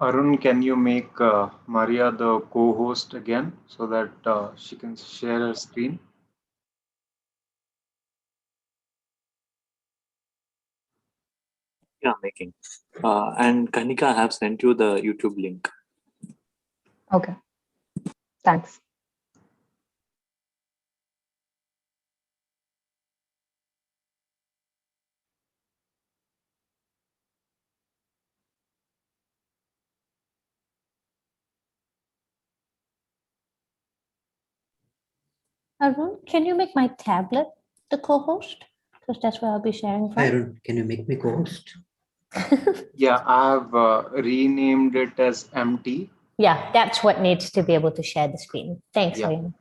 Arun, can you make Maria the co-host again so that she can share her screen? Yeah, making. And Kanika, I have sent you the YouTube link. Okay. Thanks. Arun, can you make my tablet the co-host? Because that's where I'll be sharing from. Hi, Arun, can you make me co-host? Yeah, I have renamed it as MT. Yeah, that's what needs to be able to share the screen. Thanks, Yeah. Arun.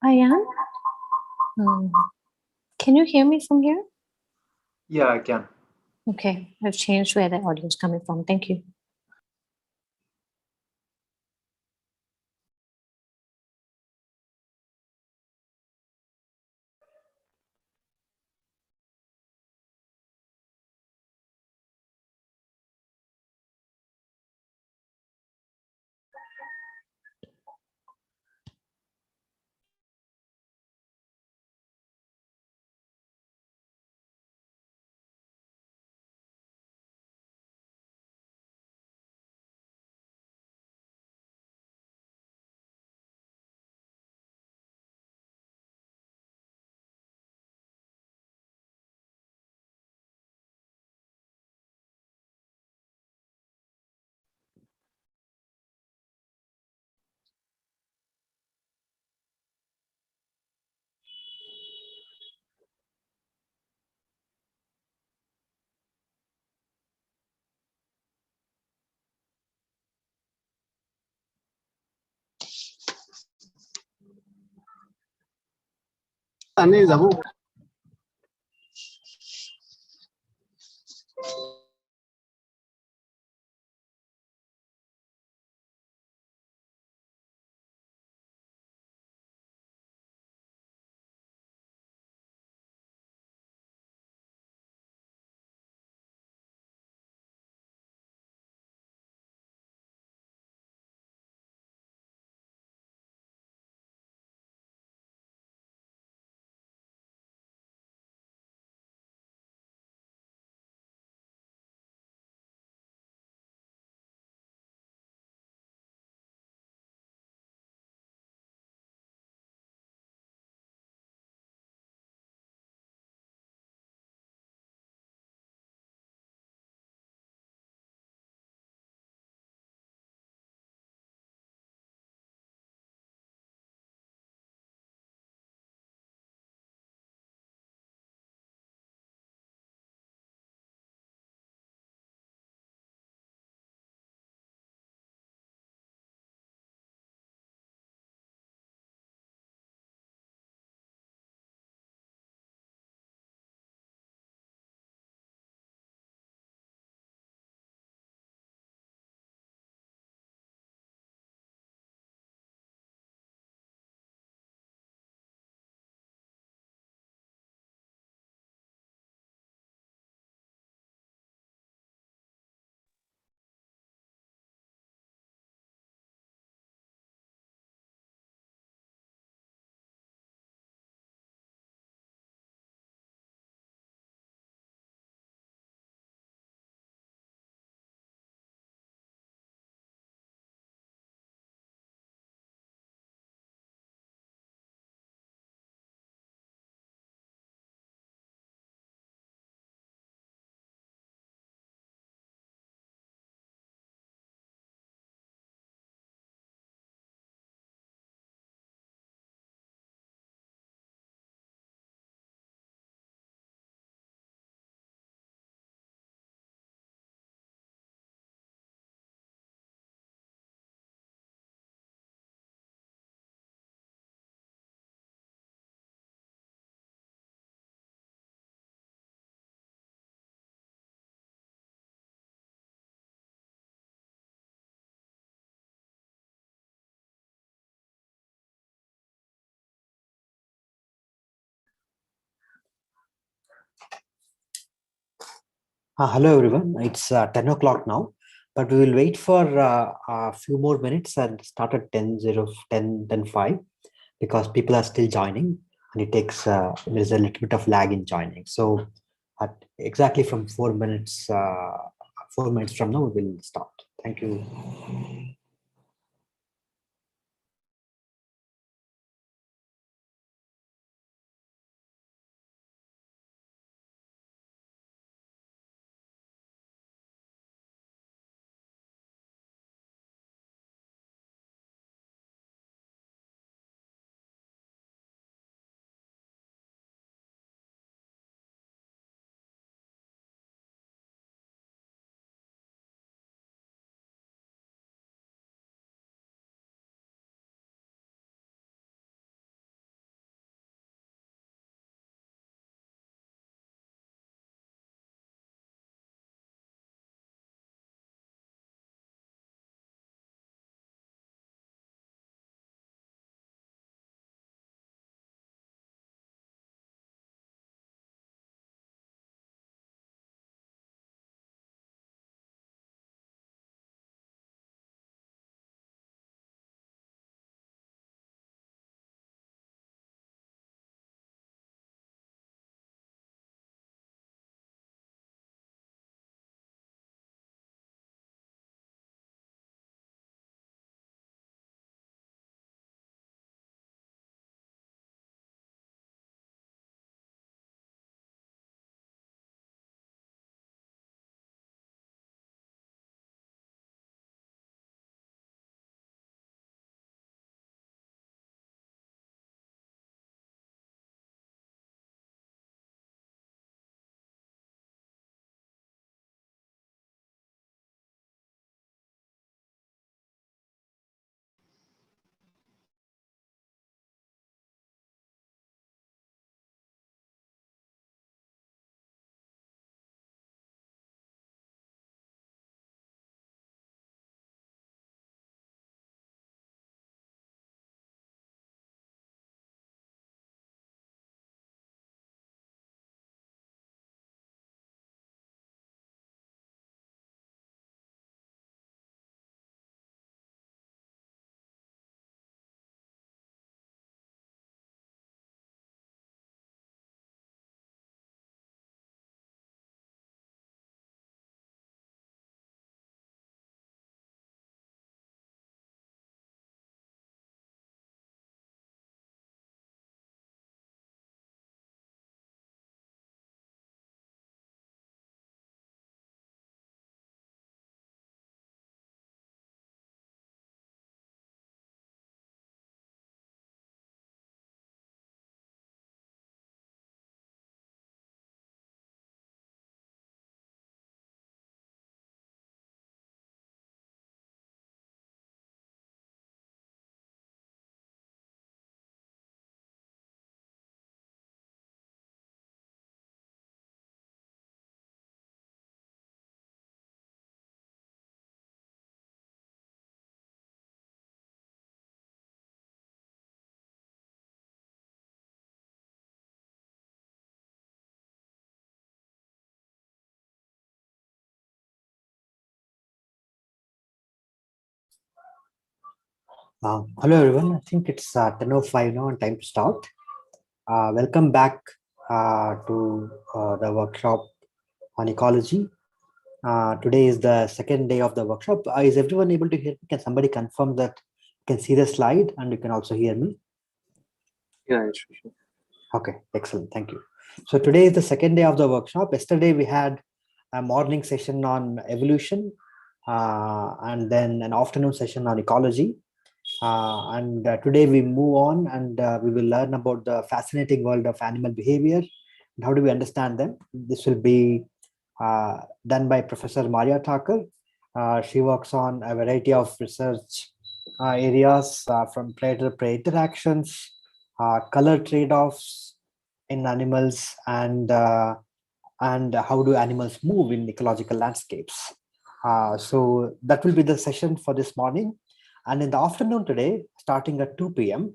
I am. Can you hear me from here? Yeah, I can. Okay, I've changed where the audio is coming from. Thank you. Hello, everyone. It's 10 o'clock now, but we will wait for a few more minutes and start at 10:05 because people are still joining and it takes, there's a little bit of lag in joining. So at exactly from 4 minutes from now, we will start. Thank you. Hello everyone, I think it's 10:05 now and time to start. Welcome back to the workshop on ecology. Today is the second day of the workshop. Is everyone able to hear me? Can somebody confirm that you can see the slide and you can also hear me? Yeah, sure. Okay, excellent, thank you. So today is the second day of the workshop. Yesterday we had a morning session on evolution and then an afternoon session on ecology. Today we move on and we will learn about the fascinating world of animal behavior and how do we understand them. This will be done by Professor Maria Thakur. She works on a variety of research areas from predator-prey interactions, color trade-offs in animals, and how do animals move in ecological landscapes. So that will be the session for this morning. And in the afternoon today, starting at 2 p.m.,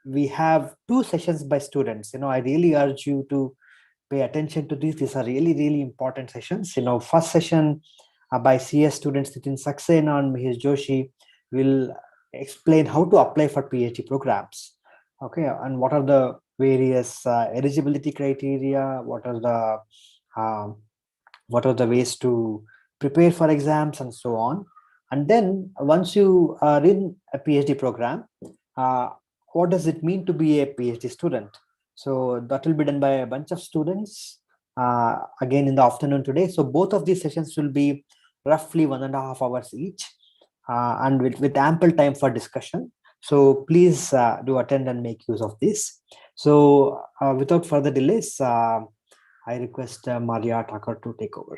we have 2 sessions by students. I really urge you to pay attention to these. These are really, really important sessions. First session by CS students Nitin Saxena and Mahesh Joshi will explain how to apply for PhD programs. Okay, and what are the various eligibility criteria? What are the ways to prepare for exams and so on? And then once you are in a PhD program, what does it mean to be a PhD student? So that will be done by a bunch of students again in the afternoon today. So both of these sessions will be roughly 1.5 hours each and with ample time for discussion. So please do attend and make use of this. So without further delays, I request Maria Thakur to take over.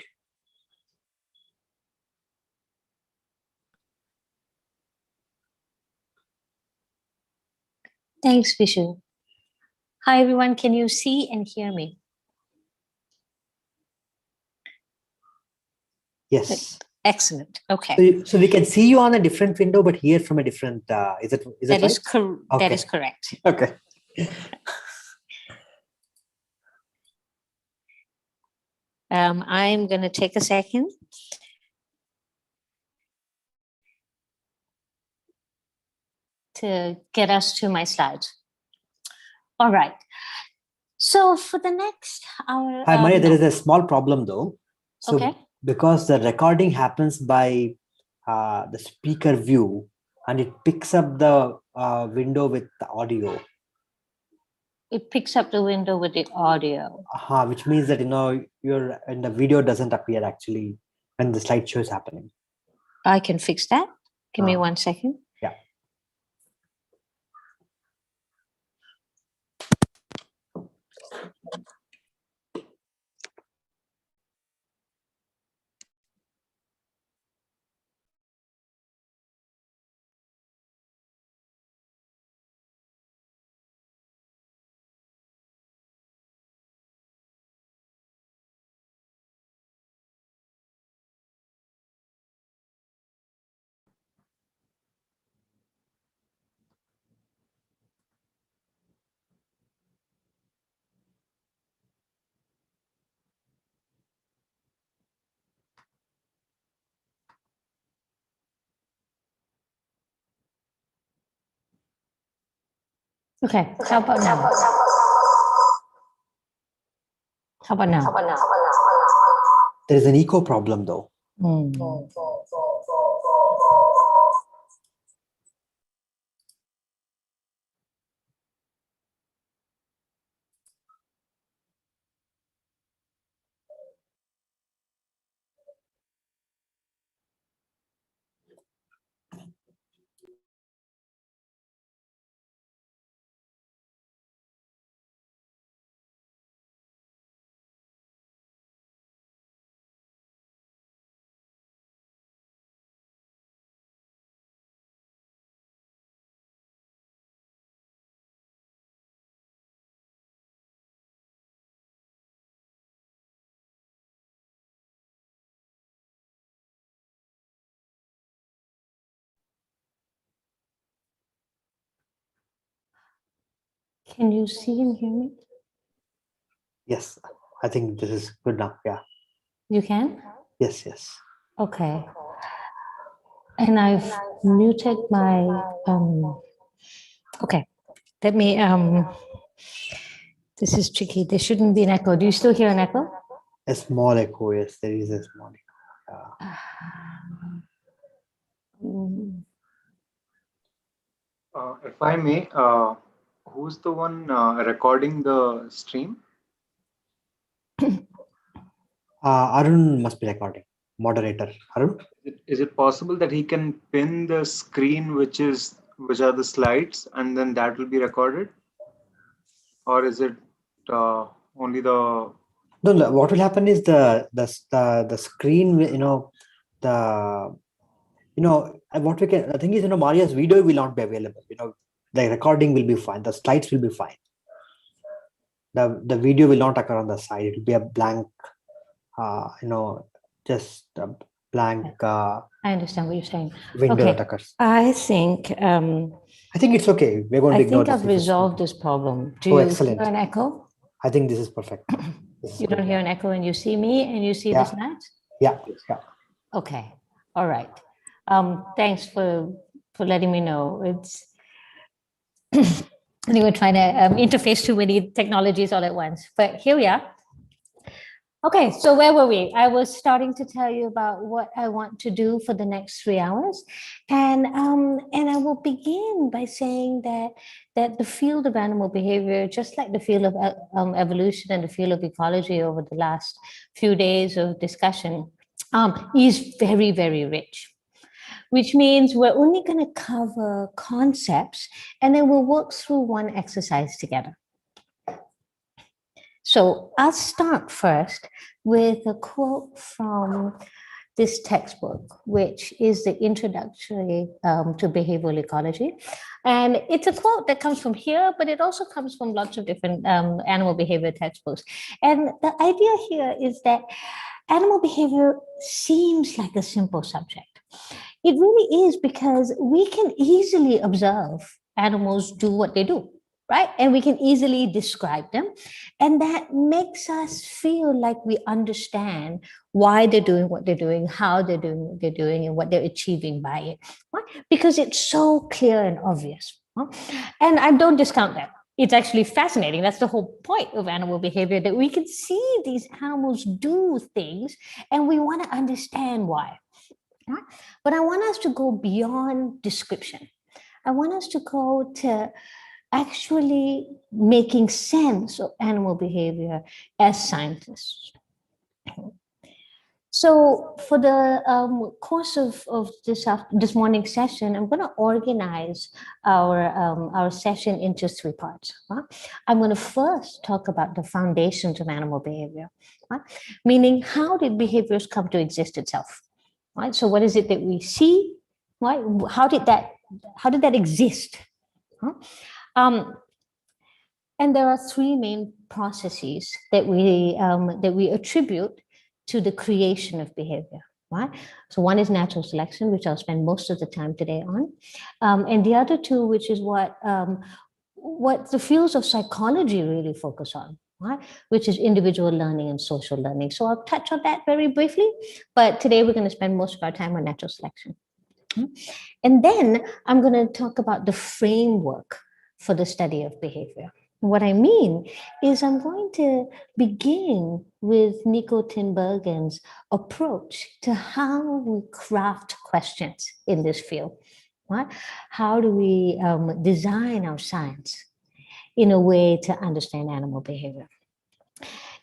Thanks, Vishu. Hi, everyone. Can you see and hear me? Yes. Excellent. Okay. So we can see you on a different window, but hear from a different. Is it right? That is correct. Okay. I'm going to take a second. To get us to my slides. All right. So for the next hour. Hi, Maria, there is a small problem though. So okay. Because the recording happens by the speaker view and it picks up the window with the audio. It picks up the window with the audio. Which means that, the video doesn't appear actually when the slideshow is happening. I can fix that. Give me 1 second. Yeah. Okay. How about now? How about now? There is an echo problem though. Can you see and hear me? Yes, I think this is good now. Yeah. You can? Yes. Okay. And I've muted my, okay, let me, this is tricky. There shouldn't be an echo. Do you still hear an echo? A small echo, yes, there is a small echo. Mm, If I may, who's the one recording the stream? Arun must be recording. Moderator, Arun? Is it possible that he can pin the screen which are the slides, and then that will be recorded? Or is it only the... No, what will happen is the screen, what we can, the thing is, Maria's video will not be available. The recording will be fine. The slides will be fine. The video will not occur on the side. It will be a blank, just a blank I understand what you're saying. window Okay. that occurs. I think it's okay. We're going to I ignore think this. I've resolved this problem. Do Oh, you excellent. hear an echo? I think this is perfect. This is You good, don't hear an echo and you see me and you see Yeah. the slides? Yeah. Okay. All right. Thanks for letting me know. It's I think we're trying to interface too many technologies all at once, but here we are. Okay, so where were we? I was starting to tell you about what I want to do for the next 3 hours, and I will begin by saying that the field of animal behavior, just like the field of evolution and the field of ecology over the last few days of discussion, is very, very rich. Which means we're only going to cover concepts, and then we'll work through one exercise together. So I'll start first with a quote from this textbook, which is the Introductory to Behavioral Ecology. And it's a quote that comes from here, but it also comes from lots of different animal behavior textbooks. And the idea here is that animal behavior seems like a simple subject. It really is, because we can easily observe animals do what they do, right? And we can easily describe them. And that makes us feel like we understand why they're doing what they're doing, how they're doing what they're doing, and what they're achieving by it, right? Because it's so clear and obvious. And I don't discount that. It's actually fascinating. That's the whole point of animal behavior, that we can see these animals do things and we want to understand why. Right? But I want us to go beyond description. I want us to go to actually making sense of animal behavior as scientists. So for the course of this morning session, I'm going to organize our session into 3 parts. Right? I'm going to first talk about the foundations of animal behavior, right? Meaning, how did behaviors come to exist itself? Right? So what is it that we see? Right? How did that exist? Huh? And there are 3 main processes that we attribute to the creation of behavior. Right? So one is natural selection, which I'll spend most of the time today on, and the other 2, which is what the fields of psychology really focus on. Right? Which is individual learning and social learning. So I'll touch on that very briefly, but today we're going to spend most of our time on natural selection. And then I'm going to talk about the framework for the study of behavior. What I mean is I'm going to begin with Nico Tinbergen's approach to how we craft questions in this field. Right? How do we design our science in a way to understand animal behavior?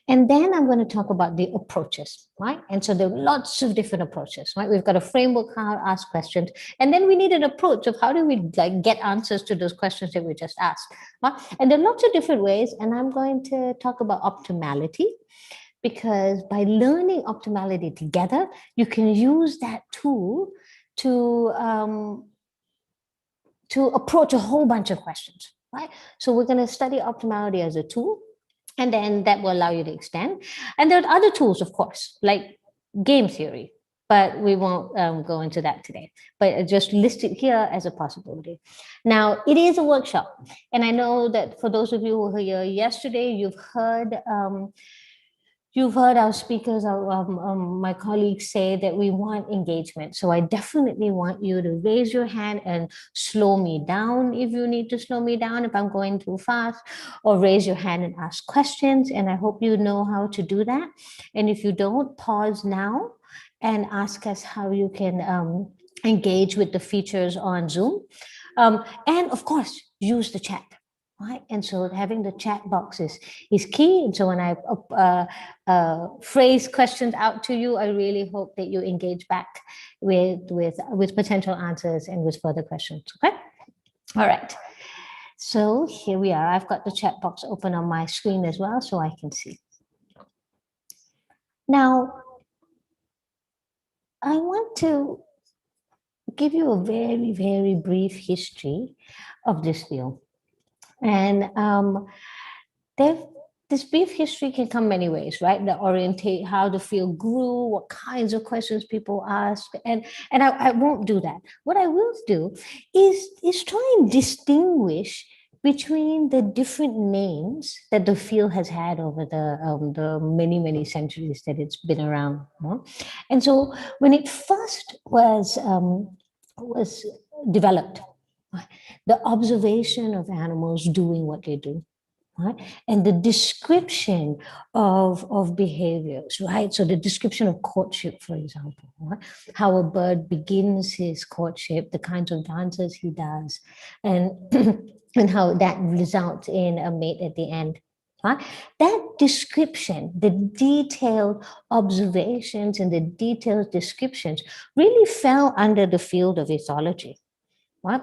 And then I'm going to talk about the approaches, right? And so there are lots of different approaches, right? We've got a framework how to ask questions, and then we need an approach of how do we get answers to those questions that we just asked, right? And there are lots of different ways, and I'm going to talk about optimality, because by learning optimality together, you can use that tool to approach a whole bunch of questions, right? So we're going to study optimality as a tool, and then that will allow you to extend. And there are other tools, of course, like game theory, but we won't go into that today. But just list it here as a possibility. Now, it is a workshop, and I know that for those of you who were here yesterday, you've heard You've heard our speakers, my colleagues say that we want engagement. So I definitely want you to raise your hand and slow me down if you need to slow me down, if I'm going too fast, or raise your hand and ask questions. And I hope you know how to do that. And if you don't, pause now and ask us how you can engage with the features on Zoom. And of course, use the chat. Right? And so having the chat box is key. And so when I phrase questions out to you, I really hope that you engage back with potential answers and with further questions. Okay. All right. So here we are. I've got the chat box open on my screen as well, so I can see. Now, I want to give you a very, very brief history of this field. And this brief history can come many ways, right? The orientate, how the field grew, what kinds of questions people ask, and I won't do that. What I will do is try and distinguish between the different names that the field has had over the many centuries that it's been around. And so when it first was developed, the observation of animals doing what they do, right? And the description of behaviors, right? So the description of courtship, for example, right? How a bird begins his courtship, the kinds of dances he does, and and how that results in a mate at the end. Right? That description, the detailed observations and the detailed descriptions really fell under the field of ethology. Right?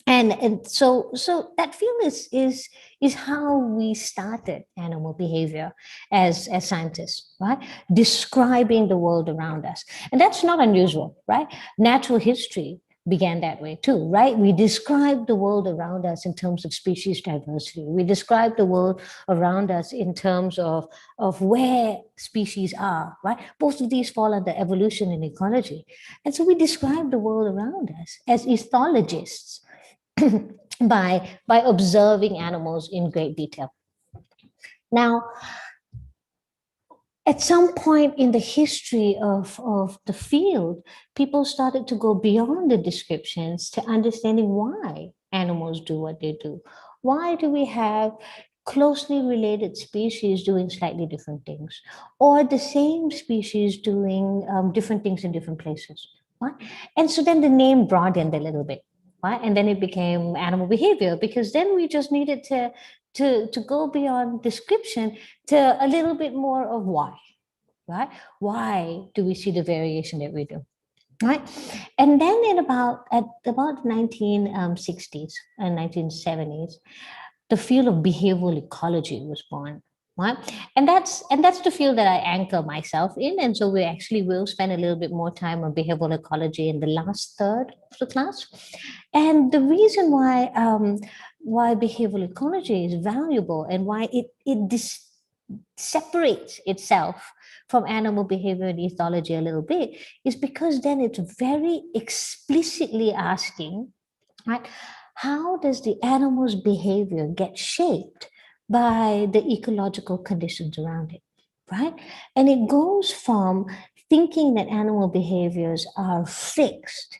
And so that field is how we started animal behavior as scientists, right? Describing the world around us. And that's not unusual, right? Natural history began that way too, right? We describe the world around us in terms of species diversity. We describe the world around us in terms of where species are, right? Both of these fall under evolution and ecology. And so we describe the world around us as ethologists by observing animals in great detail. Now, at some point in the history of the field, people started to go beyond the descriptions to understanding why animals do what they do. Why do we have closely related species doing slightly different things, or the same species doing different things in different places? Right? And so then the name broadened a little bit. Right? And then it became animal behavior, because then we just needed to go beyond description to a little bit more of why, right? Why do we see the variation that we do, right? And then at about 1960s and 1970s, the field of behavioral ecology was born. Right? And that's the field that I anchor myself in. And so we actually will spend a little bit more time on behavioral ecology in the last third of the class. And the reason why behavioral ecology is valuable and why it separates itself from animal behavior and ethology a little bit is because then it's very explicitly asking, right, how does the animal's behavior get shaped by the ecological conditions around it, right? And it goes from thinking that animal behaviors are fixed,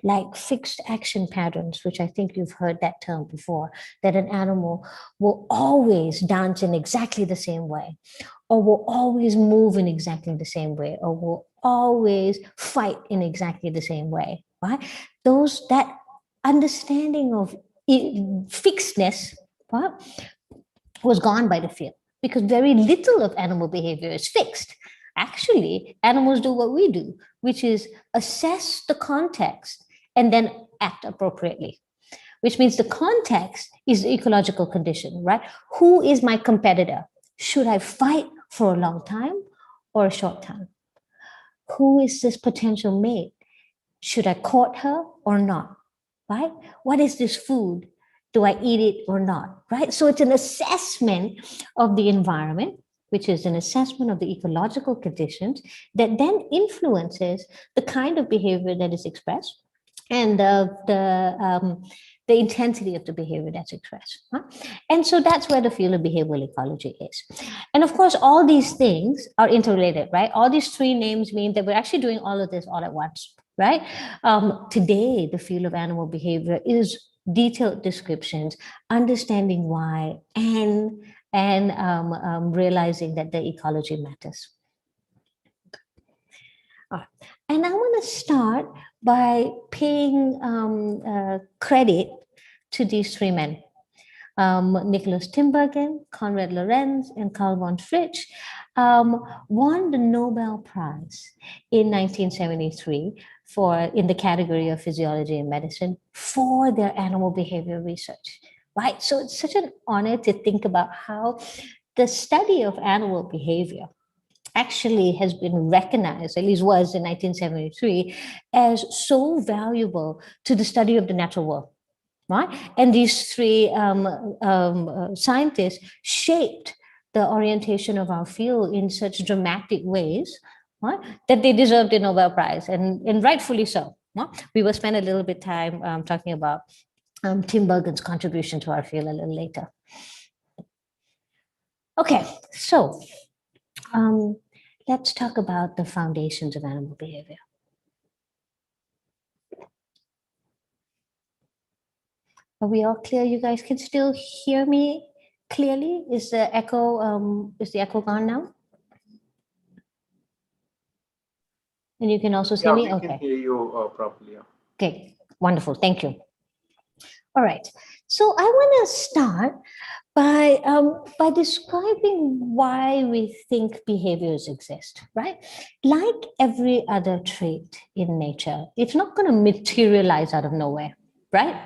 like fixed action patterns, which I think you've heard that term before, that an animal will always dance in exactly the same way, or will always move in exactly the same way, or will always fight in exactly the same way, right? That understanding of fixedness, right, was gone by the field, because very little of animal behavior is fixed. Actually, animals do what we do, which is assess the context and then act appropriately, which means the context is the ecological condition, right? Who is my competitor? Should I fight for a long time or a short time? Who is this potential mate? Should I court her or not, right? What is this food? Do I eat it or not, right? So it's an assessment of the environment, which is an assessment of the ecological conditions that then influences the kind of behavior that is expressed and the intensity of the behavior that's expressed. And so that's where the field of behavioral ecology is. And of course, all these things are interrelated, right? All these three names mean that we're actually doing all of this all at once, right? Today, the field of animal behavior is detailed descriptions, understanding why, and realizing that the ecology matters. And I want to start by paying credit to these three men, Nicholas Tinbergen, Konrad Lorenz, and Carl von Fritsch, won the Nobel Prize in 1973 in the category of physiology and medicine for their animal behavior research, right? So it's such an honor to think about how the study of animal behavior actually has been recognized, at least was in 1973, as so valuable to the study of the natural world, right? And these three scientists shaped the orientation of our field in such dramatic ways, right, that they deserved the Nobel Prize, and rightfully so. Right? We will spend a little bit time talking about Tinbergen's contribution to our field a little later. Okay, so let's talk about the foundations of animal behavior. Are we all clear? You guys can still hear me clearly? Is the echo gone now? And you can also see me? We can hear you properly. Yeah. Okay, wonderful. Thank you. All right. So I want to start by describing why we think behaviors exist, right? Like every other trait in nature, it's not going to materialize out of nowhere, right?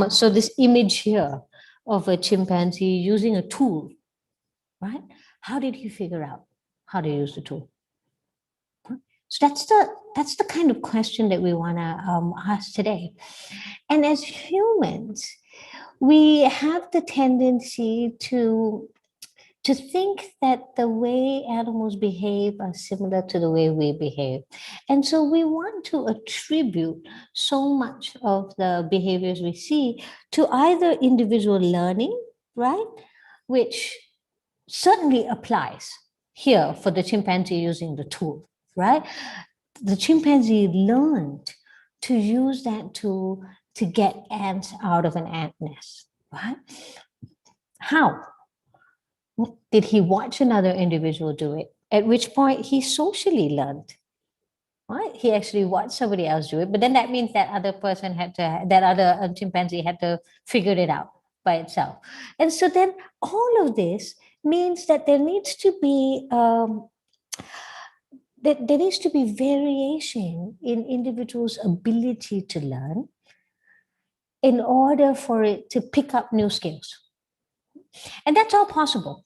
So this image here of a chimpanzee using a tool, right? How did he figure out how to use the tool? So that's the kind of question that we want to ask today. And as humans, we have the tendency to think that the way animals behave are similar to the way we behave. And so we want to attribute so much of the behaviors we see to either individual learning, right? Which certainly applies here for the chimpanzee using the tool, right? The chimpanzee learned to use that tool to get ants out of an ant nest, right? How? Did he watch another individual do it? At which point he socially learned, right? He actually watched somebody else do it, but then that means that other person that other chimpanzee had to figure it out by itself. And so then all of this means that there needs to be variation in individuals' ability to learn in order for it to pick up new skills. And that's all possible,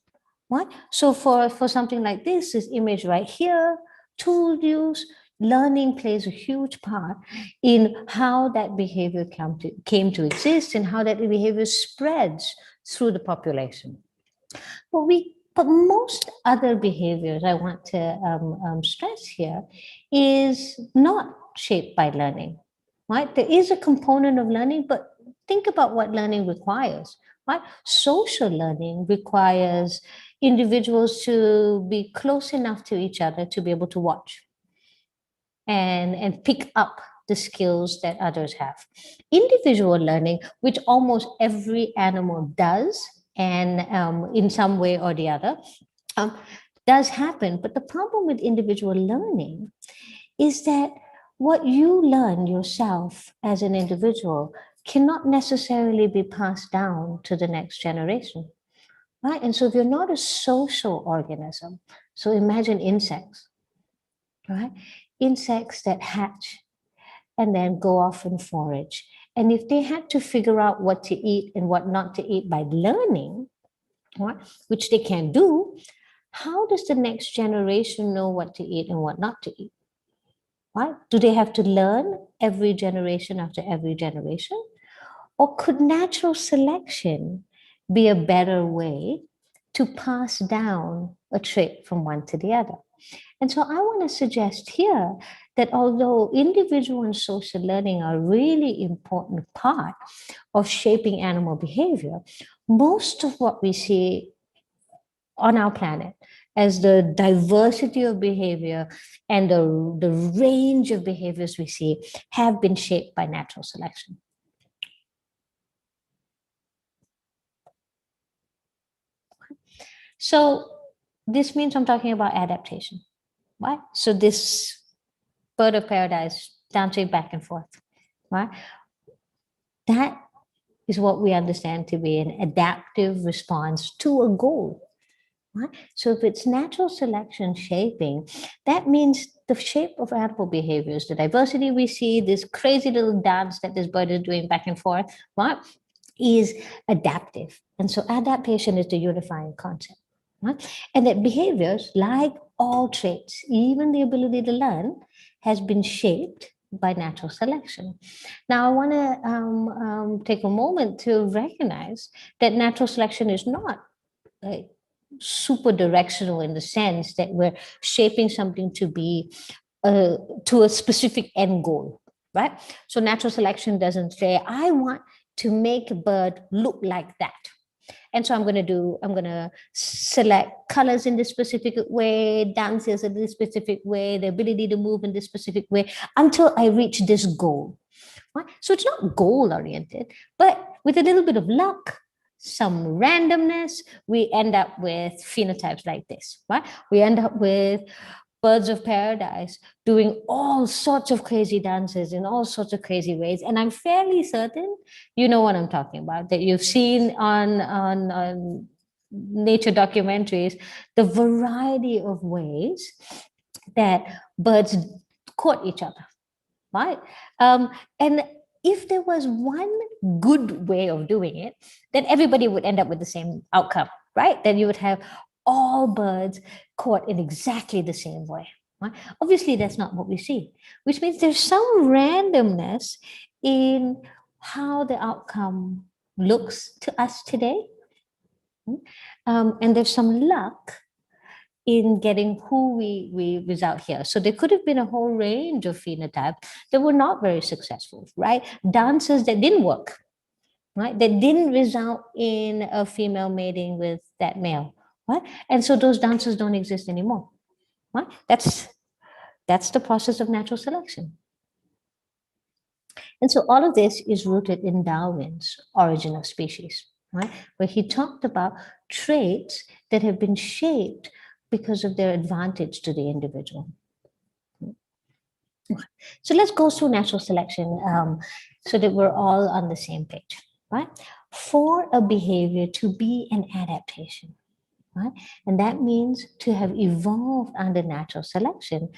right? So for something like this image right here, tool use, learning plays a huge part in how that behavior came to exist and how that behavior spreads through the population. But most other behaviors I want to stress here is not shaped by learning, right? There is a component of learning, but think about what learning requires, right? Social learning requires individuals to be close enough to each other to be able to watch and pick up the skills that others have. Individual learning, which almost every animal does, and in some way or the other, does happen. But the problem with individual learning is that what you learn yourself as an individual cannot necessarily be passed down to the next generation, right? And so if you're not a social organism, so imagine insects, right? Insects that hatch and then go off and forage. And if they had to figure out what to eat and what not to eat by learning, right, which they can do, how does the next generation know what to eat and what not to eat? Right? Do they have to learn every generation after every generation? Or could natural selection be a better way to pass down a trait from one to the other? And so I want to suggest here that although individual and social learning are a really important part of shaping animal behavior, most of what we see on our planet as the diversity of behavior and the range of behaviors we see have been shaped by natural selection. So this means I'm talking about adaptation, right? So this bird of paradise dancing back and forth, right? That is what we understand to be an adaptive response to a goal. Right? So if it's natural selection shaping, that means the shape of animal behaviors, the diversity we see, this crazy little dance that this bird is doing back and forth, right, is adaptive. And so adaptation is the unifying concept. Right? And that behaviors, like all traits, even the ability to learn, has been shaped by natural selection. Now, I want to take a moment to recognize that natural selection is not super directional in the sense that we're shaping something to be to a specific end goal, right? So natural selection doesn't say, I want to make a bird look like that. And so I'm going to select colors in this specific way, dances in this specific way, the ability to move in this specific way until I reach this goal. Right? So it's not goal oriented, but with a little bit of luck, some randomness, we end up with phenotypes like this, right? We end up with birds of paradise doing all sorts of crazy dances in all sorts of crazy ways. And I'm fairly certain you know what I'm talking about, that you've seen on nature documentaries, the variety of ways that birds court each other, right? And if there was one good way of doing it, then everybody would end up with the same outcome, right? Then you would have all birds caught in exactly the same way. Right? Obviously, that's not what we see, which means there's some randomness in how the outcome looks to us today. And there's some luck in getting who we result here. So there could have been a whole range of phenotypes that were not very successful, right? Dances that didn't work, right? That didn't result in a female mating with that male, right? And so those dances don't exist anymore, right? That's the process of natural selection. And so all of this is rooted in Darwin's Origin of Species, right? Where he talked about traits that have been shaped because of their advantage to the individual. So let's go through natural selection so that we're all on the same page, right? For a behavior to be an adaptation, right? And that means to have evolved under natural selection,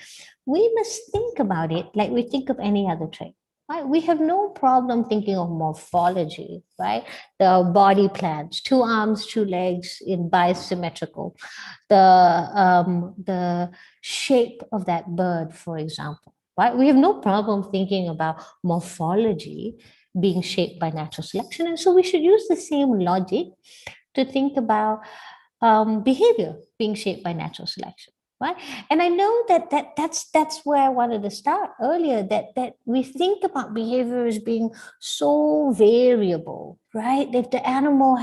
we must think about it like we think of any other trait. Right? We have no problem thinking of morphology, right? The body plans, 2 arms, 2 legs in bisymmetrical, the shape of that bird, for example, right? We have no problem thinking about morphology being shaped by natural selection. And so we should use the same logic to think about behavior being shaped by natural selection. Right? And I know that's where I wanted to start earlier, that we think about behavior as being so variable, right? If the animal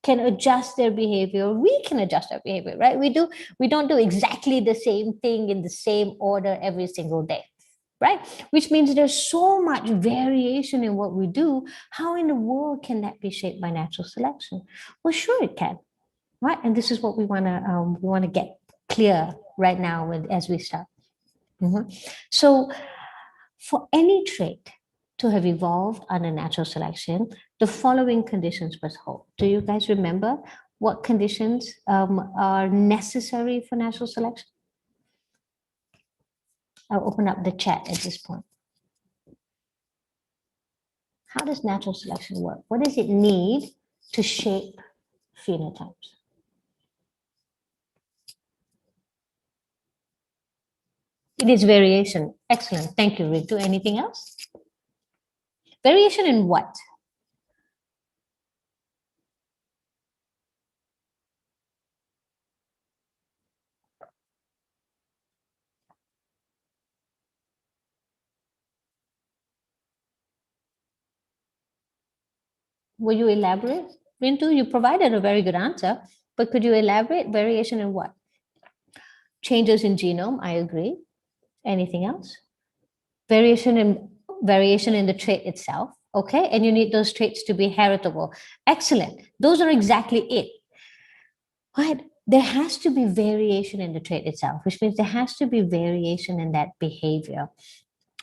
can adjust their behavior, we can adjust our behavior, right? We don't do exactly the same thing in the same order every single day, right? Which means there's so much variation in what we do. How in the world can that be shaped by natural selection? Well, sure it can, right? And this is what we want to get clear right now as we start. So for any trait to have evolved under natural selection, the following conditions must hold. Do you guys remember what conditions are necessary for natural selection? I'll open up the chat at this point. How does natural selection work? What does it need to shape phenotypes? It is variation. Excellent. Thank you, Ritu. Anything else? Variation in what? Will you elaborate? Rintu, you provided a very good answer, but could you elaborate? Variation in what? Changes in genome, I agree. Anything else? Variation in the trait itself, okay? And you need those traits to be heritable. Excellent. Those are exactly it. Right? There has to be variation in the trait itself, which means there has to be variation in that behavior,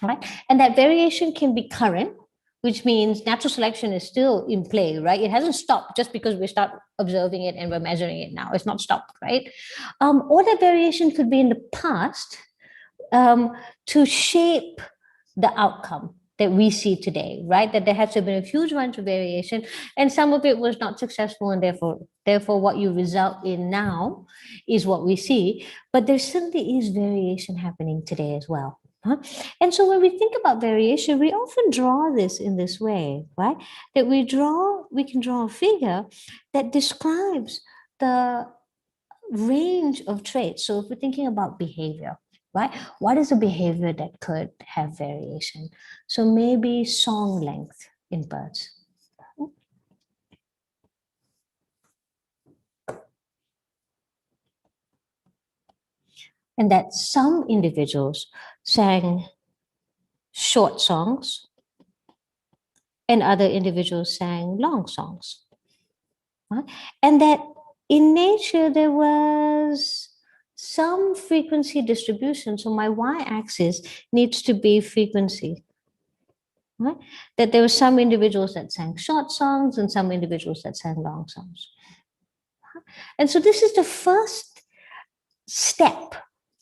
right? And that variation can be current, which means natural selection is still in play, right? It hasn't stopped just because we start observing it and we're measuring it now. It's not stopped, right? Or that variation could be in the past to shape the outcome that we see today, right? That there has to have been a huge bunch of variation, and some of it was not successful, and therefore what you result in now is what we see. But there certainly is variation happening today as well. Huh? And so when we think about variation, we often draw this in this way, right? That we can draw a figure that describes the range of traits. So if we're thinking about behavior, right? What is a behavior that could have variation? So maybe song length in birds. And that some individuals sang short songs and other individuals sang long songs. Right? And that in nature, there was some frequency distribution. So my y-axis needs to be frequency. Right? That there were some individuals that sang short songs and some individuals that sang long songs. And so this is the first step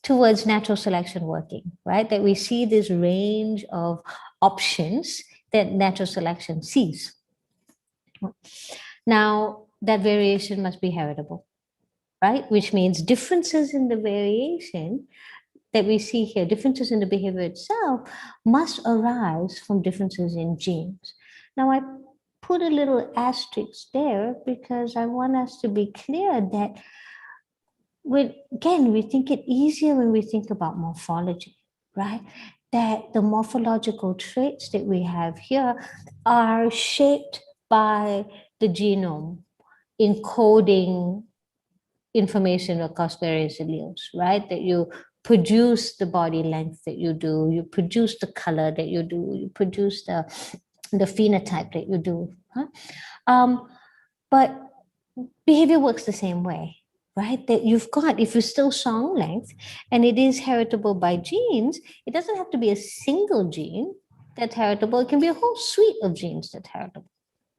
towards natural selection working, right? That we see this range of options that natural selection sees. Now, that variation must be heritable, right? Which means differences in the variation that we see here, differences in the behavior itself, must arise from differences in genes. Now, I put a little asterisk there because I want us to be clear that we think it easier when we think about morphology, right? That the morphological traits that we have here are shaped by the genome encoding information across various alleles, right? That you produce the body length that you do, you produce the color that you do, you produce the phenotype that you do. Huh? But behavior works the same way, right? That you've got, if you're still song length and it is heritable by genes, it doesn't have to be a single gene that's heritable. It can be a whole suite of genes that's heritable.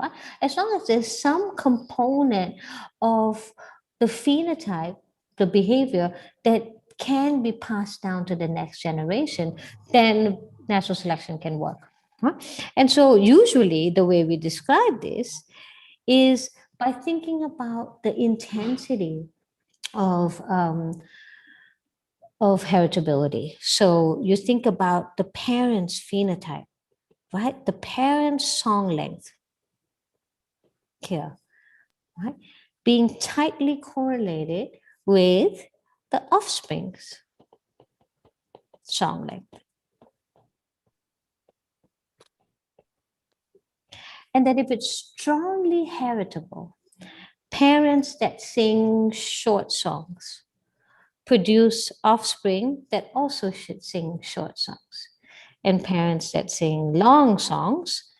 Right? As long as there's some component of the phenotype, the behavior that can be passed down to the next generation, then natural selection can work. Right? And so usually the way we describe this is by thinking about the intensity of heritability. So you think about the parent's phenotype, right? The parent's song length here, right? Being tightly correlated with the offspring's song length. And that if it's strongly heritable, parents that sing short songs produce offspring that also should sing short songs. And parents that sing long songs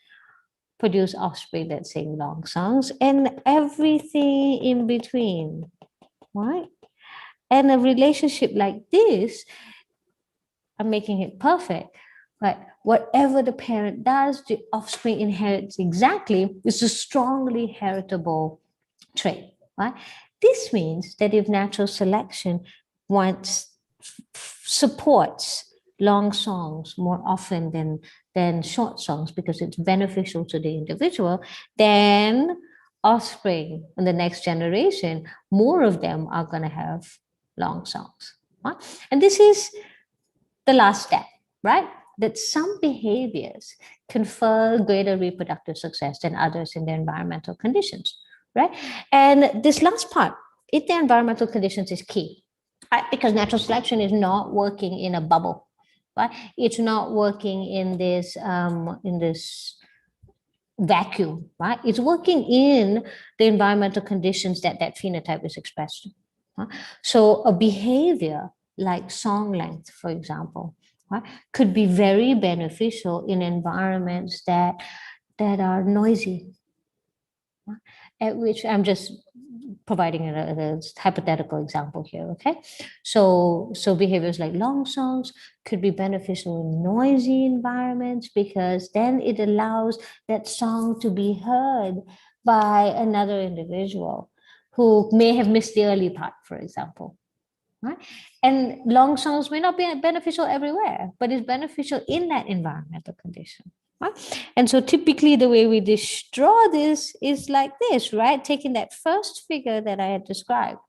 produce offspring that sing long songs, and everything in between, right? And a relationship like this, I'm making it perfect, but whatever the parent does, the offspring inherits exactly. It's a strongly heritable trait, right? This means that if natural selection supports long songs more often than short songs because it's beneficial to the individual, then offspring in the next generation, more of them are going to have long songs. Right? And this is the last step, right? That some behaviors confer greater reproductive success than others in their environmental conditions, right? And this last part, if the environmental conditions is key, right? Because natural selection is not working in a bubble, right? It's not working in this vacuum, right? It's working in the environmental conditions that that phenotype is expressed in. Right? So a behavior like song length, for example, right, could be very beneficial in environments that are noisy, right? At which I'm just providing a hypothetical example here, okay? So behaviors like long songs could be beneficial in noisy environments because then it allows that song to be heard by another individual who may have missed the early part, for example. Right? And long songs may not be beneficial everywhere, but it's beneficial in that environmental condition. Right? And so typically the way we draw this is like this, right? Taking that first figure that I had described,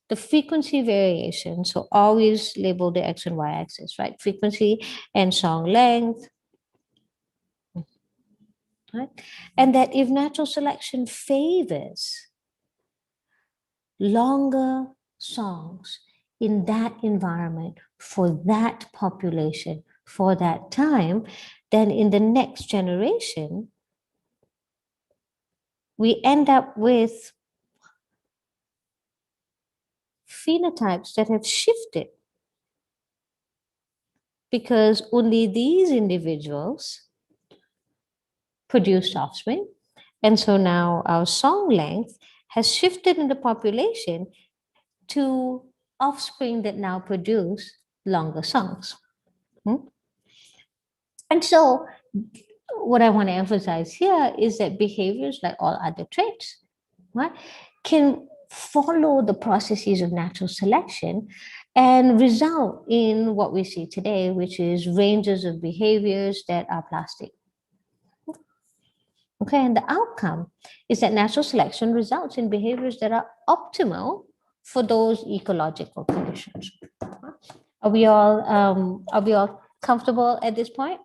the frequency variation, so always label the X and Y axis, right? Frequency and song length. Right? And that if natural selection favors longer songs in that environment for that population for that time, then in the next generation, we end up with phenotypes that have shifted because only these individuals produced offspring. And so now our song length has shifted in the population to offspring that now produce longer songs. And so what I want to emphasize here is that behaviors, like all other traits, right, can follow the processes of natural selection and result in what we see today, which is ranges of behaviors that are plastic. Okay, and the outcome is that natural selection results in behaviors that are optimal for those ecological conditions. Are we all comfortable at this point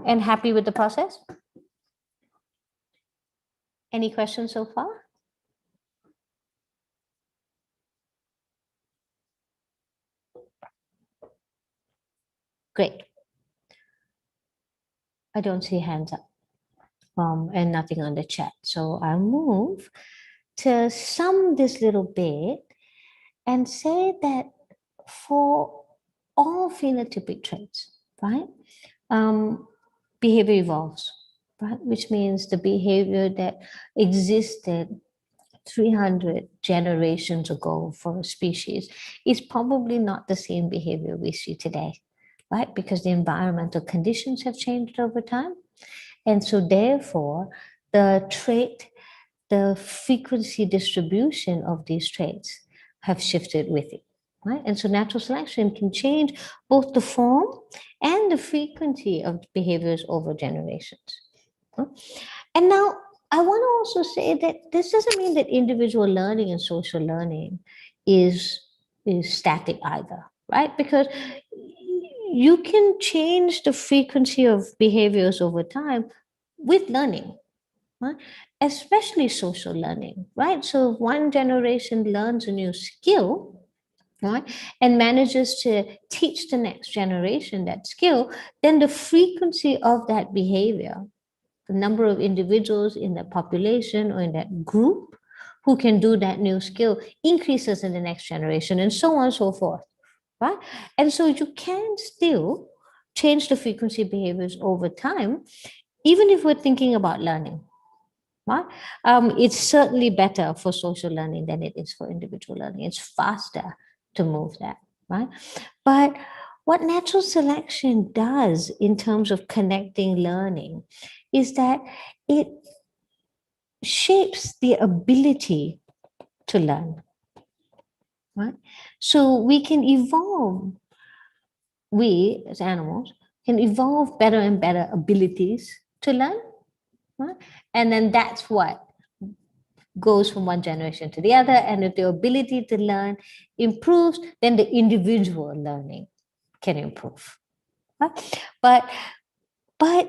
and happy with the process? Any questions so far? Great. I don't see hands up and nothing on the chat. So I'll move to sum this little bit and say that for all phenotypic traits, right, behavior evolves, right, which means the behavior that existed 300 generations ago for a species is probably not the same behavior we see today, right? Because the environmental conditions have changed over time. And so therefore, the trait, the frequency distribution of these traits have shifted with it, right? And so natural selection can change both the form and the frequency of behaviors over generations. And now I want to also say that this doesn't mean that individual learning and social learning is static either, right? Because you can change the frequency of behaviors over time with learning, right? Especially social learning, right? So if one generation learns a new skill, right, and manages to teach the next generation that skill, then the frequency of that behavior, the number of individuals in the population or in that group who can do that new skill increases in the next generation, and so on and so forth, right? And so you can still change the frequency behaviors over time, even if we're thinking about learning, right? It's certainly better for social learning than it is for individual learning. It's faster to move that, right? But what natural selection does in terms of connecting learning is that it shapes the ability to learn, right? So we can evolve, we as animals can evolve better and better abilities to learn, right? And then that's what goes from one generation to the other. And if the ability to learn improves, then the individual learning can improve, right? But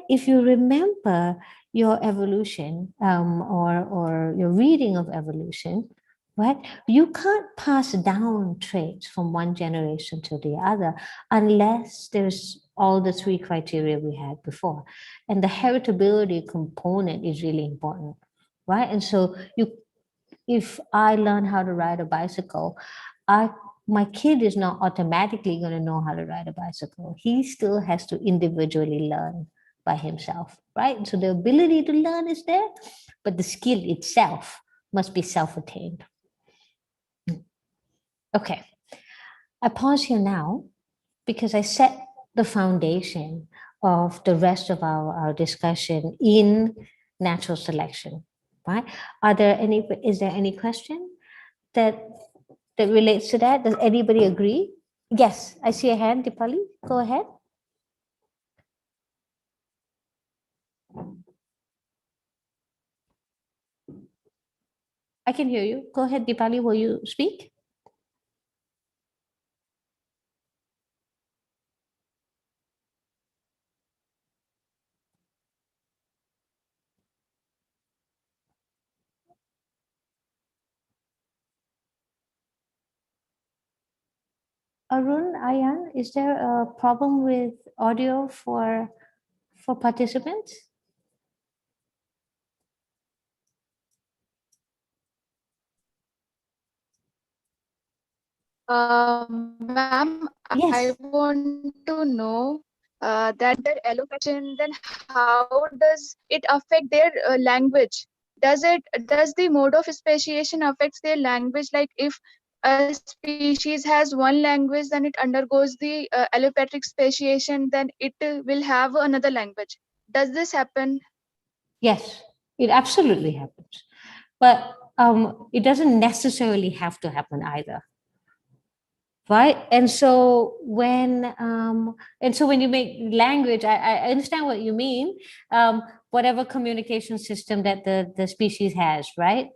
if you remember your evolution or your reading of evolution, right, you can't pass down traits from one generation to the other unless there's all the three criteria we had before. And the heritability component is really important, right? And so if I learn how to ride a bicycle, my kid is not automatically going to know how to ride a bicycle. He still has to individually learn by himself, right? So the ability to learn is there, but the skill itself must be self-attained. Okay, I pause here now because I set the foundation of the rest of our discussion in natural selection, right? Is there any question that relates to that? Does anybody agree? Yes, I see a hand, Dipali. Go ahead. I can hear you. Go ahead, Dipali. Will you speak? Arun, Ayan, is there a problem with audio for participants? Ma'am, Yes. I want to know that their allocation, then how does it affect their language? Does the mode of speciation affects their language? Like if a species has one language, then it undergoes the allopatric speciation, then it will have another language. Does this happen? Yes, it absolutely happens. But it doesn't necessarily have to happen either. Right. And so when you make language, I understand what you mean. Whatever communication system that the species has, right?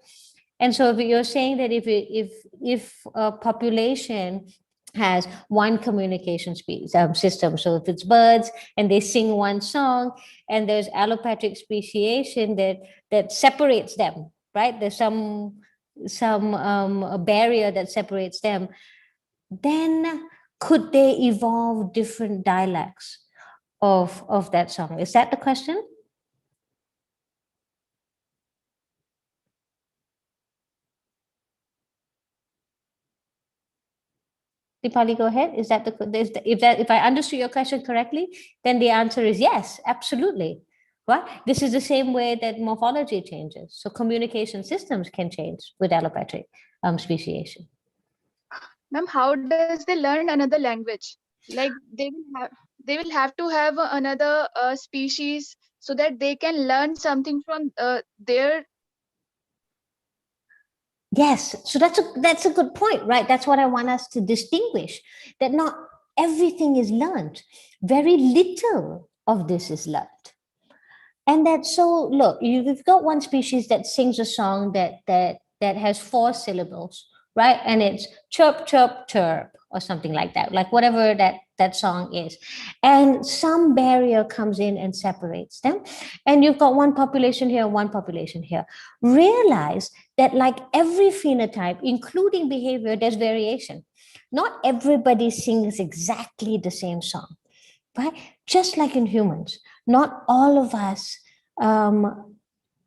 And so if you're saying that if a population has one communication system, so if it's birds and they sing one song, and there's allopatric speciation that separates them, right? There's some a barrier that separates them. Then could they evolve different dialects of that song? Is that the question? Dipali, go ahead. Is that if I understood your question correctly, then the answer is yes, absolutely. Right? This is the same way that morphology changes. So communication systems can change with allopatric speciation. Ma'am, how does they learn another language? Like they will have to have another species so that they can learn something from their. Yes, so that's a good point, right? That's what I want us to distinguish, that not everything is learned. Very little of this is learned. And that's so, look, you've got one species that sings a song that has 4 syllables, right? And it's chirp, chirp, chirp, or something like that, like whatever that song is. And some barrier comes in and separates them. And you've got one population here, one population here. Realize that like every phenotype, including behavior, there's variation. Not everybody sings exactly the same song, right? Just like in humans, not all of us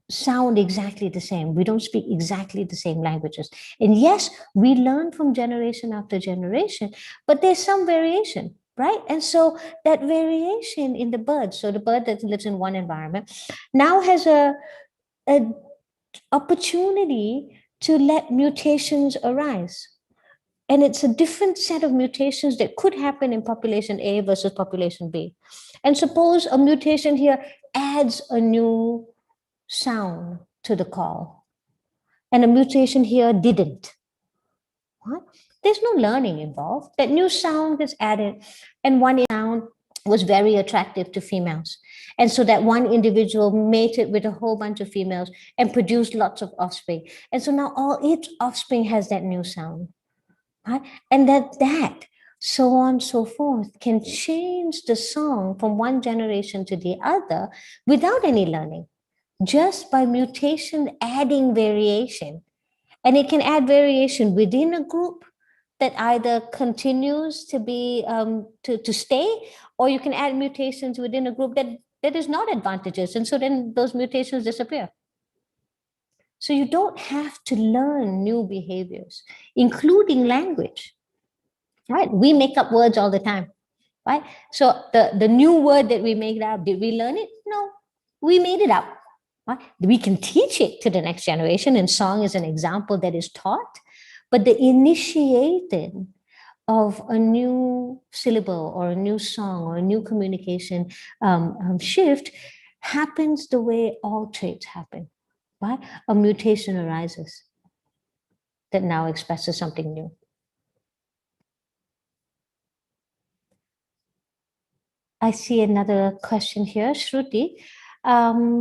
sound exactly the same. We don't speak exactly the same languages. And yes, we learn from generation after generation, but there's some variation, right? And so that variation in the bird, so the bird that lives in one environment now has a opportunity to let mutations arise. And it's a different set of mutations that could happen in population A versus population B. And suppose a mutation here adds a new sound to the call, and a mutation here didn't. What? There's no learning involved. That new sound gets added, and one sound was very attractive to females. And so that one individual mated with a whole bunch of females and produced lots of offspring. And so now all its offspring has that new sound. Right? And that so on so forth can change the song from one generation to the other without any learning, just by mutation adding variation. And it can add variation within a group that either continues to be to stay, or you can add mutations within a group that is not advantageous. And so then those mutations disappear. So you don't have to learn new behaviors, including language, right? We make up words all the time, right? So the new word that we make up, did we learn it? No, we made it up. Right? We can teach it to the next generation, and song is an example that is taught, but the initiating of a new syllable or a new song or a new communication shift happens the way all traits happen. Right? A mutation arises that now expresses something new. I see another question here. Shruti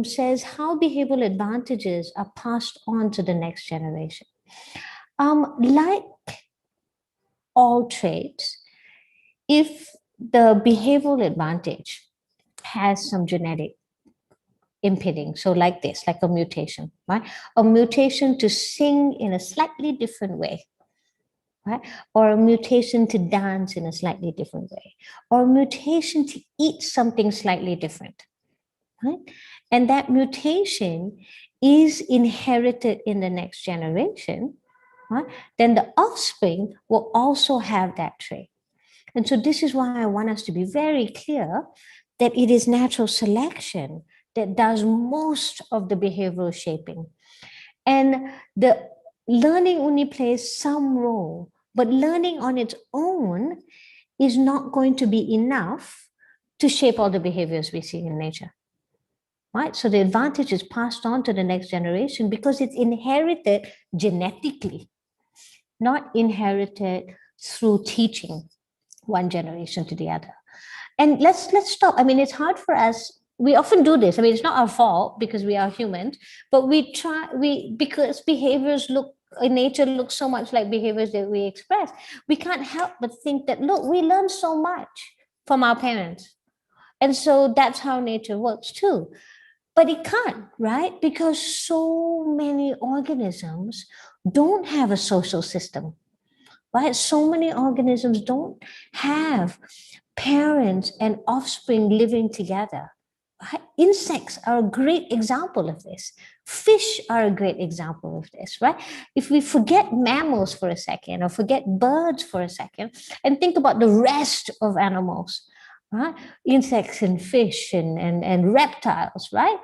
says, how behavioral advantages are passed on to the next generation? Like all traits, if the behavioral advantage has some genetic impeding, so like this, like a mutation, right? A mutation to sing in a slightly different way, right? Or a mutation to dance in a slightly different way, or a mutation to eat something slightly different, right? And that mutation is inherited in the next generation, right? Then the offspring will also have that trait. And so this is why I want us to be very clear that it is natural selection that does most of the behavioral shaping. And the learning only plays some role, but learning on its own is not going to be enough to shape all the behaviors we see in nature. Right? So the advantage is passed on to the next generation because it's inherited genetically, not inherited through teaching one generation to the other. And let's stop. I mean, it's hard for us. We often do this. I mean, it's not our fault because we are humans, but because behaviors in nature look so much like behaviors that we express, we can't help but think that, look, we learn so much from our parents. And so that's how nature works too. But it can't, right? Because so many organisms don't have a social system, right? So many organisms don't have parents and offspring living together. Right? Insects are a great example of this. Fish are a great example of this, right? If we forget mammals for a second or forget birds for a second and think about the rest of animals, right? Insects and fish and reptiles, right?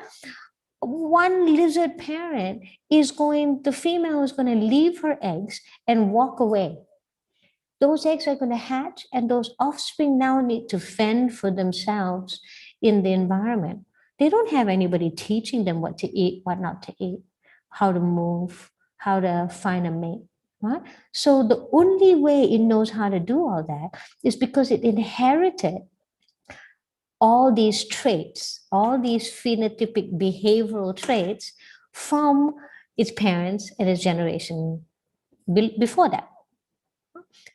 One lizard parent the female is going to leave her eggs and walk away. Those eggs are going to hatch, and those offspring now need to fend for themselves in the environment. They don't have anybody teaching them what to eat, what not to eat, how to move, how to find a mate. Right? So the only way it knows how to do all that is because it inherited all these traits, all these phenotypic behavioral traits from its parents and its generation before that.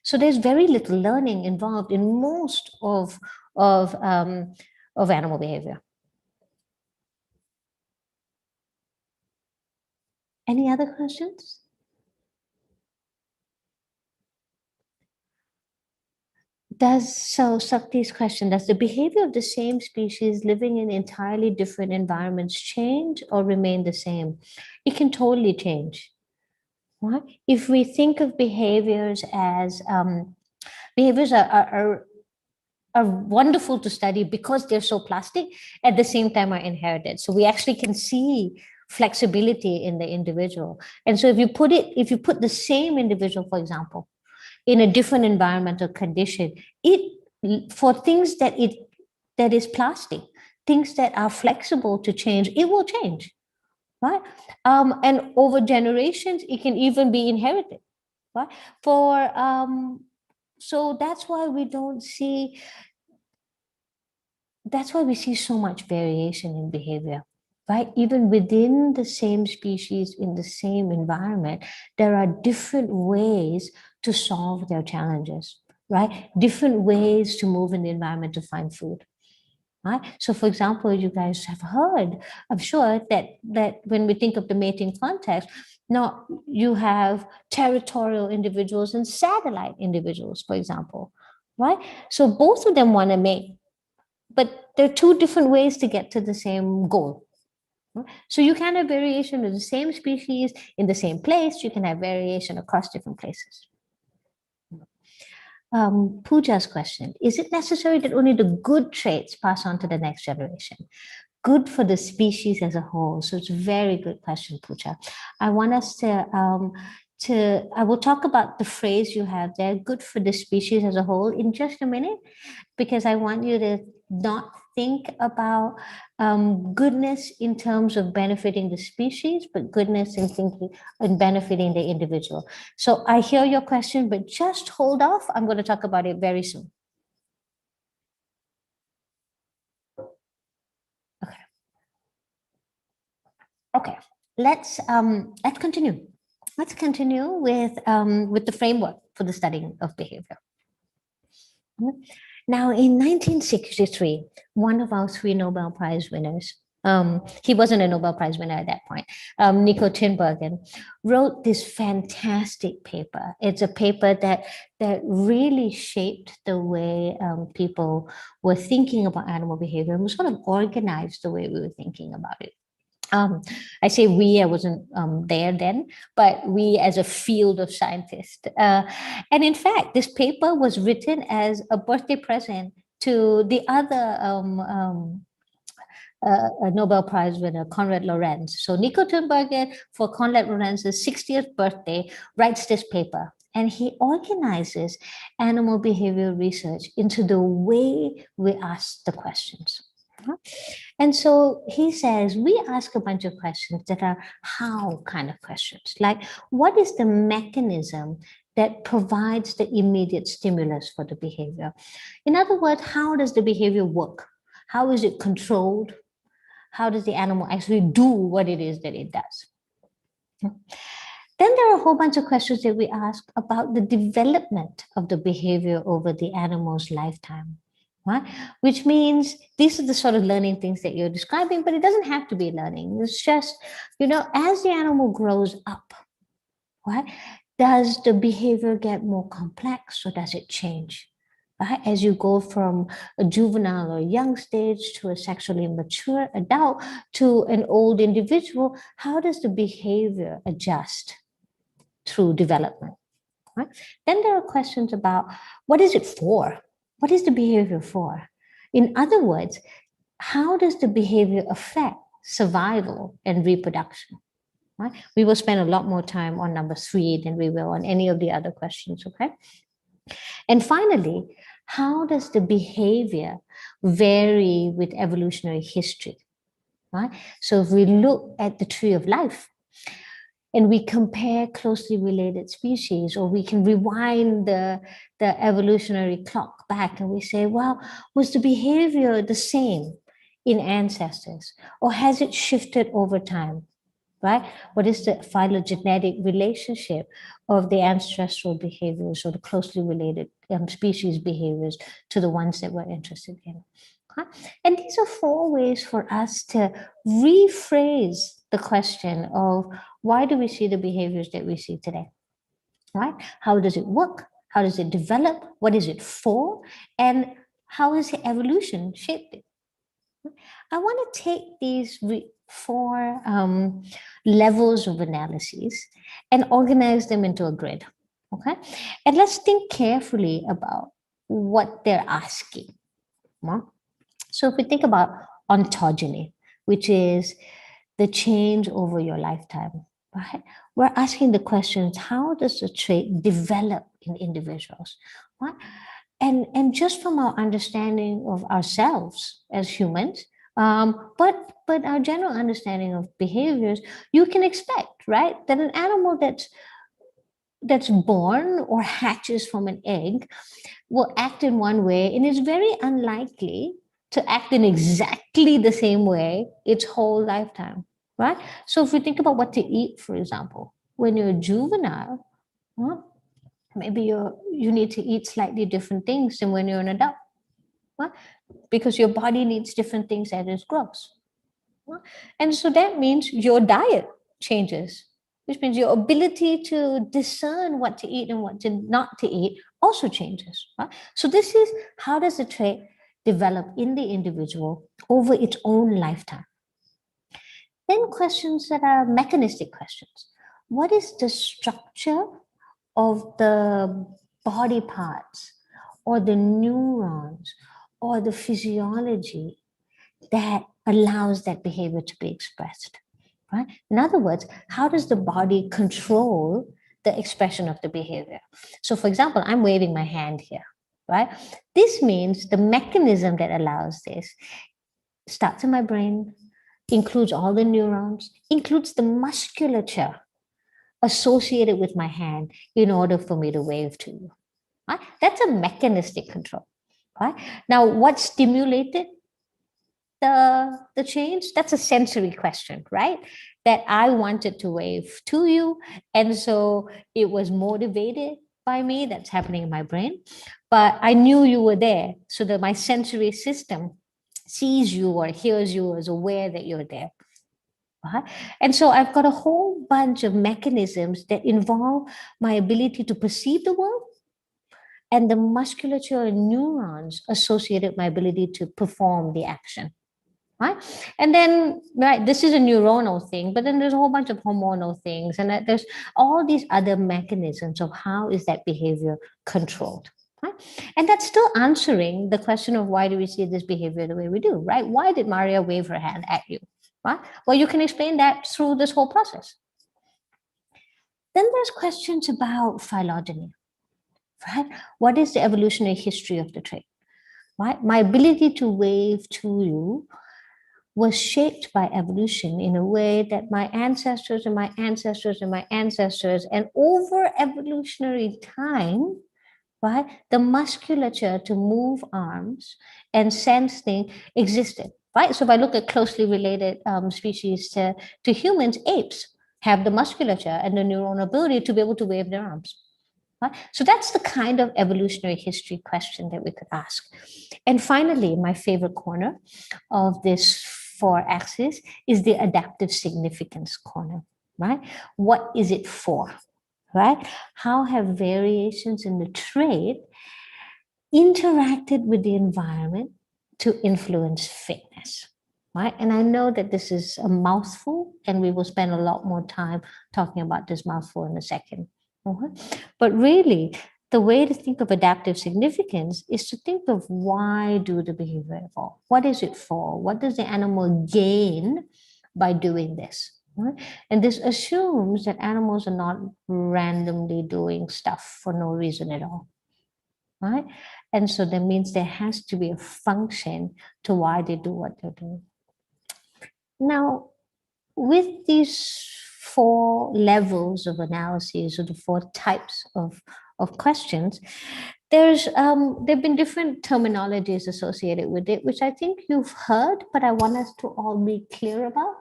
So there's very little learning involved in most of animal behavior. Any other questions? Sakti's question, does the behavior of the same species living in entirely different environments change or remain the same? It can totally change. Right? If we think of behaviors as behaviors are wonderful to study because they're so plastic, at the same time are inherited. So we actually can see flexibility in the individual. And so if you put the same individual, for example, in a different environmental condition, for things that is plastic, things that are flexible to change, it will change. Right? And over generations, it can even be inherited. Right? So that's why we see so much variation in behavior, right? Even within the same species in the same environment, there are different ways to solve their challenges, right? Different ways to move in the environment to find food. Right? So, for example, you guys have heard, I'm sure, that when we think of the mating context, now you have territorial individuals and satellite individuals, for example, right? So both of them want to mate, but there are two different ways to get to the same goal. So you can have variation of the same species in the same place. You can have variation across different places. Pooja's question, is it necessary that only the good traits pass on to the next generation? Good for the species as a whole. So it's a very good question, Pooja. I want us to I will talk about the phrase you have there, good for the species as a whole, in just a minute, because I want you to not think about goodness in terms of benefiting the species, but goodness in thinking and benefiting the individual. So I hear your question, but just hold off. I'm going to talk about it very soon. Okay. Okay. Let's continue. Let's continue with the framework for the studying of behavior. Now, in 1963, one of our 3 Nobel Prize winners, he wasn't a Nobel Prize winner at that point, Nico Tinbergen, wrote this fantastic paper. It's a paper that really shaped the way people were thinking about animal behavior and sort of organized the way we were thinking about it. I say we, I wasn't there then, but we as a field of scientists. And in fact, this paper was written as a birthday present to the other Nobel Prize winner, Konrad Lorenz. So Nico Tinbergen, for Konrad Lorenz's 60th birthday, writes this paper. And he organizes animal behavior research into the way we ask the questions. And so he says, we ask a bunch of questions that are how kind of questions, like what is the mechanism that provides the immediate stimulus for the behavior? In other words, how does the behavior work? How is it controlled? How does the animal actually do what it is that it does? Then there are a whole bunch of questions that we ask about the development of the behavior over the animal's lifetime. Right? Which means these are the sort of learning things that you're describing, but it doesn't have to be learning. It's just, as the animal grows up, right? Does the behavior get more complex or does it change? Right? As you go from a juvenile or young stage to a sexually mature adult to an old individual, how does the behavior adjust through development? Right? Then there are questions about what is it for? What is the behavior for? In other words, how does the behavior affect survival and reproduction? Right? We will spend a lot more time on number 3 than we will on any of the other questions, okay? And finally, how does the behavior vary with evolutionary history? Right? So if we look at the tree of life, and we compare closely related species, or we can rewind the evolutionary clock back and we say, well, was the behavior the same in ancestors, or has it shifted over time, right? What is the phylogenetic relationship of the ancestral behaviors or the closely related species behaviors to the ones that we're interested in? And these are 4 ways for us to rephrase the question of why do we see the behaviors that we see today, right? How does it work? How does it develop? What is it for? And how has evolution shaped it? I want to take these 4 levels of analyses and organize them into a grid, okay? And let's think carefully about what they're asking. So if we think about ontogeny, which is the change over your lifetime, right? We're asking the questions, how does the trait develop in individuals, right? And just from our understanding of ourselves as humans, but our general understanding of behaviors, you can expect, right, that an animal that's born or hatches from an egg will act in one way, and is very unlikely to act in exactly the same way its whole lifetime, right? So if we think about what to eat, for example, when you're a juvenile, maybe you need to eat slightly different things than when you're an adult, right? Because your body needs different things as it grows. Right? And so that means your diet changes, which means your ability to discern what to eat and what to not to eat also changes. Right? So this is how does the trait develop in the individual over its own lifetime. Then questions that are mechanistic questions. What is the structure of the body parts or the neurons or the physiology that allows that behavior to be expressed? Right? In other words, how does the body control the expression of the behavior? So for example, I'm waving my hand here, right? This means the mechanism that allows this starts in my brain, includes all the neurons, includes the musculature associated with my hand in order for me to wave to you. Right? That's a mechanistic control. Right? Now, what stimulated the change? That's a sensory question, right? That I wanted to wave to you, and so it was motivated by me. That's happening in my brain, but I knew you were there, so that my sensory system sees you or hears you or is aware that you're there. And so I've got a whole bunch of mechanisms that involve my ability to perceive the world and the musculature and neurons associated with my ability to perform the action. Right? And then, right, this is a neuronal thing, but then there's a whole bunch of hormonal things, and there's all these other mechanisms of how is that behavior controlled. Right? And that's still answering the question of why do we see this behavior the way we do, right? Why did Maria wave her hand at you? Right? Well, you can explain that through this whole process. Then there's questions about phylogeny, right? What is the evolutionary history of the trait? Right? My ability to wave to you was shaped by evolution in a way that my ancestors and my ancestors and my ancestors, and over evolutionary time, right, the musculature to move arms and sense things existed. Right? So if I look at closely related species to humans, apes have the musculature and the neuronal ability to be able to wave their arms. Right? So that's the kind of evolutionary history question that we could ask. And finally, my favorite corner of this 4-axis is the adaptive significance corner. Right? What is it for? Right? How have variations in the trait interacted with the environment to influence fitness, right? And I know that this is a mouthful, and we will spend a lot more time talking about this mouthful in a second. But really, the way to think of adaptive significance is to think of why do the behavior evolve? What is it for? What does the animal gain by doing this? Right? And this assumes that animals are not randomly doing stuff for no reason at all. Right? And so that means there has to be a function to why they do what they're doing. Now, with these 4 levels of analysis, or the 4 types of questions, there's there've been different terminologies associated with it, which I think you've heard, but I want us to all be clear about.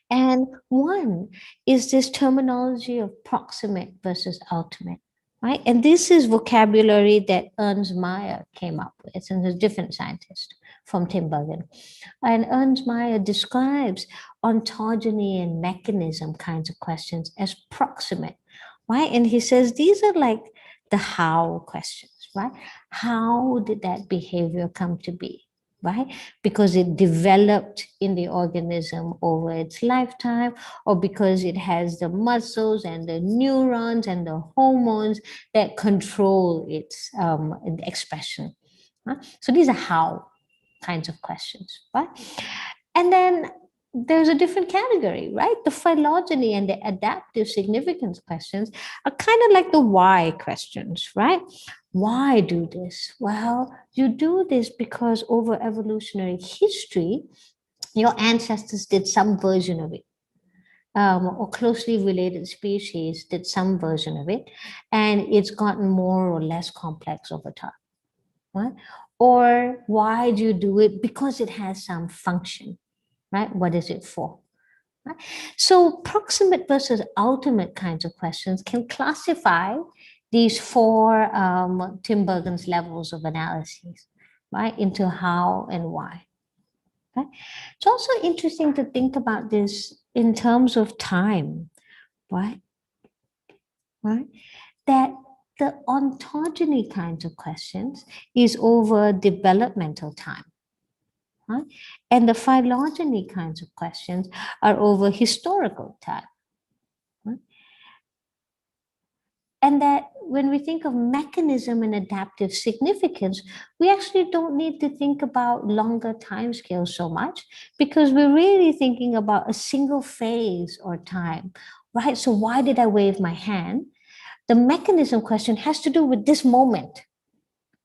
And one is this terminology of proximate versus ultimate. Right? And this is vocabulary that Ernst Mayr came up with, and a different scientist from Tinbergen. And Ernst Mayr describes ontogeny and mechanism kinds of questions as proximate, right? And he says these are like the how questions, right? How did that behavior come to be? Right? Because it developed in the organism over its lifetime, or because it has the muscles and the neurons and the hormones that control its expression. Right? So these are how kinds of questions, right? And then there's a different category, right? The phylogeny and the adaptive significance questions are kind of like the why questions, right? Why do this? Well, you do this because over evolutionary history, your ancestors did some version of it. Or closely related species did some version of it, and it's gotten more or less complex over time. Right? Or why do you do it? Because it has some function. Right? What is it for? Right? So proximate versus ultimate kinds of questions can classify these 4 Tinbergen's levels of analysis, right, into how and why. Okay? It's also interesting to think about this in terms of time, right? Right? That the ontogeny kinds of questions is over developmental time. Right? And the phylogeny kinds of questions are over historical time. Right? And that when we think of mechanism and adaptive significance, we actually don't need to think about longer timescales so much, because we're really thinking about a single phase or time, right? So why did I wave my hand? The mechanism question has to do with this moment,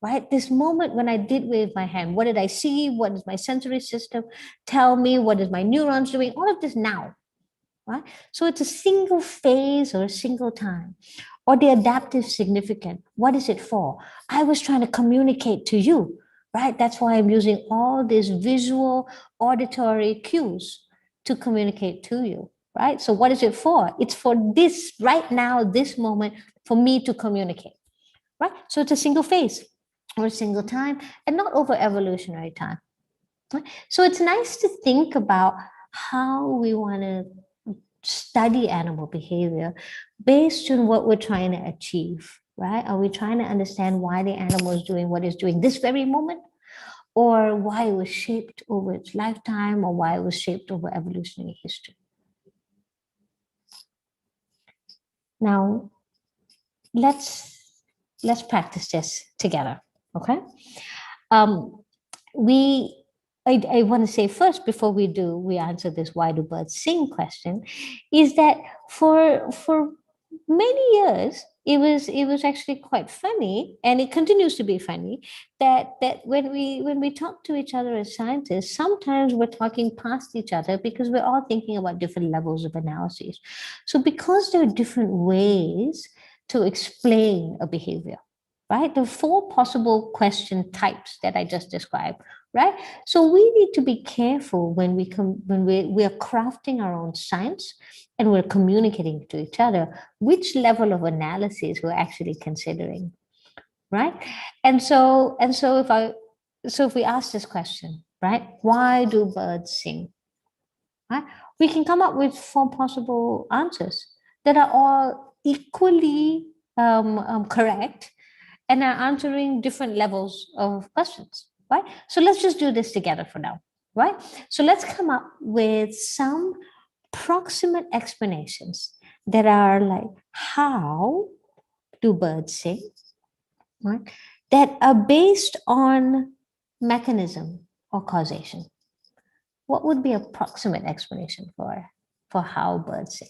right? This moment when I did wave my hand. What did I see? What does my sensory system tell me? What is my neurons doing? All of this now, right? So it's a single phase or a single time. Or the adaptive significant. What is it for? I was trying to communicate to you, right? That's why I'm using all these visual, auditory cues to communicate to you, right? So what is it for? It's for this right now, this moment, for me to communicate, right? So it's a single phase or a single time, and not over evolutionary time. Right? So it's nice to think about how we want to study animal behavior based on what we're trying to achieve, right? Are we trying to understand why the animal is doing what it's doing this very moment, or why it was shaped over its lifetime, or why it was shaped over evolutionary history? Now, let's practice this together, okay? I want to say first, before we answer this why do birds sing question, is that for many years it was actually quite funny, and it continues to be funny, that when we talk to each other as scientists, sometimes we're talking past each other because we're all thinking about different levels of analyses. So because there are different ways to explain a behavior, right? The 4 possible question types that I just described, right? So we need to be careful when we are crafting our own science and we're communicating to each other, which level of analysis we're actually considering, right? And so if we ask this question, right? Why do birds sing? Right? We can come up with 4 possible answers that are all equally correct and are answering different levels of questions, right? So let's just do this together for now, right? So let's come up with some proximate explanations that are like, how do birds sing, right? That are based on mechanism or causation. What would be a proximate explanation for how birds sing?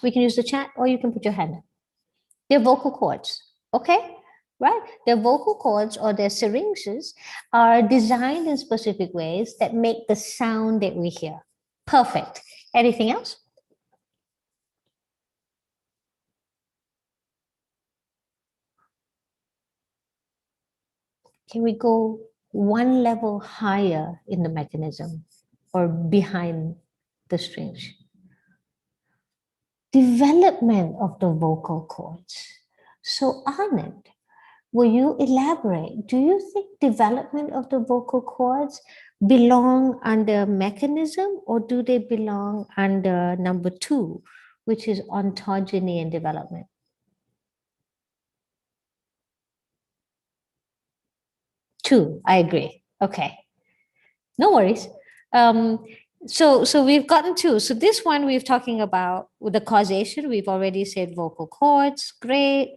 We can use the chat, or you can put your hand up. Their vocal cords, okay? Right? Their vocal cords or their syringes are designed in specific ways that make the sound that we hear. Perfect. Anything else? Can we go one level higher in the mechanism or behind the strings? Development of the vocal cords. So Anand, will you elaborate? Do you think development of the vocal cords belong under mechanism, or do they belong under number 2, which is ontogeny and development? Two, I agree. Okay, no worries. So we've gotten 2. So this one we're talking about with the causation. We've already said vocal cords. Great.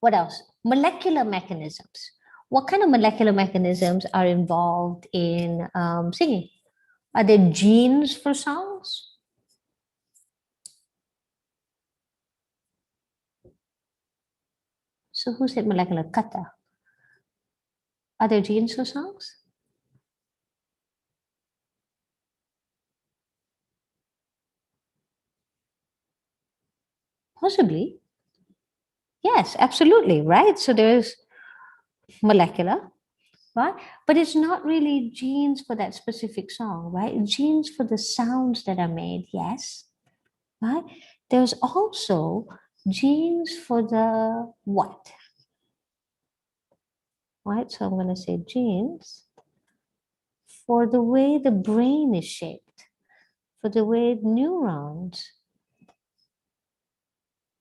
What else? Molecular mechanisms. What kind of molecular mechanisms are involved in singing? Are there genes for songs? So who said molecular? Kata. Are there genes for songs? Possibly. Yes, absolutely, right? So there's molecular, right? But it's not really genes for that specific song, right? Genes for the sounds that are made, yes, right? There's also genes for the what? Right, so I'm going to say genes for the way the brain is shaped. for the way neurons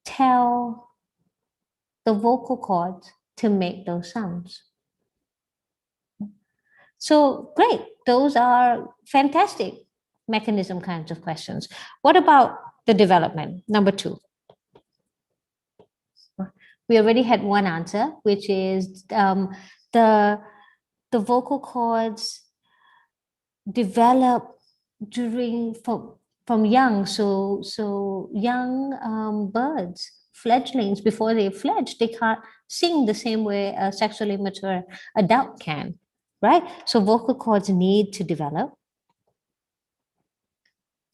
tell the vocal cords to make those sounds. So great, those are fantastic mechanism kinds of questions. What about the development? Number 2. We already had one answer, which is the vocal cords develop during from young, so young birds, fledglings, before they fledge, they can't sing the same way a sexually mature adult can, right? So vocal cords need to develop.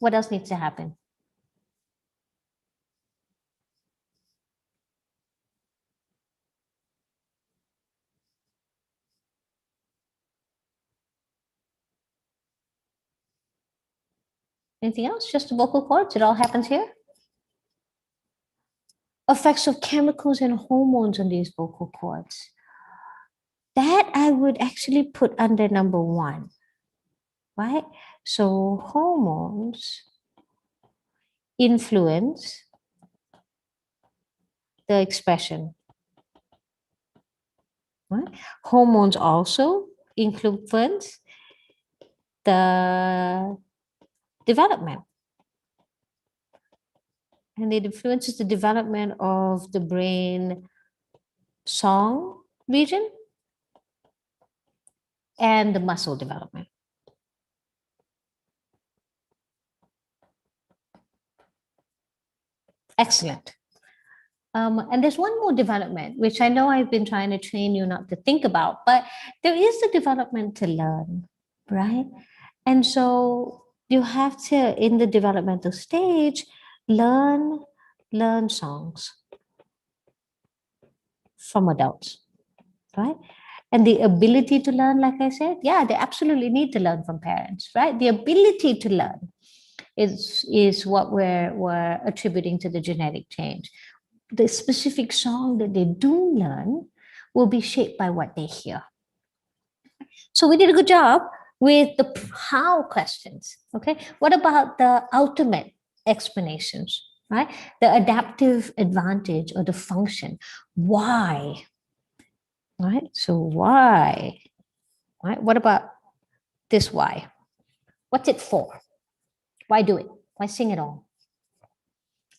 What else needs to happen? Anything else? Just the vocal cords? It all happens here? Effects of chemicals and hormones on these vocal cords. That I would actually put under number 1, right? So hormones influence the expression, right? Hormones also influence the development. And it influences the development of the brain song region and the muscle development. Excellent. And there's one more development, which I know I've been trying to train you not to think about, but there is the development to learn, right? And so you have to, in the developmental stage, learn songs from adults, right? And the ability to learn, like I said, yeah, they absolutely need to learn from parents, right? The ability to learn is what we're attributing to the genetic change. The specific song that they do learn will be shaped by what they hear. So we did a good job with the how questions, okay? What about the ultimate explanations, right? The adaptive advantage or the function. Why? Right? So why? Right? What about this why? What's it for? Why do it? Why sing it all?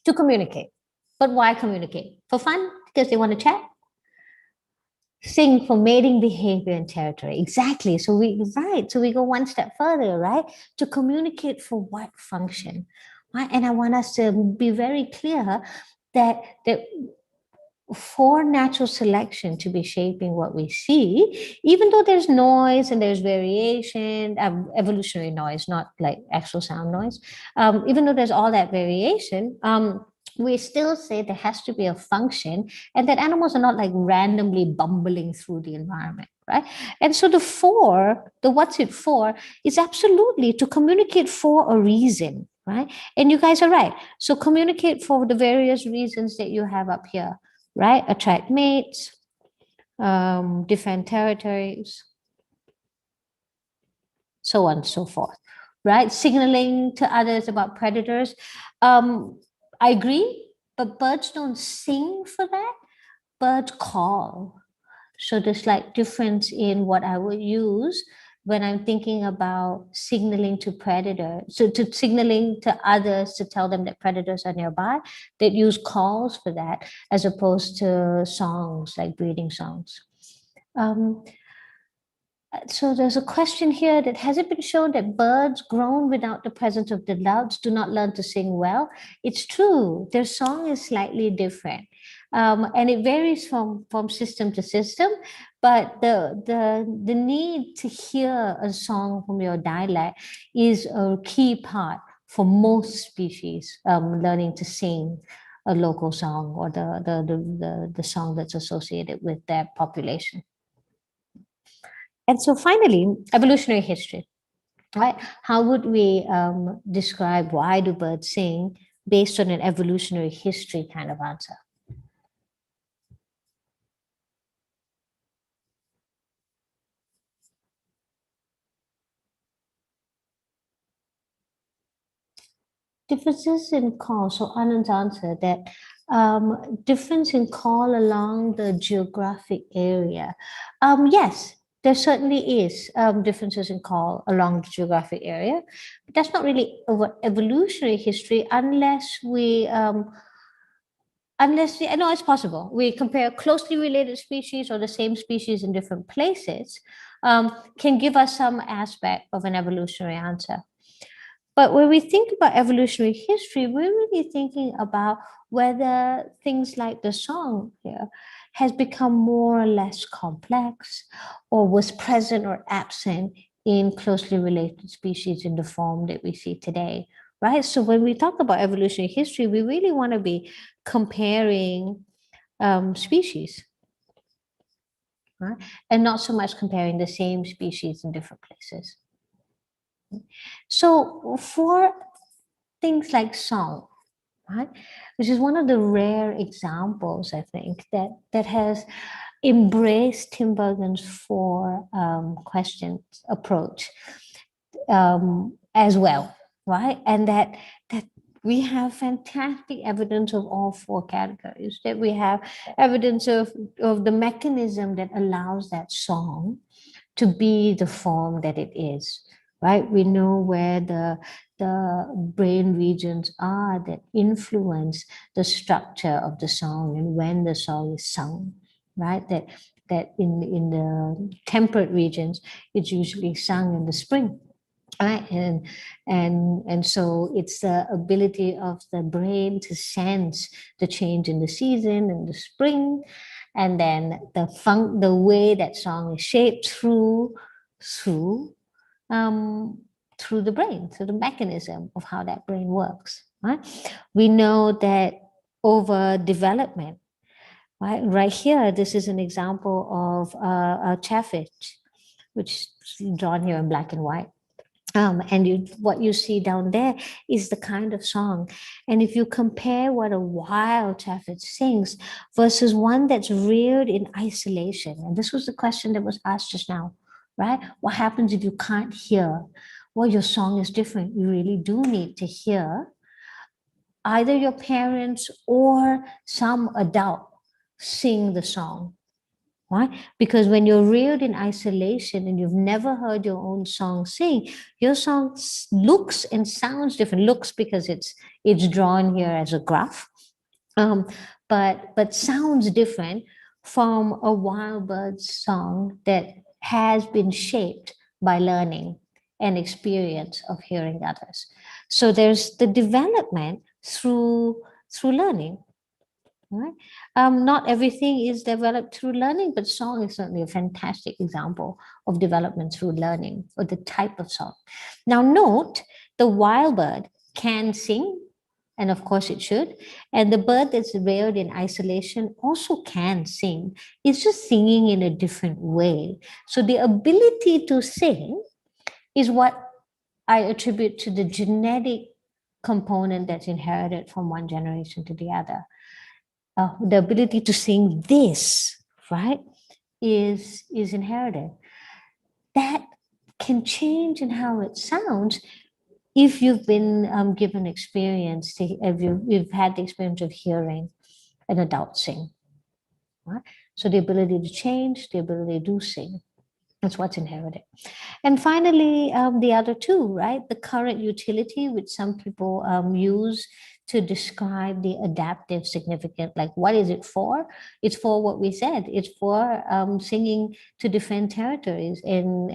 To communicate. But why communicate? For fun? Because they want to chat? Sing for mating behavior and territory. Exactly. So we go one step further, right? To communicate for what function? Right? And I want us to be very clear that for natural selection to be shaping what we see, even though there's noise and there's variation, evolutionary noise, not like actual sound noise, even though there's all that variation, we still say there has to be a function and that animals are not like randomly bumbling through the environment, right? And so the what's it for is absolutely to communicate for a reason, right? And you guys are right. So communicate for the various reasons that you have up here, right? Attract mates, defend territories, so on and so forth, right? Signaling to others about predators. I agree, but birds don't sing for that. Birds call. So there's like difference in what I would use when I'm thinking about signaling to predators, so to signaling to others to tell them that predators are nearby, that use calls for that as opposed to songs like breeding songs. So there's a question here that has it been shown that birds grown without the presence of the adults do not learn to sing well? It's true. Their song is slightly different. And it varies from system to system, but the need to hear a song from your dialect is a key part for most species learning to sing a local song or the song that's associated with their population. And so finally, evolutionary history, right? How would we describe why do birds sing based on an evolutionary history kind of answer? differences in call. So Anand's answer that difference in call along the geographic area. Yes, there certainly is differences in call along the geographic area, but that's not really evolutionary history unless we I know it's possible. We compare closely related species or the same species in different places, can give us some aspect of an evolutionary answer. But when we think about evolutionary history, we're really thinking about whether things like the song here has become more or less complex or was present or absent in closely related species in the form that we see today, right? So when we talk about evolutionary history, we really want to be comparing species, right? And not so much comparing the same species in different places. So for things like song, right, which is one of the rare examples, I think, that has embraced Tinbergen's four questions approach as well, right? And that we have fantastic evidence of all four categories, that we have evidence of the mechanism that allows that song to be the form that it is, right? We know where the brain regions are that influence the structure of the song and when the song is sung, right? That in the temperate regions, it's usually sung in the spring, right? And so it's the ability of the brain to sense the change in the season in the spring, and then the way that song is shaped through the brain, through the mechanism of how that brain works, right? We know that over development, right here, this is an example of a chaffinch, which is drawn here in black and white. And what you see down there is the kind of song. And if you compare what a wild chaffinch sings versus one that's reared in isolation, and this was the question that was asked just now, right? What happens if you can't hear? Well, your song is different. You really do need to hear either your parents or some adult sing the song. Why? Because when you're reared in isolation and you've never heard your own song sing, your song looks and sounds different. Looks because it's drawn here as a graph, but sounds different from a wild bird's song that has been shaped by learning and experience of hearing others. So there's the development through learning. Right? Not everything is developed through learning, but song is certainly a fantastic example of development through learning, or the type of song. Now note, the wild bird can sing, and of course it should, and the bird that's reared in isolation also can sing. It's just singing in a different way. So the ability to sing is what I attribute to the genetic component that's inherited from one generation to the other. The ability to sing this, right, is inherited. That can change in how it sounds if you've been given experience, if you've had the experience of hearing an adult sing. Right? So the ability to change, the ability to do sing, that's what's inherited. And finally, the other two, right? The current utility, which some people use to describe the adaptive significance, like what is it for? It's for what we said. It's for singing to defend territories and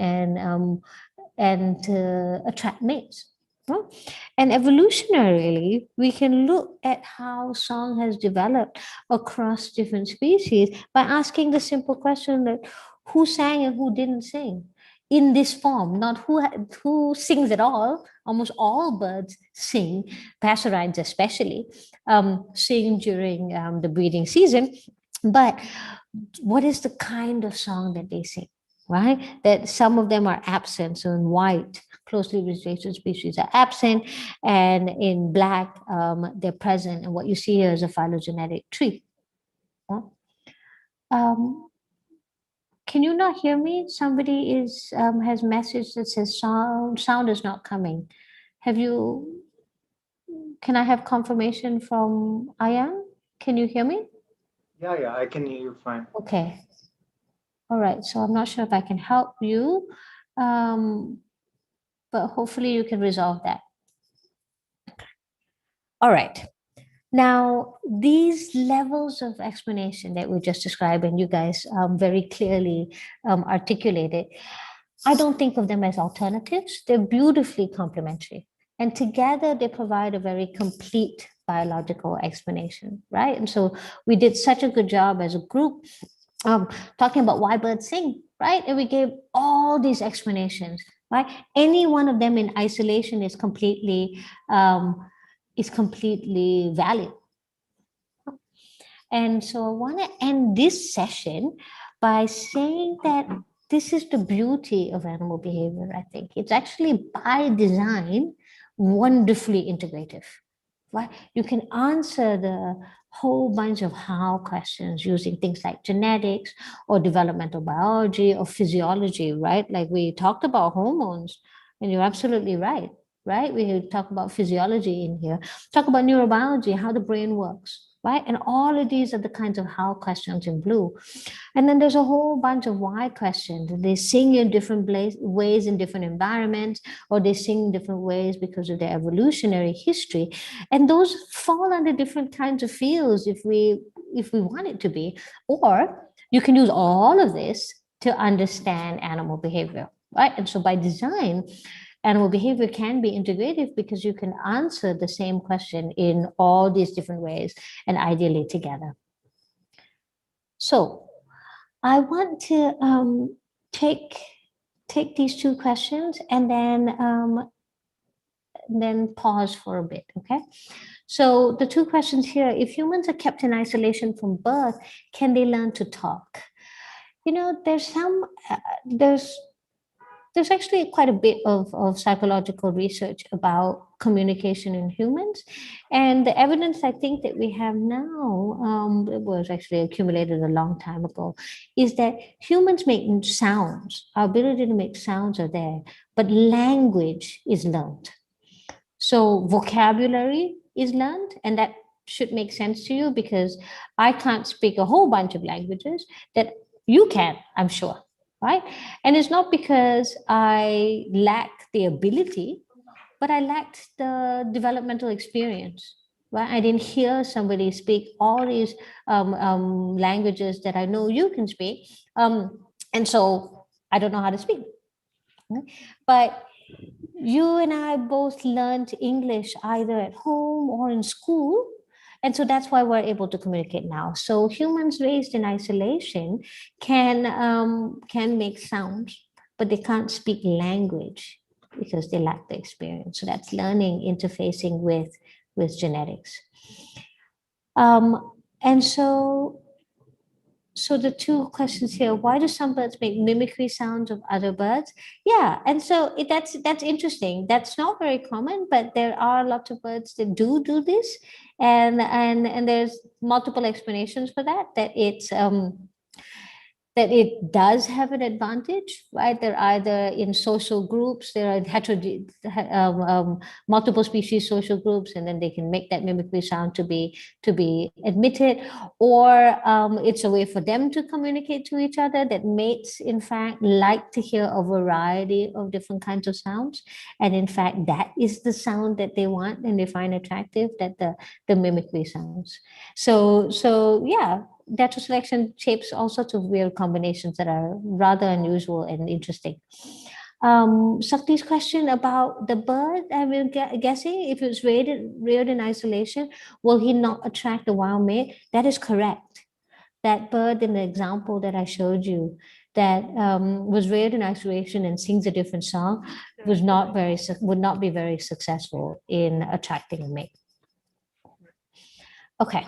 to attract mates. And evolutionarily, we can look at how song has developed across different species by asking the simple question that who sang and who didn't sing in this form, not who sings at all. Almost all birds sing, passerines especially, sing during the breeding season. But what is the kind of song that they sing, right? That some of them are absent, so in white, closely related species are absent, and in black, they're present. And what you see here is a phylogenetic tree. Can you not hear me? Somebody has message that says sound is not coming. Have you? can I have confirmation from Ayan? Can you hear me? Yeah, I can hear you fine. Okay. All right. So I'm not sure if I can help you, but hopefully you can resolve that. All right. Now, these levels of explanation that we just described, and you guys very clearly articulated, I don't think of them as alternatives. They're beautifully complementary. And together they provide a very complete biological explanation, right? And so we did such a good job as a group talking about why birds sing, right? And we gave all these explanations, right? Any one of them in isolation is completely valid. And so I want to end this session by saying that this is the beauty of animal behavior, I think. It's actually by design wonderfully integrative, right? You can answer the whole bunch of how questions using things like genetics or developmental biology or physiology, right? Like we talked about hormones, and you're absolutely right, right? We talk about physiology in here, talk about neurobiology, how the brain works, right? And all of these are the kinds of how questions in blue. And then there's a whole bunch of why questions. They sing in different ways in different environments, or they sing in different ways because of their evolutionary history. And those fall under different kinds of fields if we want it to be. Or you can use all of this to understand animal behavior, right? And so by design, animal behavior can be integrative because you can answer the same question in all these different ways and ideally together. So I want to take these two questions and then pause for a bit, okay? So the two questions here: if humans are kept in isolation from birth, can they learn to talk? You know, there's actually quite a bit of psychological research about communication in humans. And the evidence I think that we have now, it was actually accumulated a long time ago, is that humans make sounds. Our ability to make sounds are there, but language is learned. So vocabulary is learned, and that should make sense to you because I can't speak a whole bunch of languages that you can, I'm sure. Right? And it's not because I lack the ability, but I lacked the developmental experience. Right? I didn't hear somebody speak all these languages that I know you can speak. And so I don't know how to speak. But you and I both learned English either at home or in school. And so that's why we're able to communicate now. So humans raised in isolation can make sounds, but they can't speak language because they lack the experience. So that's learning interfacing with genetics. And so the two questions here: why do some birds make mimicry sounds of other birds? Yeah, and so that's interesting. That's not very common, but there are lots of birds that do this, and there's multiple explanations for that. That it does have an advantage, right? They're either in social groups, there are multiple species social groups, and then they can make that mimicry sound to be admitted, or it's a way for them to communicate to each other, that mates, in fact, like to hear a variety of different kinds of sounds. And in fact, that is the sound that they want and they find attractive, that the mimicry sounds. So yeah, natural selection shapes all sorts of weird combinations that are rather unusual and interesting. Sakti's question about the bird, I'm guessing if it was reared in isolation, will he not attract a wild mate? That is correct. That bird in the example that I showed you, that was reared in isolation and sings a different song, would not be very successful in attracting a mate. Okay.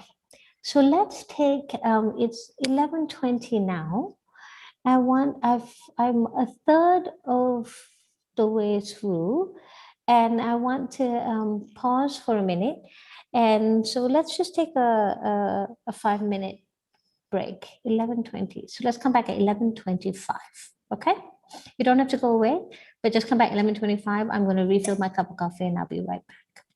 So let's take, it's 11:20 now. I'm a third of the way through, and I want to pause for a minute. And so let's just take a 5-minute break, 11:20. So let's come back at 11:25, okay? You don't have to go away, but just come back 11:25. I'm going to refill my cup of coffee and I'll be right back.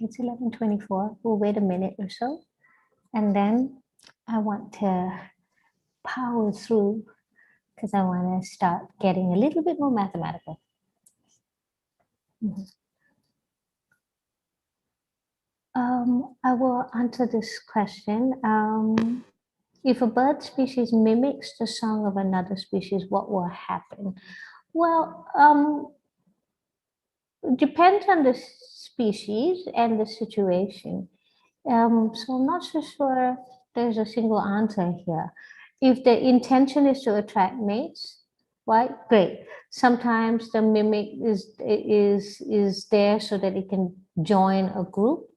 it's 11:24. We'll wait a minute or so. And then I want to power through because I want to start getting a little bit more mathematical. I will answer this question. If a bird species mimics the song of another species, what will happen? Well, it depends on the species and the situation. So I'm not so sure there's a single answer here. If the intention is to attract mates, right? Great. Sometimes the mimic is there so that it can join a group,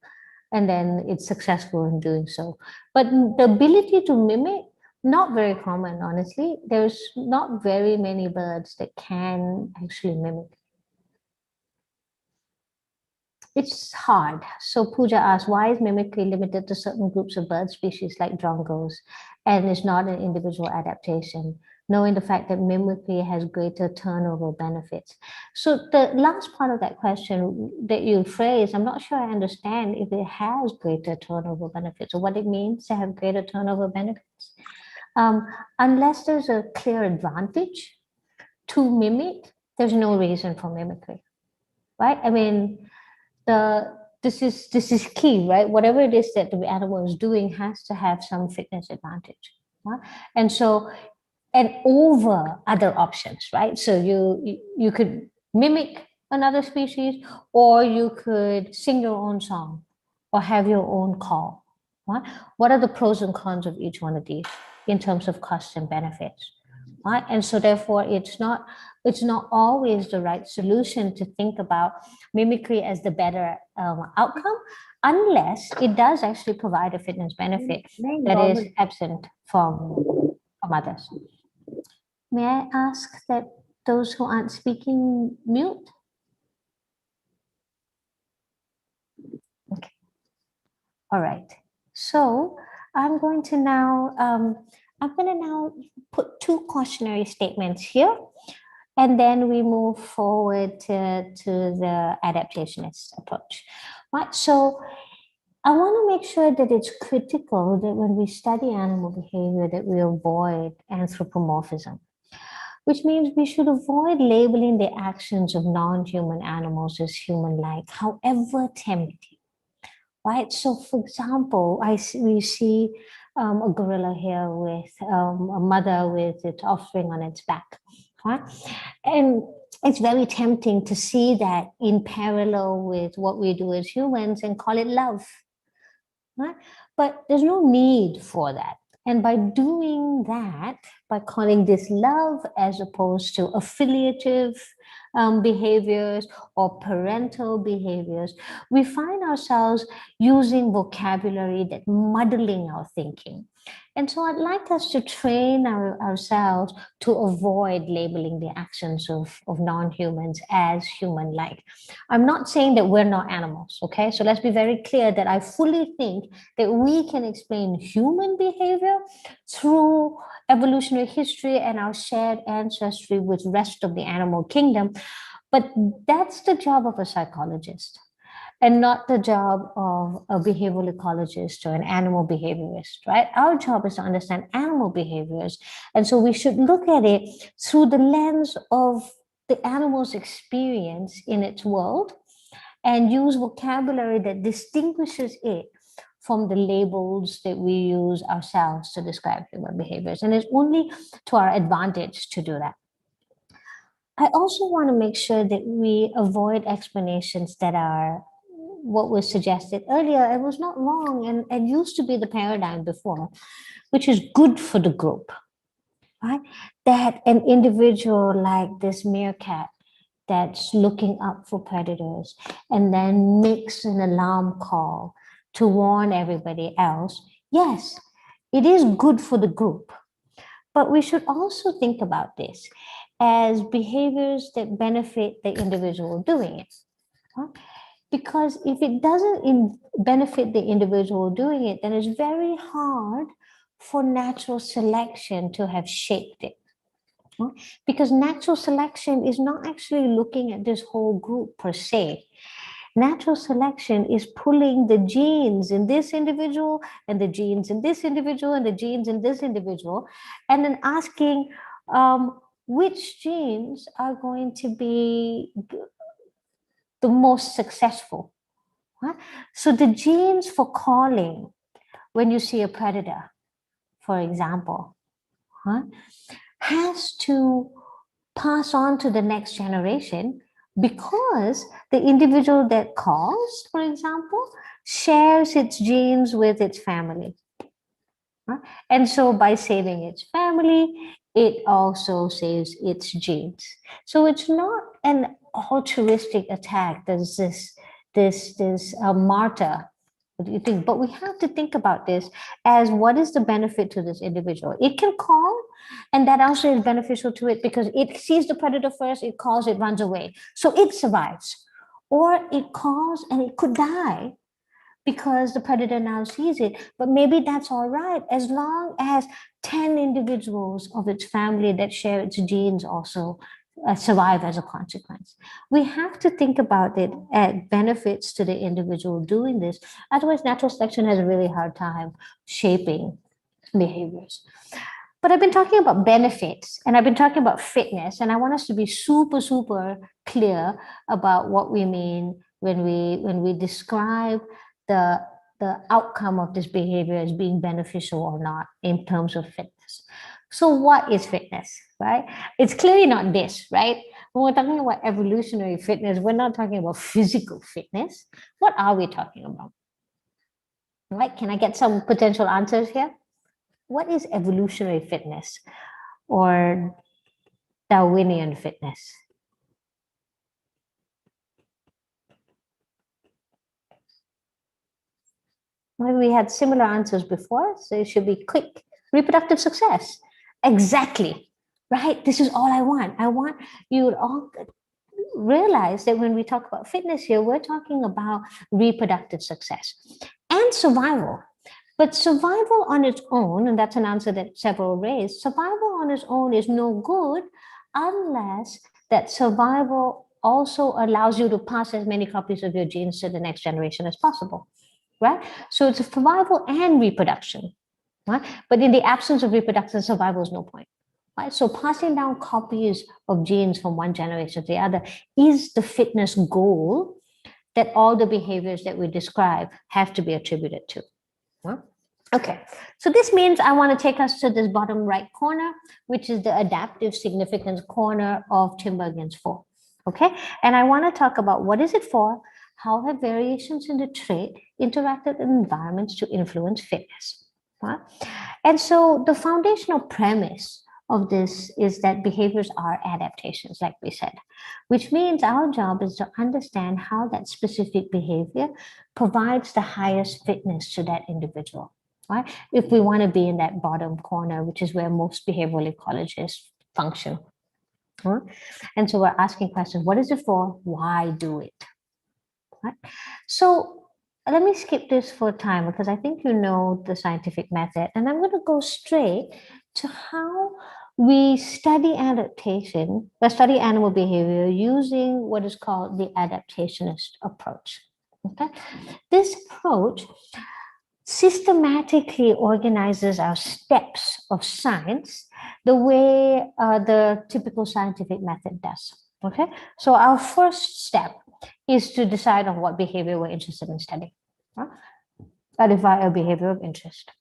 and then it's successful in doing so. But the ability to mimic, not very common, honestly. There's not very many birds that can actually mimic. It's hard. So Pooja asked, why is mimicry limited to certain groups of bird species like drongos and is not an individual adaptation, knowing the fact that mimicry has greater turnover benefits? So the last part of that question that you phrased, I'm not sure I understand if it has greater turnover benefits or what it means to have greater turnover benefits. Unless there's a clear advantage to mimic, there's no reason for mimicry, right? I mean, this is key, right? Whatever it is that the animal is doing has to have some fitness advantage, right? And so, and over other options, right? So you could mimic another species, or you could sing your own song, or have your own call, right? What are the pros and cons of each one of these in terms of costs and benefits, right? And so therefore, it's not always the right solution to think about mimicry as the better outcome, unless it does actually provide a fitness benefit that is absent from others. May I ask that those who aren't speaking mute? Okay. All right. So I'm going to now put two cautionary statements here, and then we move forward to the adaptationist approach. Right. So I want to make sure that it's critical that when we study animal behavior that we avoid anthropomorphism, which means we should avoid labeling the actions of non-human animals as human-like, however tempting, right? So for example, we see a gorilla here with a mother with its offspring on its back, right? And it's very tempting to see that in parallel with what we do as humans and call it love, right? But there's no need for that. And by doing that, by calling this love as opposed to affiliative behaviors or parental behaviors, we find ourselves using vocabulary that muddling our thinking. And so I'd like us to train ourselves to avoid labeling the actions of non-humans as human-like. I'm not saying that we're not animals, okay? So let's be very clear that I fully think that we can explain human behavior through evolutionary history and our shared ancestry with the rest of the animal kingdom. But that's the job of a psychologist and not the job of a behavioral ecologist or an animal behaviorist, right? Our job is to understand animal behaviors. And so we should look at it through the lens of the animal's experience in its world and use vocabulary that distinguishes it from the labels that we use ourselves to describe human behaviors. And it's only to our advantage to do that. I also want to make sure that we avoid explanations that are what was suggested earlier. It was not wrong and used to be the paradigm before, which is good for the group, right? That an individual like this meerkat that's looking up for predators and then makes an alarm call to warn everybody else. Yes, it is good for the group, but we should also think about this as behaviors that benefit the individual doing it. Huh? Because if it doesn't benefit the individual doing it, then it's very hard for natural selection to have shaped it. Because natural selection is not actually looking at this whole group per se. Natural selection is pulling the genes in this individual and the genes in this individual and the genes in this individual, and then asking which genes are going to be the most successful. Right? So the genes for calling when you see a predator, for example, has to pass on to the next generation because the individual that calls, for example, shares its genes with its family. And so by saving its family, it also saves its genes. So it's not an altruistic attack. There's this martyr. What do you think? But we have to think about this as what is the benefit to this individual? It can call, and that also is beneficial to it because it sees the predator first, it calls, it runs away. So it survives. Or it calls and it could die because the predator now sees it. But maybe that's all right, as long as 10 individuals of its family that share its genes also survive as a consequence. We have to think about it as benefits to the individual doing this. Otherwise, natural selection has a really hard time shaping behaviors. But I've been talking about benefits and I've been talking about fitness, and I want us to be super, super clear about what we mean when we describe the outcome of this behavior as being beneficial or not in terms of fitness. So what is fitness, right? It's clearly not this, right? When we're talking about evolutionary fitness, we're not talking about physical fitness. What are we talking about? Right? Can I get some potential answers here? What is evolutionary fitness or Darwinian fitness? Well, we had similar answers before, so it should be quick. Reproductive success. Exactly, right? This is all I want. I want you to all realize that when we talk about fitness here, we're talking about reproductive success and survival. But survival on its own, and that's an answer that several raised, survival on its own is no good unless that survival also allows you to pass as many copies of your genes to the next generation as possible, right? So it's survival and reproduction, right? But in the absence of reproduction, survival is no point, right? So passing down copies of genes from one generation to the other is the fitness goal that all the behaviors that we describe have to be attributed to. Okay, so this means I want to take us to this bottom right corner, which is the adaptive significance corner of Tinbergen's 4. Okay, and I want to talk about what is it for, how have variations in the trait interacted with environments to influence fitness. Right? And so the foundational premise of this is that behaviors are adaptations, like we said, which means our job is to understand how that specific behavior provides the highest fitness to that individual. Right? If we want to be in that bottom corner, which is where most behavioral ecologists function. Right? And so we're asking questions, what is it for? Why do it? Right? So let me skip this for time because I think you know the scientific method, and I'm going to go straight to how we study adaptation, or study animal behavior using what is called the adaptationist approach. Okay? This approach systematically organizes our steps of science the way the typical scientific method does. Okay, so our first step is to decide on what behavior we're interested in studying. Identify a behavior of interest.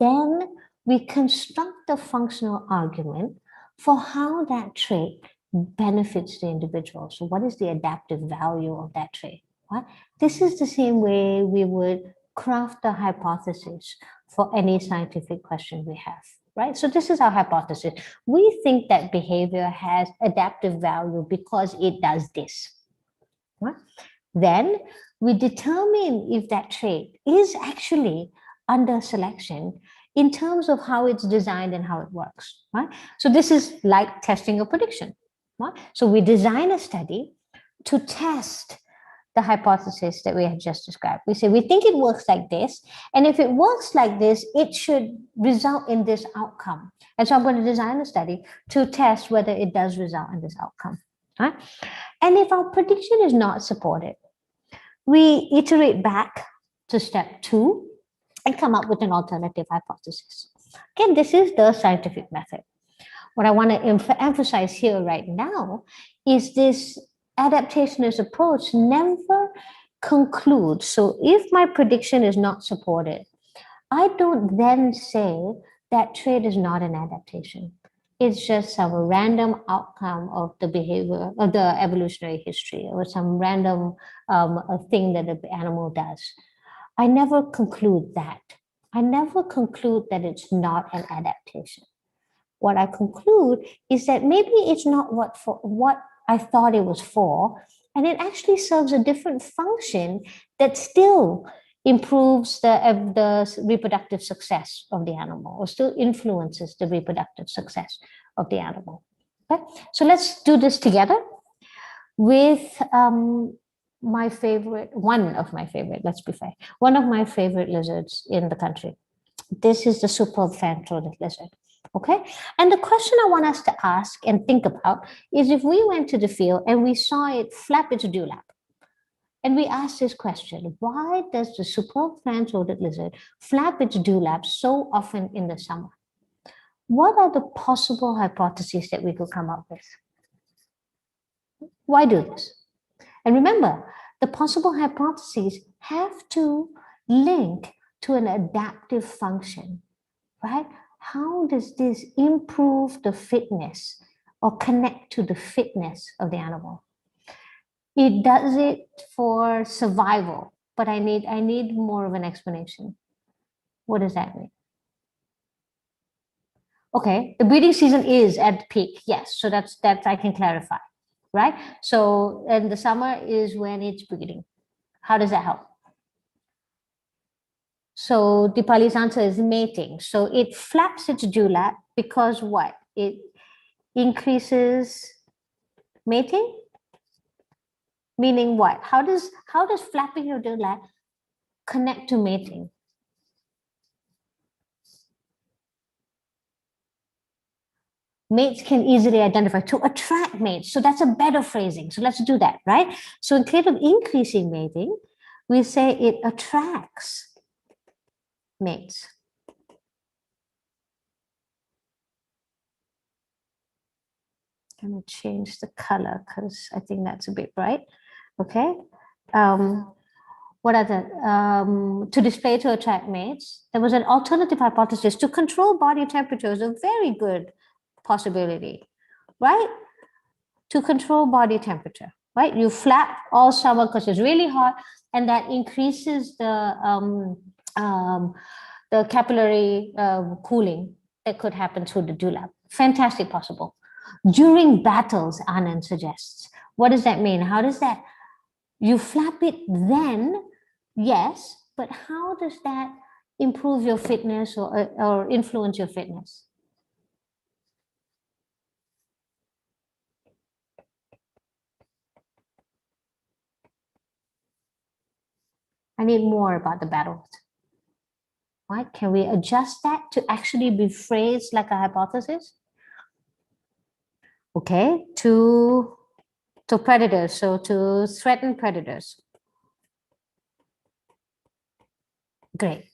Then we construct a functional argument for how that trait benefits the individual. So what is the adaptive value of that trait? Right? This is the same way we would craft a hypothesis for any scientific question we have, right? So this is our hypothesis. We think that behavior has adaptive value because it does this. Right? Then we determine if that trait is actually under selection in terms of how it's designed and how it works. Right? So this is like testing a prediction. Right? So we design a study to test the hypothesis that we have just described. We say, we think it works like this. And if it works like this, it should result in this outcome. And so I'm going to design a study to test whether it does result in this outcome. Right? And if our prediction is not supported, we iterate back to step 2 and come up with an alternative hypothesis. Again, this is the scientific method. What I want to emphasize here right now is this adaptationist approach never concludes. So if my prediction is not supported, I don't then say that trait is not an adaptation. It's just some random outcome of the behavior of the evolutionary history, or some random thing that the animal does. I never conclude that. I never conclude that it's not an adaptation. What I conclude is that maybe it's not what I thought it was for, and it actually serves a different function that still improves the reproductive success of the animal, or still influences the reproductive success of the animal. Okay, so let's do this together with my favorite, one of my favorite, let's be fair, one of my favorite lizards in the country. This is the superb fan-throated lizard. Okay, and the question I want us to ask and think about is, if we went to the field and we saw it flap its dewlap, and we asked this question: why does the superb fan-throated lizard flap its dewlap so often in the summer? What are the possible hypotheses that we could come up with? Why do this? And remember, the possible hypotheses have to link to an adaptive function, right? How does this improve the fitness or connect to the fitness of the animal? It does it for survival, but I need more of an explanation. What does that mean? Okay, the breeding season is at peak, yes. So that's I can clarify, right? So, and the summer is when it's breeding. How does that help? So Dipali's answer is mating. So it flaps its dewlap because what? It increases mating? Meaning what? How does flapping your dewlap connect to mating? Mates can easily identify, to attract mates. So that's a better phrasing. So let's do that, right? So instead of increasing mating, we say it attracts mates. I'm going to change the color because I think that's a bit bright. Okay. What other? To display to attract mates. There was an alternative hypothesis to control body temperature. Is a very good possibility, right? To control body temperature, right? You flap all summer because it's really hot, and that increases the capillary cooling that could happen through the dewlap. Fantastic possible. During battles, Anand suggests. What does that mean? How does that? You flap it then, yes, but how does that improve your fitness or influence your fitness? I need more about the battles. Right? Can we adjust that to actually be phrased like a hypothesis? Okay, to predators, so to threaten predators. Great.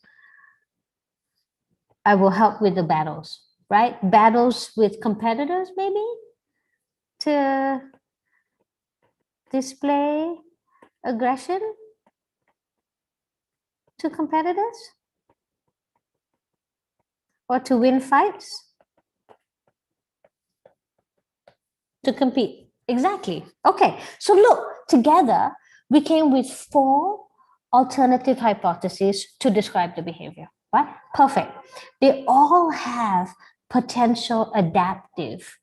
I will help with the battles, right? Battles with competitors, maybe, to display aggression to competitors, or to win fights, to compete. Exactly. Okay, so look, together we came with 4 alternative hypotheses to describe the behavior, right? Perfect. They all have potential adaptive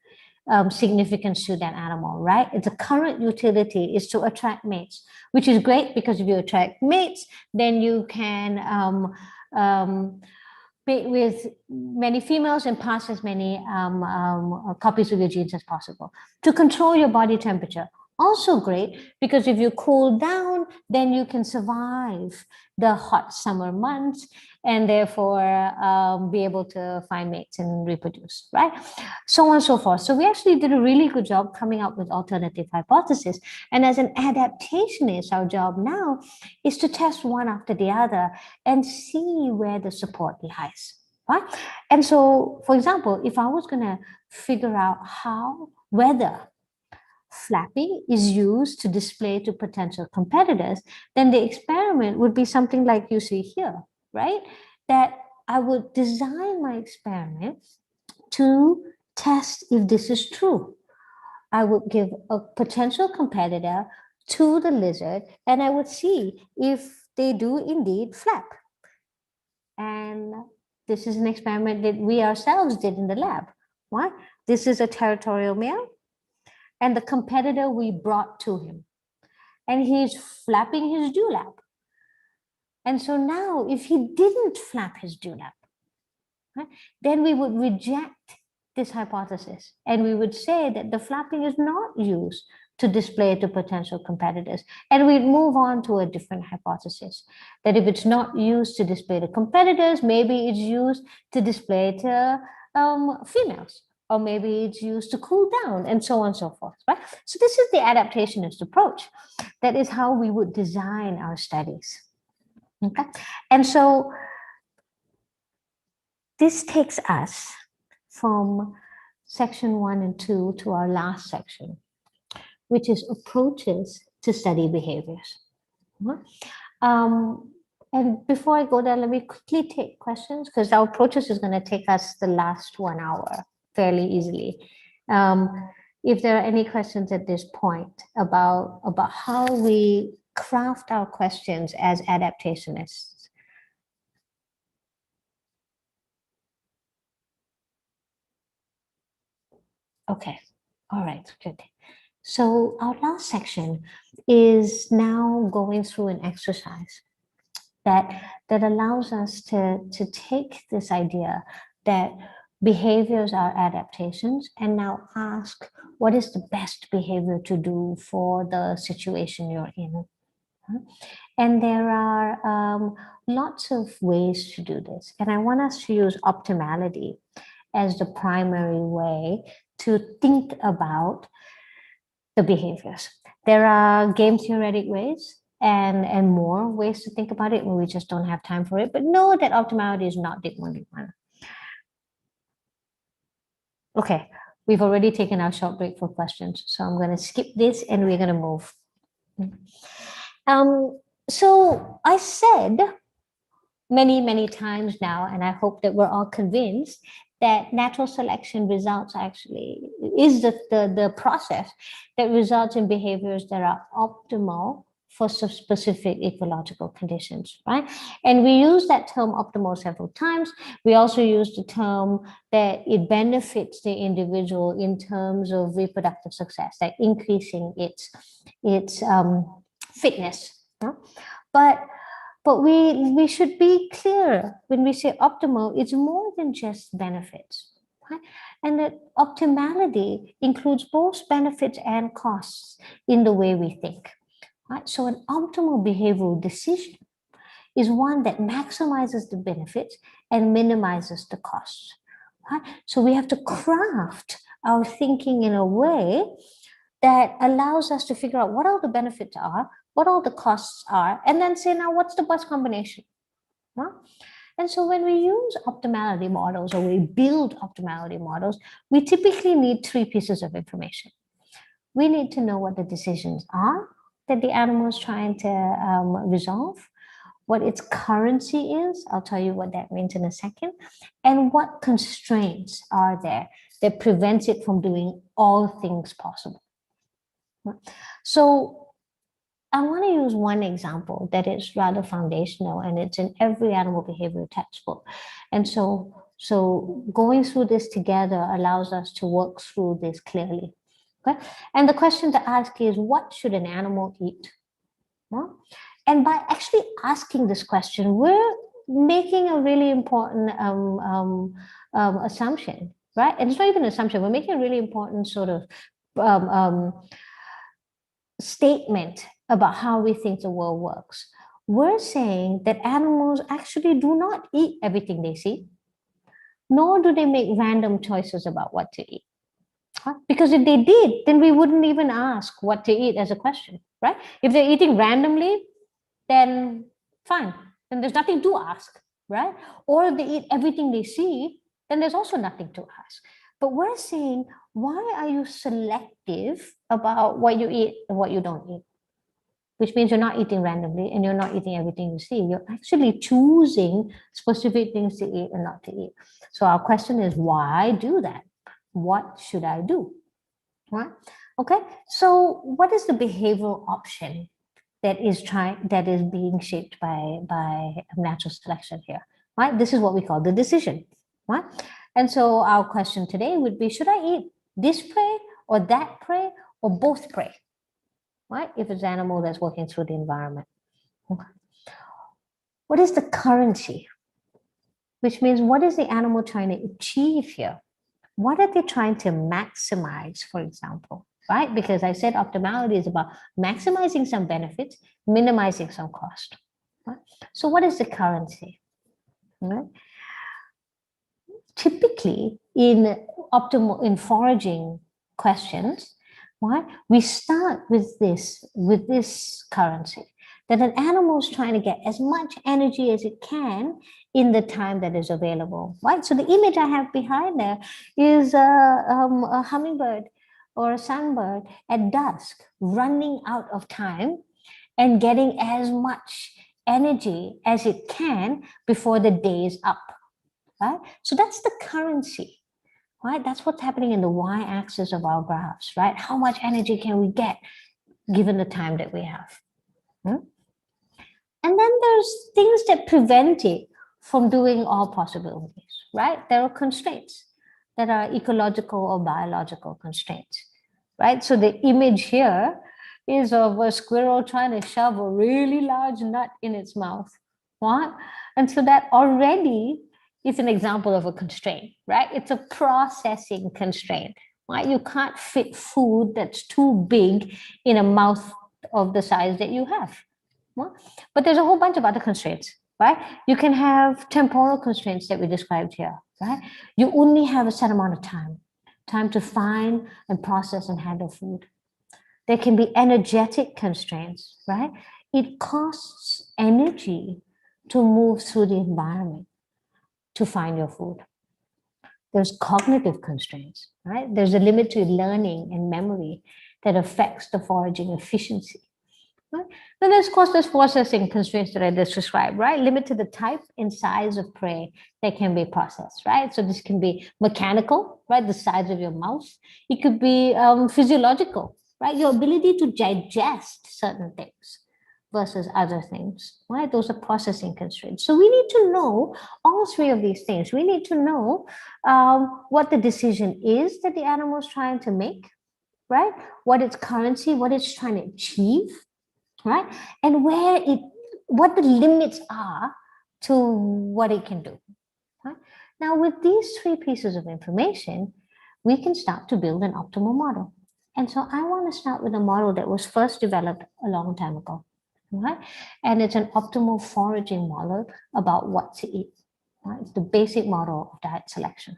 significance to that animal, right? The current utility is to attract mates, which is great because if you attract mates, then you can mate with many females and pass as many copies of your genes as possible. To control your body temperature, Also great, because if you cool down, then you can survive the hot summer months and therefore be able to find mates and reproduce, right? So on and so forth. So we actually did a really good job coming up with alternative hypotheses. And as an adaptationist, our job now is to test one after the other and see where the support lies, right? And so, for example, if I was going to figure out whether flapping is used to display to potential competitors, then the experiment would be something like you see here, right? That I would design my experiment to test if this is true. I would give a potential competitor to the lizard and I would see if they do indeed flap. And this is an experiment that we ourselves did in the lab. What? This is a territorial male and the competitor we brought to him. And he's flapping his dewlap. And so now if he didn't flap his dewlap, right, then we would reject this hypothesis. And we would say that the flapping is not used to display to potential competitors. And we'd move on to a different hypothesis, that if it's not used to display to competitors, maybe it's used to display to females, or maybe it's used to cool down, and so on and so forth, right? So this is the adaptationist approach. That is how we would design our studies, okay? And so this takes us from section 1 and 2 to our last section, which is approaches to study behaviors. And before I go there, let me quickly take questions, because our approaches is going to take us the last 1 hour fairly easily. If there are any questions at this point about how we craft our questions as adaptationists. Okay, all right, good. So our last section is now going through an exercise that allows us to take this idea that behaviors are adaptations and now ask, what is the best behavior to do for the situation you're in? And there are lots of ways to do this. And I want us to use optimality as the primary way to think about the behaviors. There are game theoretic ways and more ways to think about it, and we just don't have time for it. But know that optimality is not the only one. Okay, we've already taken our short break for questions, so I'm going to skip this and we're going to move. So I said many times now, and I hope that we're all convinced that natural selection results actually is the process that results in behaviors that are optimal for specific ecological conditions, right? And we use that term optimal several times. We also use the term that it benefits the individual in terms of reproductive success, like increasing its fitness. Yeah? But we should be clear when we say optimal, it's more than just benefits, right? And that optimality includes both benefits and costs in the way we think, right? So an optimal behavioral decision is one that maximizes the benefits and minimizes the costs, right? So we have to craft our thinking in a way that allows us to figure out what all the benefits are, what all the costs are, and then say, now what's the best combination? Huh? And so when we use optimality models or we build optimality models, we typically need 3 pieces of information. We need to know what the decisions are that the animal is trying to resolve, what its currency is, I'll tell you what that means in a second, and what constraints are there that prevents it from doing all things possible. So I want to use one example that is rather foundational, and it's in every animal behavior textbook. And so going through this together allows us to work through this clearly. Okay? And the question to ask is, what should an animal eat? Well, and by actually asking this question, we're making a really important assumption, right? And it's not even an assumption, we're making a really important sort of statement about how we think the world works. We're saying that animals actually do not eat everything they see, nor do they make random choices about what to eat. Because if they did, then we wouldn't even ask what to eat as a question, right? If they're eating randomly, then fine, then there's nothing to ask, right? Or if they eat everything they see, then there's also nothing to ask. But we're saying, why are you selective about what you eat and what you don't eat? Which means you're not eating randomly and you're not eating everything you see. You're actually choosing specific things to eat and not to eat. So our question is, why do that? What should I do? Right? Okay. So what is the behavioral option that is being shaped by natural selection here? Right? This is what we call the decision. Right? And so our question today would be, should I eat this prey or that prey or both prey? Right? If it's an animal that's working through the environment. Okay. What is the currency? Which means, what is the animal trying to achieve here? What are they trying to maximize, for example? Right? Because I said optimality is about maximizing some benefits, minimizing some cost. Right? So what is the currency? Right? Typically, in foraging questions, right, we start with this currency, that an animal is trying to get as much energy as it can in the time that is available, right? So the image I have behind there is a hummingbird or a sunbird at dusk running out of time and getting as much energy as it can before the day is up, right? So that's the currency, right? That's what's happening in the y-axis of our graphs, right? How much energy can we get given the time that we have? And then there's things that prevent it from doing all possibilities, right? There are constraints that are ecological or biological constraints, right? So the image here is of a squirrel trying to shove a really large nut in its mouth, right? And so that already is an example of a constraint, right? It's a processing constraint, right? You can't fit food that's too big in a mouth of the size that you have. But there's a whole bunch of other constraints, right? You can have temporal constraints that we described here, right? You only have a set amount of time to find and process and handle food. There can be energetic constraints, right? It costs energy to move through the environment to find your food. There's cognitive constraints, right? There's a limit to learning and memory that affects the foraging efficiency. Right? Then there's processing constraints that I just described, right? Limit to the type and size of prey that can be processed, right? So this can be mechanical, right? The size of your mouth. It could be physiological, right? Your ability to digest certain things versus other things, right? Those are processing constraints. So we need to know all three of these things. We need to know what the decision is that the animal is trying to make, right? What its currency, what it's trying to achieve, right? And what the limits are to what it can do. Right? Now, with these three pieces of information, we can start to build an optimal model. And so I want to start with a model that was first developed a long time ago, right? And it's an optimal foraging model about what to eat. Right? It's the basic model of diet selection.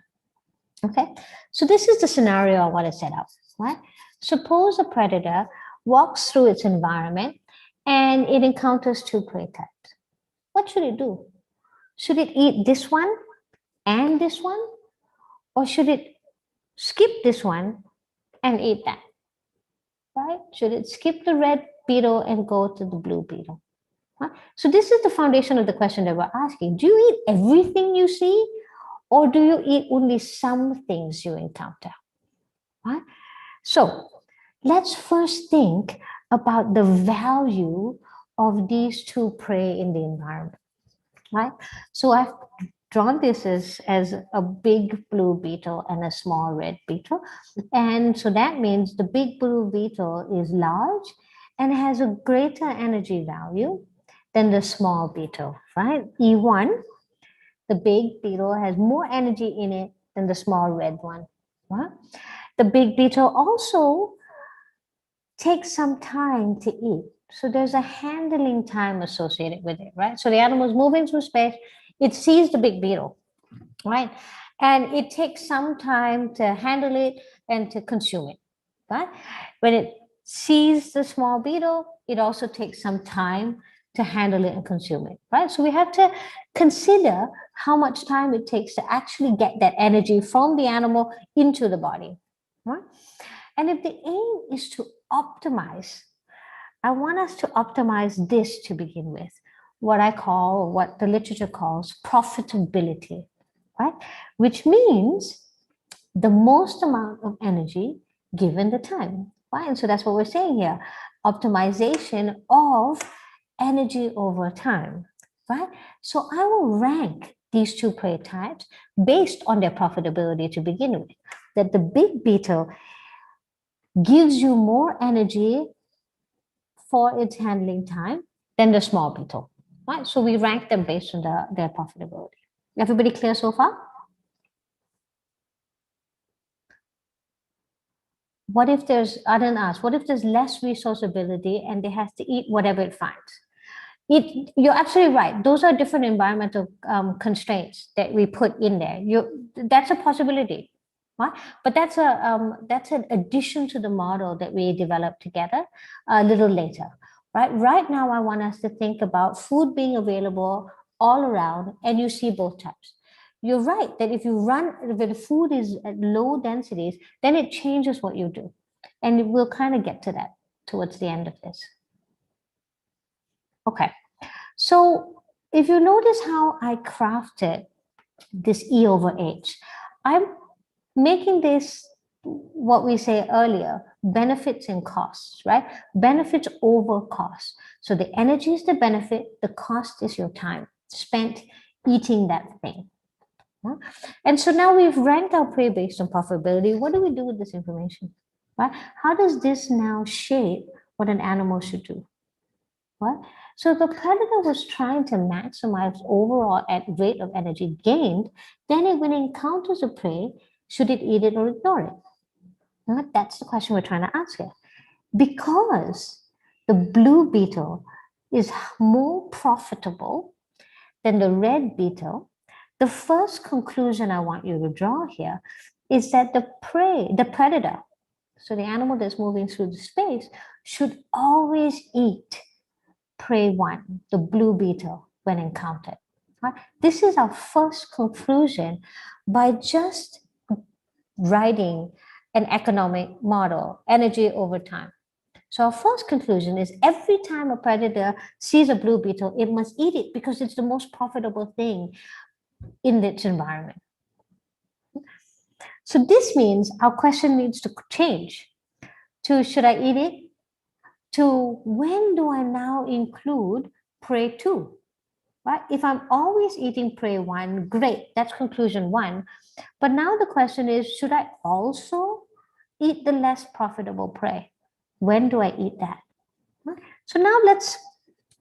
Okay, so this is the scenario I want to set up, right? Suppose a predator walks through its environment and it encounters two prey types. What should it do? Should it eat this one and this one? Or should it skip this one and eat that? Right? Should it skip the red beetle and go to the blue beetle? Right? So this is the foundation of the question that we're asking. Do you eat everything you see? Or do you eat only some things you encounter? Right? So let's first think about the value of these two prey in the environment, right? So I've drawn this as a big blue beetle and a small red beetle. And so that means the big blue beetle is large and has a greater energy value than the small beetle, right? E1, the big beetle has more energy in it than the small red one, right? The big beetle also takes some time to eat. So there's a handling time associated with it, right? So the animal's moving through space, it sees the big beetle, right? And it takes some time to handle it and to consume it, right? When it sees the small beetle, it also takes some time to handle it and consume it, right? So we have to consider how much time it takes to actually get that energy from the animal into the body, right? And if the aim is to optimize, I want us to optimize this to begin with, what I call, what the literature calls profitability, right? Which means the most amount of energy given the time, right? And so that's what we're saying here, optimization of energy over time, right? So I will rank these two prey types based on their profitability to begin with, that the big beetle gives you more energy for its handling time than the small beetle, right? So we rank them based on their profitability. Everybody clear so far? What if there's, I didn't ask, what if there's less resource ability and it has to eat whatever it finds? You're absolutely right. Those are different environmental constraints that we put in there. That's a possibility, right? But that's an addition to the model that we developed together a little later, right? Right now, I want us to think about food being available all around, and you see both types. You're right that if the food is at low densities, then it changes what you do, and we'll kind of get to that towards the end of this. Okay, so if you notice how I crafted this E over H, I'm making this what we say earlier, benefits and costs, right? Benefits over costs. So the energy is the benefit, the cost is your time spent eating that thing. And so now we've ranked our prey based on profitability. What do we do with this information? Right? How does this now shape what an animal should do? Right? So the predator was trying to maximize overall rate of energy gained. Then when it encounters a prey, should it eat it or ignore it? Right? That's the question we're trying to ask here. Because the blue beetle is more profitable than the red beetle, the first conclusion I want you to draw here is that the predator, so the animal that's moving through the space, should always eat prey one, the blue beetle, when encountered. Right? This is our first conclusion by just writing an economic model, energy over time. So our first conclusion is every time a predator sees a blue beetle, it must eat it because it's the most profitable thing in its environment. So this means our question needs to change to should I eat it? To when do I now include prey two? Right? If I'm always eating prey one, great, that's conclusion one. But now the question is, should I also eat the less profitable prey? When do I eat that? So now let's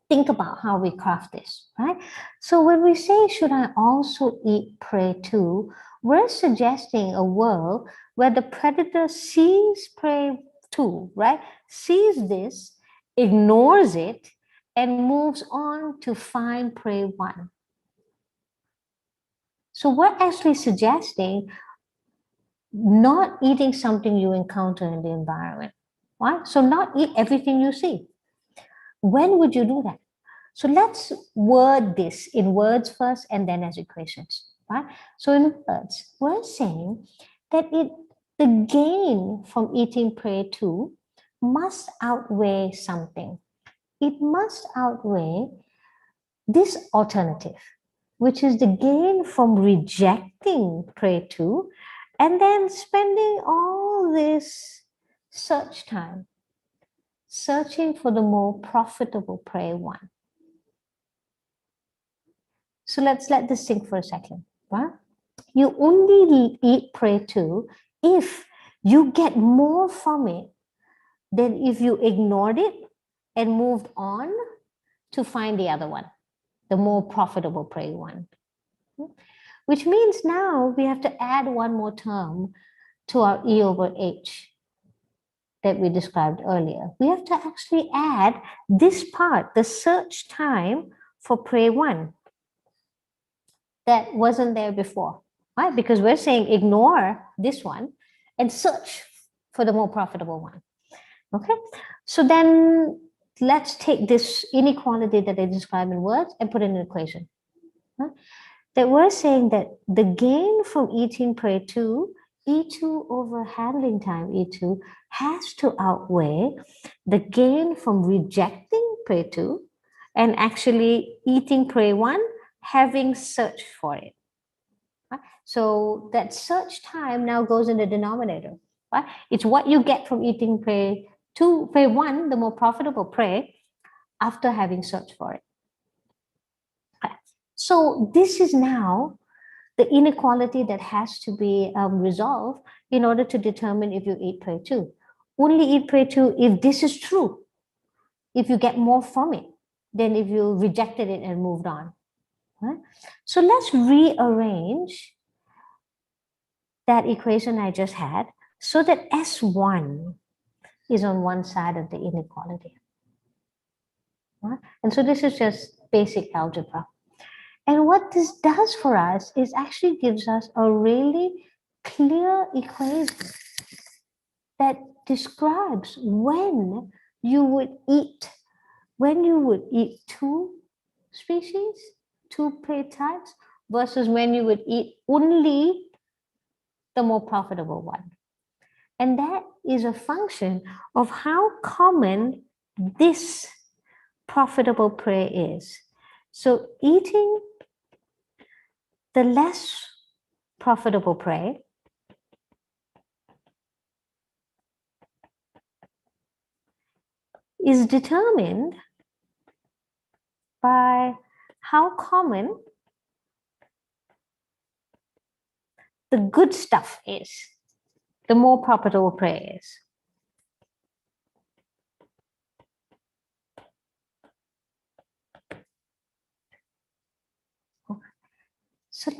think about how we craft this, right? So when we say, should I also eat prey too, we're suggesting a world where the predator sees prey too, right? Sees this, ignores it, and moves on to find prey one. So we're actually suggesting not eating something you encounter in the environment, right? So not eat everything you see. When would you do that? So let's word this in words first and then as equations, right? So in words, we're saying that the gain from eating prey two must outweigh something. It must outweigh this alternative, which is the gain from rejecting prey two and then spending all this search time searching for the more profitable prey one. So let's let this sink for a second, right? You only eat prey two if you get more from it than if you ignored it and moved on to find the other one, the more profitable prey one. Which means now we have to add one more term to our E over H. that we described earlier, we have to actually add this part, the search time for prey 1 that wasn't there before, right? Because we're saying ignore this one and search for the more profitable one. Okay, so then let's take this inequality that I described in words and put it in an equation. Right? That we're saying that the gain from eating prey 2, E2 over handling time E2, has to outweigh the gain from rejecting prey 2 and actually eating prey 1, having searched for it. Right? So that search time now goes in the denominator. Right? It's what you get from eating prey 2, prey 1, the more profitable prey, after having searched for it. Okay. So this is now the inequality that has to be resolved in order to determine if you eat prey 2. Only eat prey 2 if this is true, if you get more from it than if you rejected it and moved on. Right? So let's rearrange that equation I just had so that S1 is on one side of the inequality. Right? And so this is just basic algebra. And what this does for us is actually gives us a really clear equation that describes when you would eat two species, two prey types, versus when you would eat only the more profitable one. And that is a function of how common this profitable prey is. So eating the less profitable prey is determined by how common the good stuff is, the more profitable prey is. So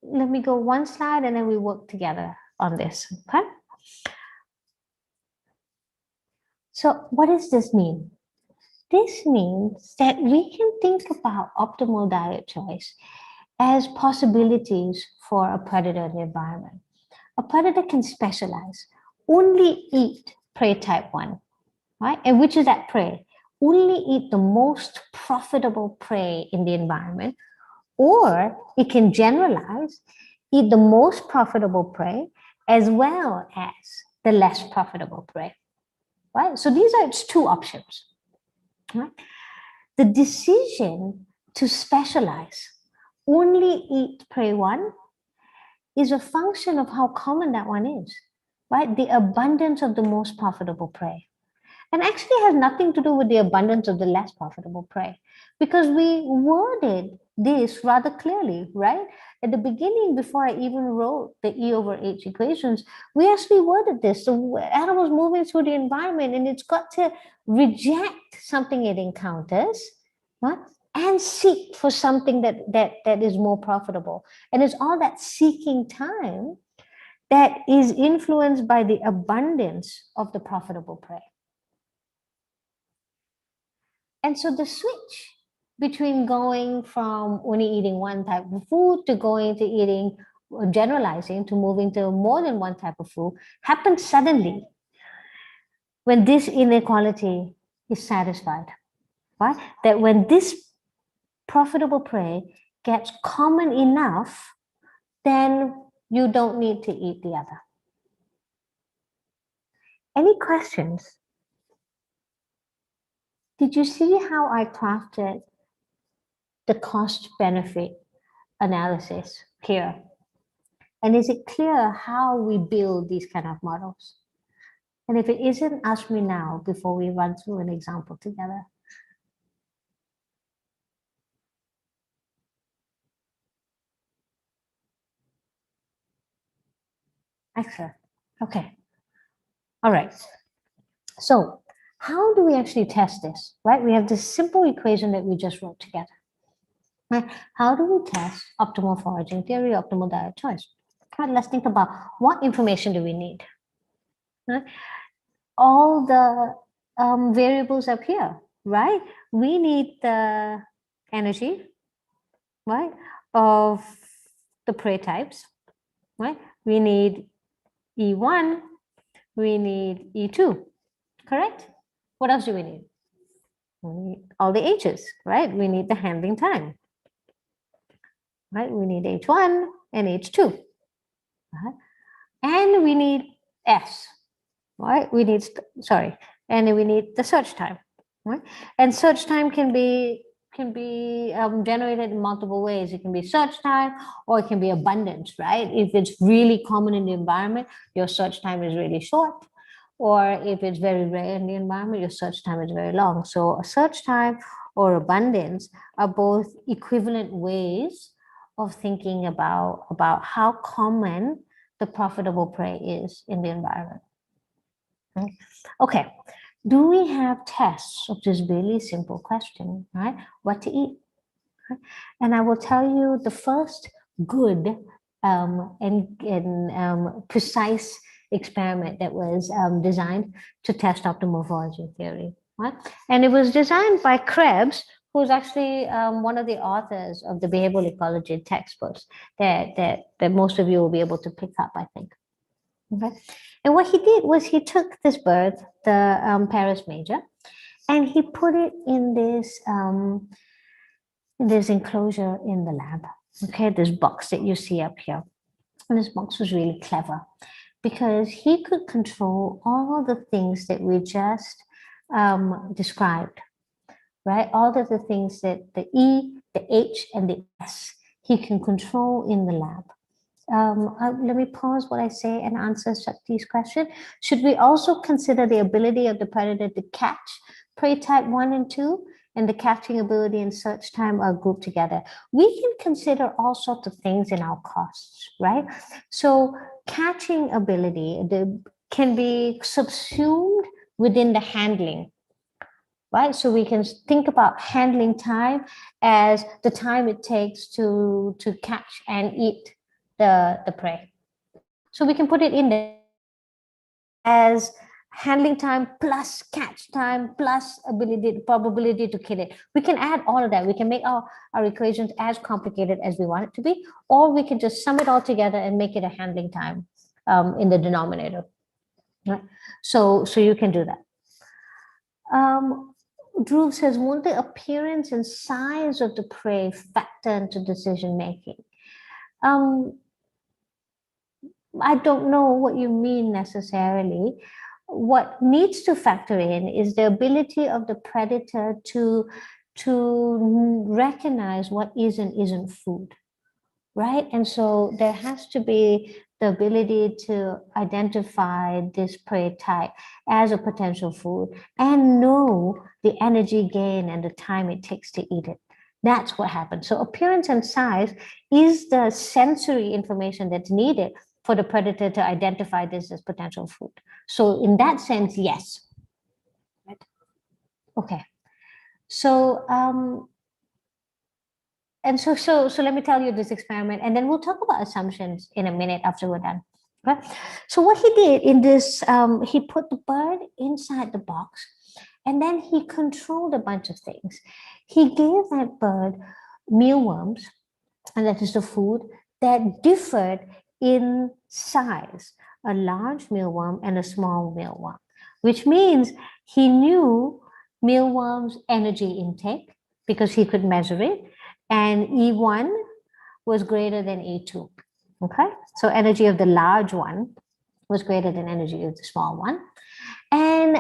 let me go one slide and then we work together on this, okay? So what does this mean? This means that we can think about optimal diet choice as possibilities for a predator in the environment. A predator can specialize, only eat prey type 1, right? And which is that prey? Only eat the most profitable prey in the environment, or it can generalize, eat the most profitable prey as well as the less profitable prey, right? So these are its two options. Right? The decision to specialize, only eat prey 1, is a function of how common that one is, right? The abundance of the most profitable prey. And actually has nothing to do with the abundance of the less profitable prey, because we worded this rather clearly, right? At the beginning, before I even wrote the E over H equations, we actually worded this. So animals moving through the environment, and it's got to reject something it encounters, right? And seek for something that is more profitable. And it's all that seeking time that is influenced by the abundance of the profitable prey. And so the switch between going from only eating one type of food to going to eating, generalizing, to moving to more than one type of food happens suddenly when this inequality is satisfied, right? That when this profitable prey gets common enough, then you don't need to eat the other. Any questions? Did you see how I crafted the cost benefit analysis here? And is it clear how we build these kind of models? And if it isn't, ask me now before we run through an example together. Excellent. Okay. All right. So how do we actually test this, right? We have this simple equation that we just wrote together. Right? How do we test optimal foraging theory, optimal diet choice? Right, let's think about what information do we need. Right? all the variables up here, right? We need the energy, right, of the prey types, right? We need E1, we need E2, correct? What else do we need? We need all the H's, right? We need the handling time, right? We need H1 and H2, right? And we need S, right? We need, sorry, and we need the search time, right? And search time can be generated in multiple ways. It can be search time, or it can be abundance, right? If it's really common in the environment, your search time is really short. Or if it's very rare in the environment, your search time is very long. So a search time or abundance are both equivalent ways of thinking about how common the profitable prey is in the environment. Okay, do we have tests of this really simple question, right? What to eat? And I will tell you the first good and precise experiment that was designed to test optomorphology theory, right? And it was designed by Krebs, who's actually one of the authors of the behavioral ecology textbooks that most of you will be able to pick up, I think. Okay. And what he did was he took this bird, the Paris major, and he put it in this enclosure in the lab. Okay, this box that you see up here. And this box was really clever because he could control all the things that we just described, right? All of the things that the E, the H, and the S, he can control in the lab. Let me pause what I say and answer Shakti's question. Should we also consider the ability of the predator to catch prey type 1 and 2, and the catching ability and search time are grouped together? We can consider all sorts of things in our costs, right? So catching ability can be subsumed within the handling, right? So we can think about handling time as the time it takes to catch and eat the prey. So we can put it in there as handling time plus catch time plus probability to kill it. We can add all of that. We can make our equations as complicated as we want it to be, or we can just sum it all together and make it a handling time in the denominator. Right? So you can do that. Dhruv says, won't the appearance and size of the prey factor into decision making? I don't know what you mean necessarily. What needs to factor in is the ability of the predator to recognize what is and isn't food, right? And so there has to be the ability to identify this prey type as a potential food and know the energy gain and the time it takes to eat it. That's what happens. So appearance and size is the sensory information that's needed for the predator to identify this as potential food. So in that sense, yes. Right. Okay. So so let me tell you this experiment, and then we'll talk about assumptions in a minute after we're done. Okay. So what he did in this, he put the bird inside the box, and then he controlled a bunch of things. He gave that bird mealworms, and that is the food that differed in size, a large mealworm and a small mealworm, which means he knew mealworm's energy intake because he could measure it, and E1 was greater than E2. Okay, so energy of the large one was greater than energy of the small one. And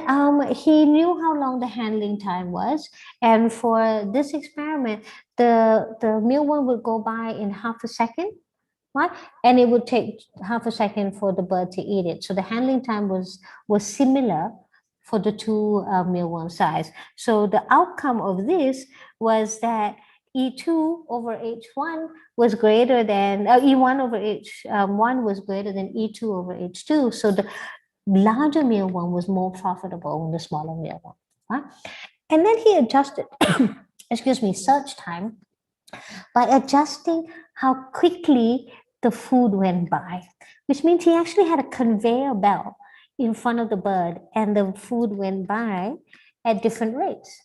he knew how long the handling time was. And for this experiment, the mealworm would go by in half a second, right? And it would take half a second for the bird to eat it. So the handling time was similar for the two mealworm size. So the outcome of this was that E2 over H1 was greater than, E1 over H1 was greater than E2 over H2. So the larger mealworm was more profitable than the smaller mealworm. Right? And then he adjusted, excuse me, search time by adjusting how quickly the food went by, which means he actually had a conveyor belt in front of the bird and the food went by at different rates,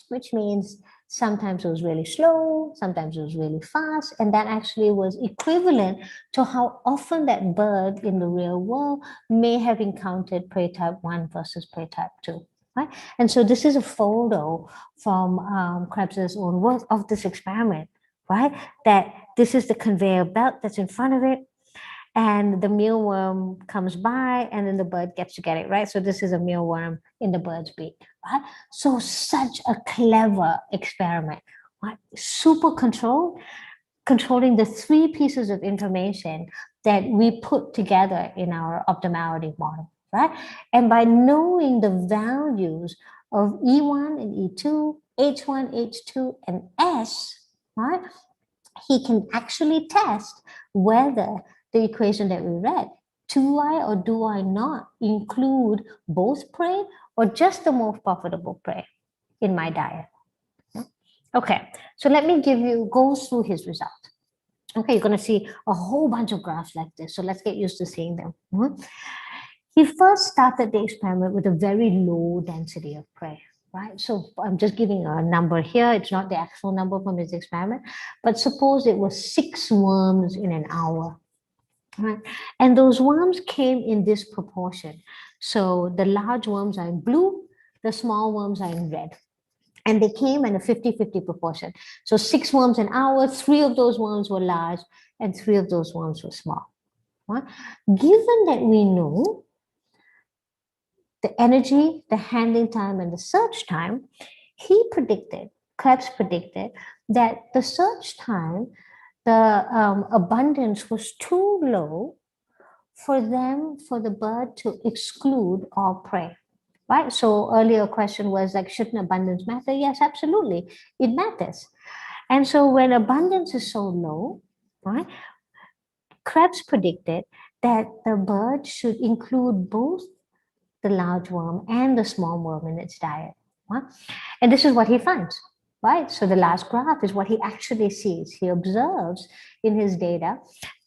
which means sometimes it was really slow, sometimes it was really fast, and that actually was equivalent to how often that bird in the real world may have encountered prey type 1 versus prey type 2. Right? And so this is a photo from Krebs's own work of this experiment, right? That this is the conveyor belt that's in front of it, and the mealworm comes by, and then the bird gets to get it, right? So this is a mealworm in the bird's beak, right? So such a clever experiment, right? Super controlled, controlling the 3 pieces of information that we put together in our optimality model, right? And by knowing the values of E1 and E2, H1, H2, and S, right? He can actually test whether the equation that we read, do I or do I not include both prey or just the most profitable prey in my diet? Okay, so let me go through his result. Okay, you're going to see a whole bunch of graphs like this. So let's get used to seeing them. He first started the experiment with a very low density of prey, right? So I'm just giving a number here. It's not the actual number from his experiment, but suppose it was 6 worms in an hour, right? And those worms came in this proportion. So the large worms are in blue, the small worms are in red. And they came in a 50-50 proportion. So 6 worms an hour, 3 of those worms were large, and 3 of those worms were small. Right? Given that we know the energy, the handling time, and the search time, Krebs predicted that the search time, the abundance was too low for the bird to exclude all prey. Right? So earlier question was like, shouldn't abundance matter? Yes, absolutely, it matters. And so when abundance is so low, right, Krebs predicted that the bird should include both the large worm and the small worm in its diet. Right? And this is what he finds, right? So the last graph is what he actually sees. He observes in his data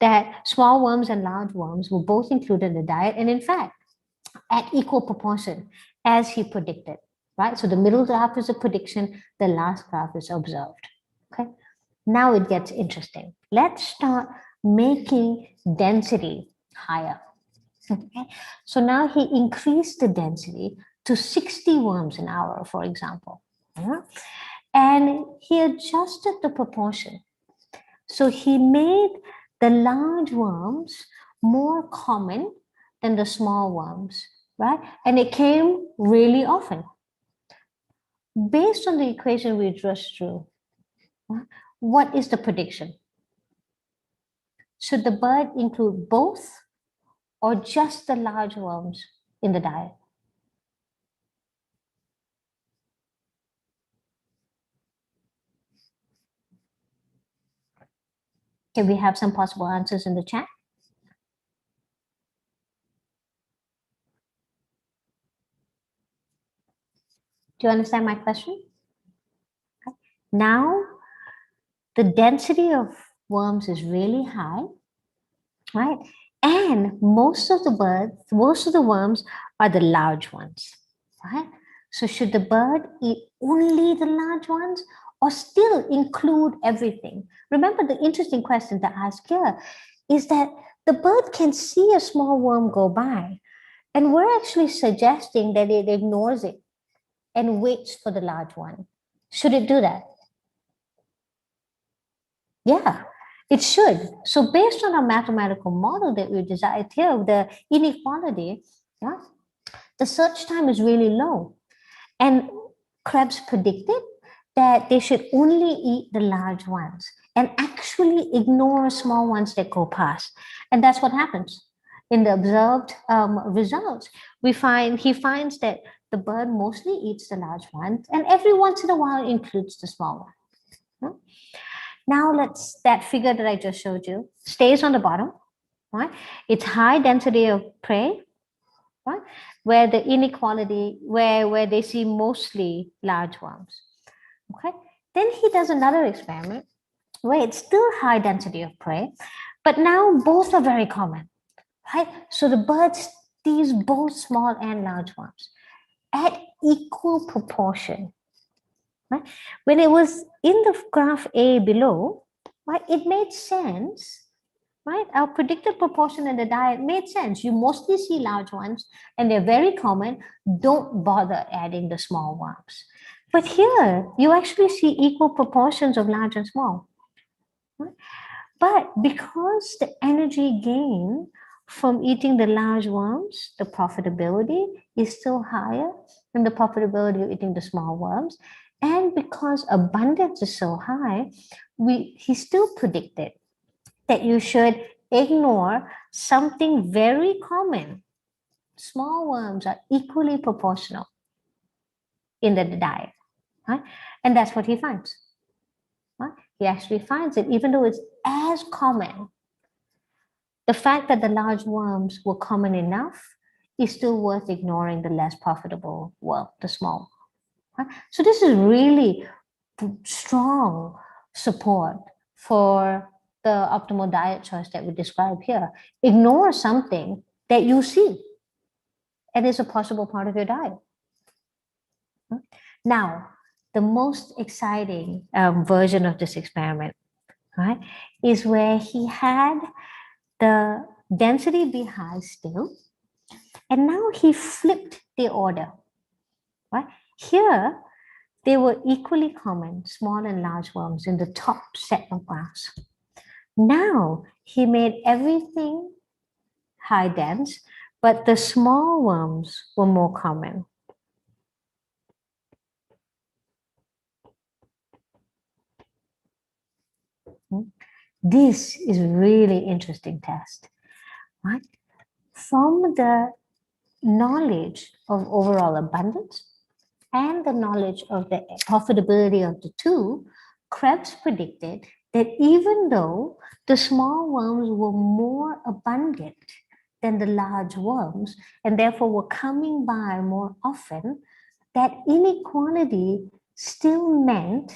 that small worms and large worms were both included in the diet, and in fact, at equal proportion as he predicted, right? So the middle graph is a prediction, the last graph is observed, okay? Now it gets interesting. Let's start making density higher, okay? So now he increased the density to 60 worms an hour, for example, and he adjusted the proportion. So he made the large worms more common than the small worms, right? And it came really often. Based on the equation we just drew, what is the prediction? Should the bird include both or just the large worms in the diet? Can we have some possible answers in the chat? Do you understand my question? Okay. Now, the density of worms is really high, right? And most of the worms are the large ones, right? So should the bird eat only the large ones or still include everything? Remember, the interesting question to ask here is that the bird can see a small worm go by, and we're actually suggesting that it ignores it and waits for the large one. Should it do that? Yeah, it should. So based on our mathematical model that we designed here, the inequality, yeah, the search time is really low. And Krebs predicted that they should only eat the large ones and actually ignore small ones that go past. And that's what happens. In the observed results, he finds that the bird mostly eats the large ones and every once in a while includes the small one. Now that figure that I just showed you stays on the bottom, right? It's high density of prey, right? Where the inequality, where they see mostly large worms, okay? Then he does another experiment where it's still high density of prey, but now both are very common, right? So the birds these both small and large worms at equal proportion. Right? When it was in the graph A below, right, it made sense, right? Our predicted proportion in the diet made sense. You mostly see large ones and they're very common. Don't bother adding the small worms. But here, you actually see equal proportions of large and small. Right? But because the energy gain from eating the large worms, the profitability is still higher than the profitability of eating the small worms. And because abundance is so high, he still predicted that you should ignore something very common. Small worms are equally proportional in the diet. Right? And that's what he finds. Right? He actually finds it, even though it's as common. The fact that the large worms were common enough is still worth ignoring the less profitable worm, the small. Right? So this is really strong support for the optimal diet choice that we describe here. Ignore something that you see and is a possible part of your diet. Now, the most exciting version of this experiment, right, is where he had the density be high still, and now he flipped the order. Right? Here, they were equally common, small and large worms in the top set of graphs. Now, he made everything high dense, but the small worms were more common. This is really interesting test, right? From the knowledge of overall abundance and the knowledge of the profitability of the two, Krebs predicted that even though the small worms were more abundant than the large worms, and therefore were coming by more often, that inequality still meant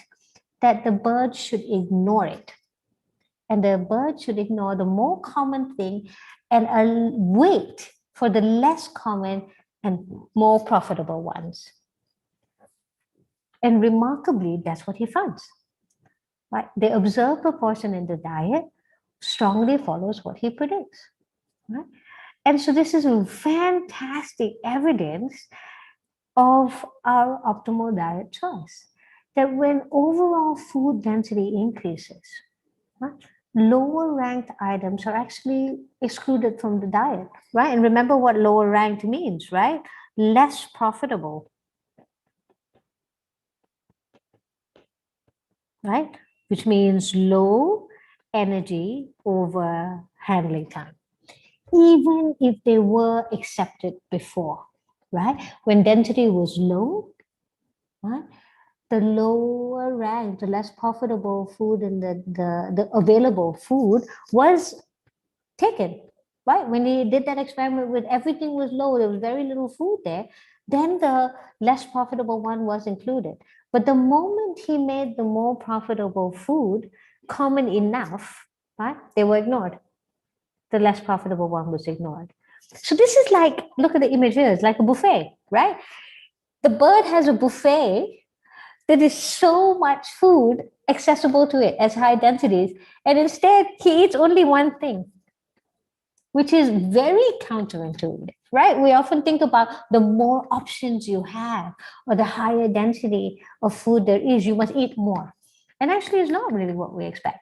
that the bird should ignore it. And the bird should ignore the more common thing and wait for the less common and more profitable ones. And remarkably, that's what he finds. Right? The observed proportion in the diet strongly follows what he predicts. Right? And so this is a fantastic evidence of our optimal diet choice. That when overall food density increases, right, lower ranked items are actually excluded from the diet, right? And remember what lower ranked means, right? Less profitable, right? Which means low energy over handling time, even if they were accepted before, right? When density was low, right? The lower ranked, the less profitable food in the available food was taken, right? When he did that experiment with everything was low, there was very little food there, then the less profitable one was included. But the moment he made the more profitable food common enough, right, they were ignored. The less profitable one was ignored. So this is like, look at the image here, it's like a buffet, right? The bird has a buffet that is so much food accessible to it as high densities, and instead he eats only one thing, which is very counterintuitive, right? We often think about the more options you have or the higher density of food there is, you must eat more. And actually it's not really what we expect.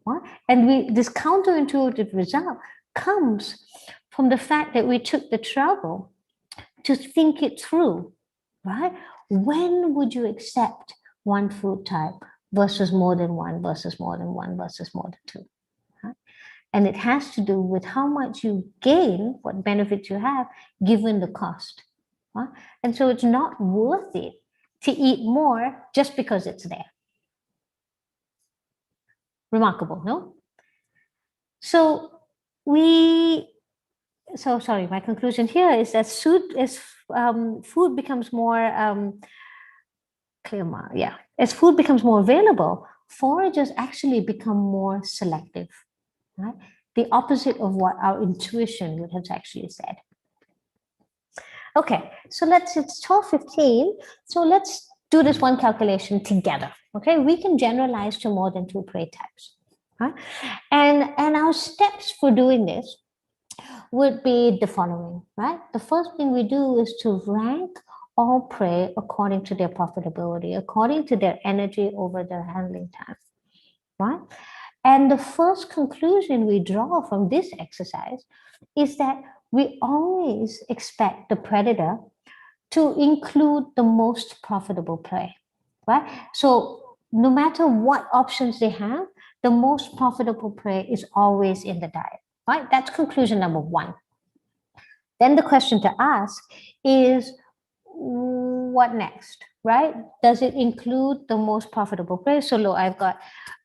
Right? And this counterintuitive result comes from the fact that we took the trouble to think it through, right? When would you accept one food type versus more than one, versus more than one, versus more than two? Right? And it has to do with how much you gain, what benefits you have, given the cost. Right? And so it's not worth it to eat more just because it's there. Remarkable, no? So sorry, my conclusion here is that food becomes more as food becomes more available, foragers actually become more selective, right? The opposite of what our intuition would have actually said. Okay, so it's 12:15. So let's do this one calculation together. Okay, we can generalize to more than 2 prey types. Right? And our steps for doing this would be the following, right? The first thing we do is to rank all prey according to their profitability, according to their energy over their handling time, right? And the first conclusion we draw from this exercise is that we always expect the predator to include the most profitable prey, right? So no matter what options they have, the most profitable prey is always in the diet, right? That's conclusion number 1. Then the question to ask is, what next, right? Does it include the most profitable prey? So look, I've got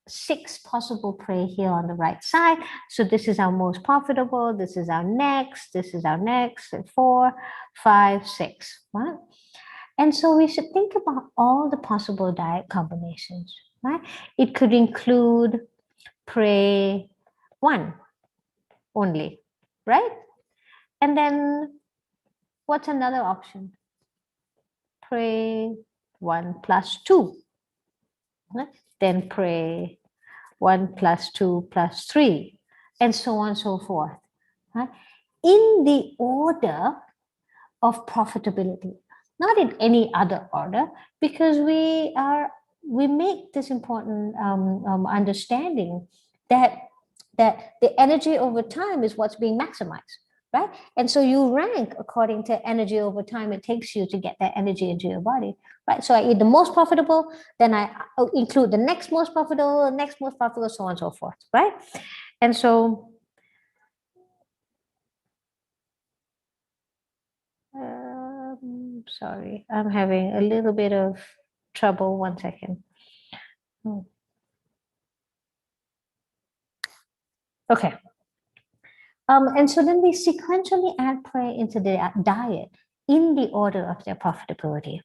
6 possible prey here on the right side. So this is our most profitable. This is our next. This is our next. 4, 5, 6, right? And so we should think about all the possible diet combinations, right? It could include prey 1 only, right? And then what's another option? Prey 1 plus 2. Right? Then prey 1 plus 2 plus 3, and so on and so forth. Right? In the order of profitability, not in any other order, because we make this important understanding that the energy over time is what's being maximized, right? And so you rank according to energy over time it takes you to get that energy into your body, right? So I eat the most profitable, then I include the next most profitable, so on and so forth, right? And so sorry, I'm having a little bit of trouble. 1 second. Okay. And so then we sequentially add prey into the diet in the order of their profitability.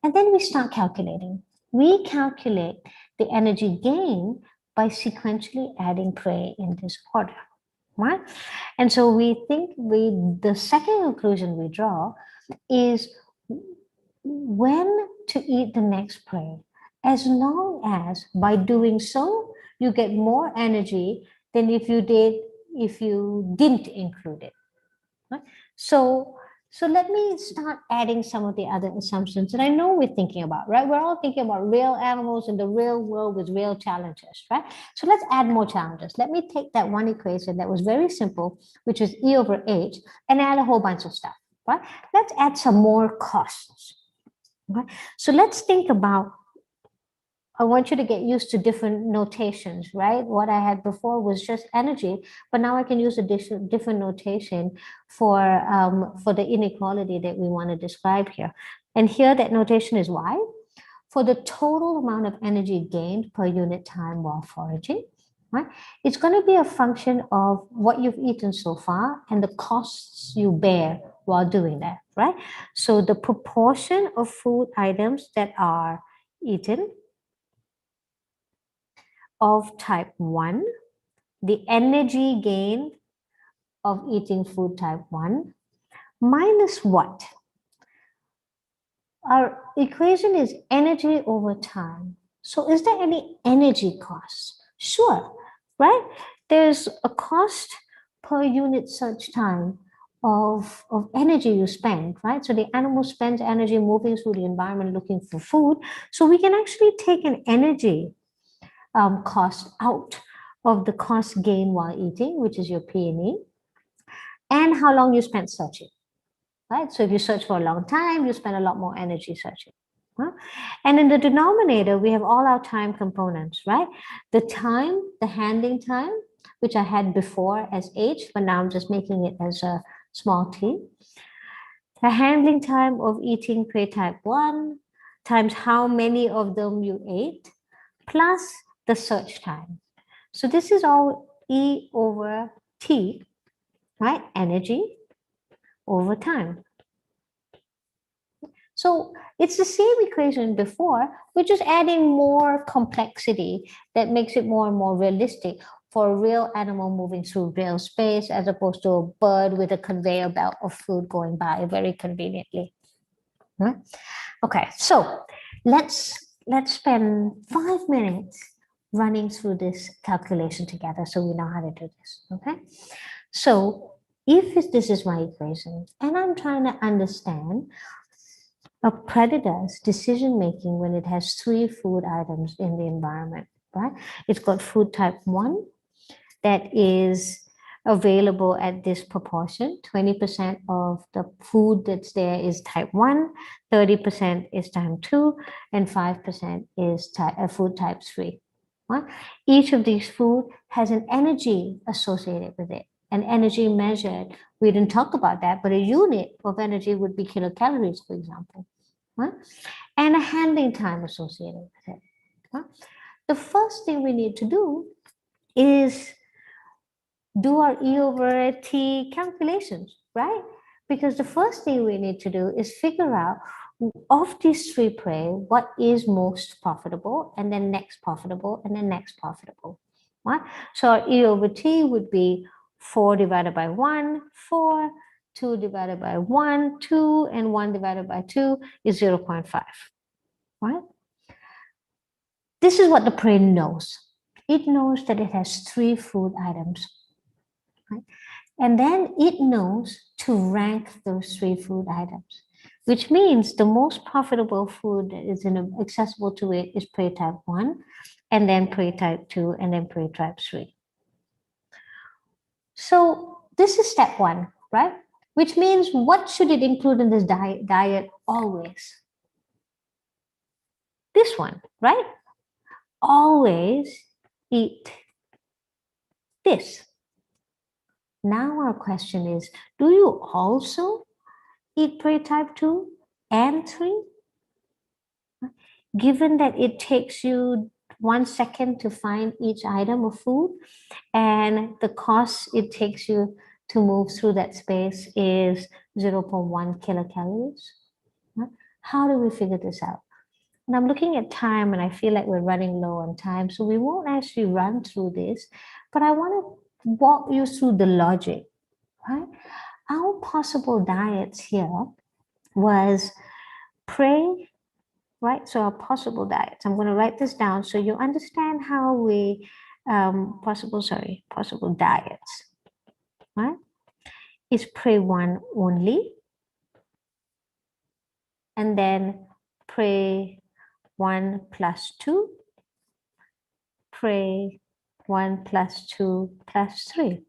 And then we start calculating. We calculate the energy gain by sequentially adding prey in this order, right? And so we think the second conclusion we draw is when to eat the next prey, as long as by doing so, you get more energy than if you didn't include it. Right? So let me start adding some of the other assumptions that I know we're thinking about, right? We're all thinking about real animals in the real world with real challenges, right? So let's add more challenges. Let me take that one equation that was very simple, which is E over H, and add a whole bunch of stuff, right? Let's add some more costs. Okay? So let's think about, I want you to get used to different notations, right? What I had before was just energy, but now I can use a different notation for the inequality that we want to describe here. And here that notation is Y, for the total amount of energy gained per unit time while foraging, right? It's going to be a function of what you've eaten so far and the costs you bear while doing that, right? So the proportion of food items that are eaten of type 1, the energy gain of eating food type 1, minus what? Our equation is energy over time. So is there any energy cost? Sure, right? There's a cost per unit search time of energy you spend, right? So the animal spends energy moving through the environment looking for food. So we can actually take an energy cost out of the cost gain while eating, which is your P&E, and how long you spent searching, right? So if you search for a long time, you spend a lot more energy searching. Huh? And in the denominator, we have all our time components, right? The time, the handling time, which I had before as H, but now I'm just making it as a small t. The handling time of eating prey type 1 times how many of them you ate, plus the search time. So this is all E over T, right? Energy over time. So it's the same equation before, we're just adding more complexity that makes it more and more realistic for a real animal moving through real space as opposed to a bird with a conveyor belt of food going by very conveniently. Right? Okay, so let's spend 5 minutes running through this calculation together so we know how to do this. Okay, so if this is my equation and I'm trying to understand a predator's decision making when it has 3 food items in the environment, right? It's got food type 1 that is available at this proportion. 20% of the food that's there is type 1, 30% is type 2, and 5% is food type 3. Right? Each of these food has an energy associated with it, an energy measured. We didn't talk about that, but a unit of energy would be kilocalories, for example. Right? And a handling time associated with it. Right? The first thing we need to do is do our Eoverity calculations, right? Because the first thing we need to do is figure out of these 3 prey, what is most profitable, and then next profitable, and then next profitable, right? So our E/T would be 4 divided by 1, 4, 2 divided by 1, 2, and 1 divided by 2 is 0.5, right? This is what the prey knows. It knows that it has 3 food items. Right? And then it knows to rank those 3 food items, which means the most profitable food that is accessible to it is prey type 1, and then prey type 2, and then prey type 3. So this is step 1, right? Which means what should it include in this diet always? This one, right? Always eat this. Now our question is, do you also eat prey type 2 and 3? Given that it takes you 1 second to find each item of food and the cost it takes you to move through that space is 0.1 kilocalories. How do we figure this out? And I'm looking at time and I feel like we're running low on time, so we won't actually run through this, but I want to walk you through the logic, right? Our possible diets here was prey, right? So our possible diets, I'm going to write this down so you understand how we, possible diets, right? Is prey 1 only, and then prey 1 plus 2, prey 1 plus 2 plus 3.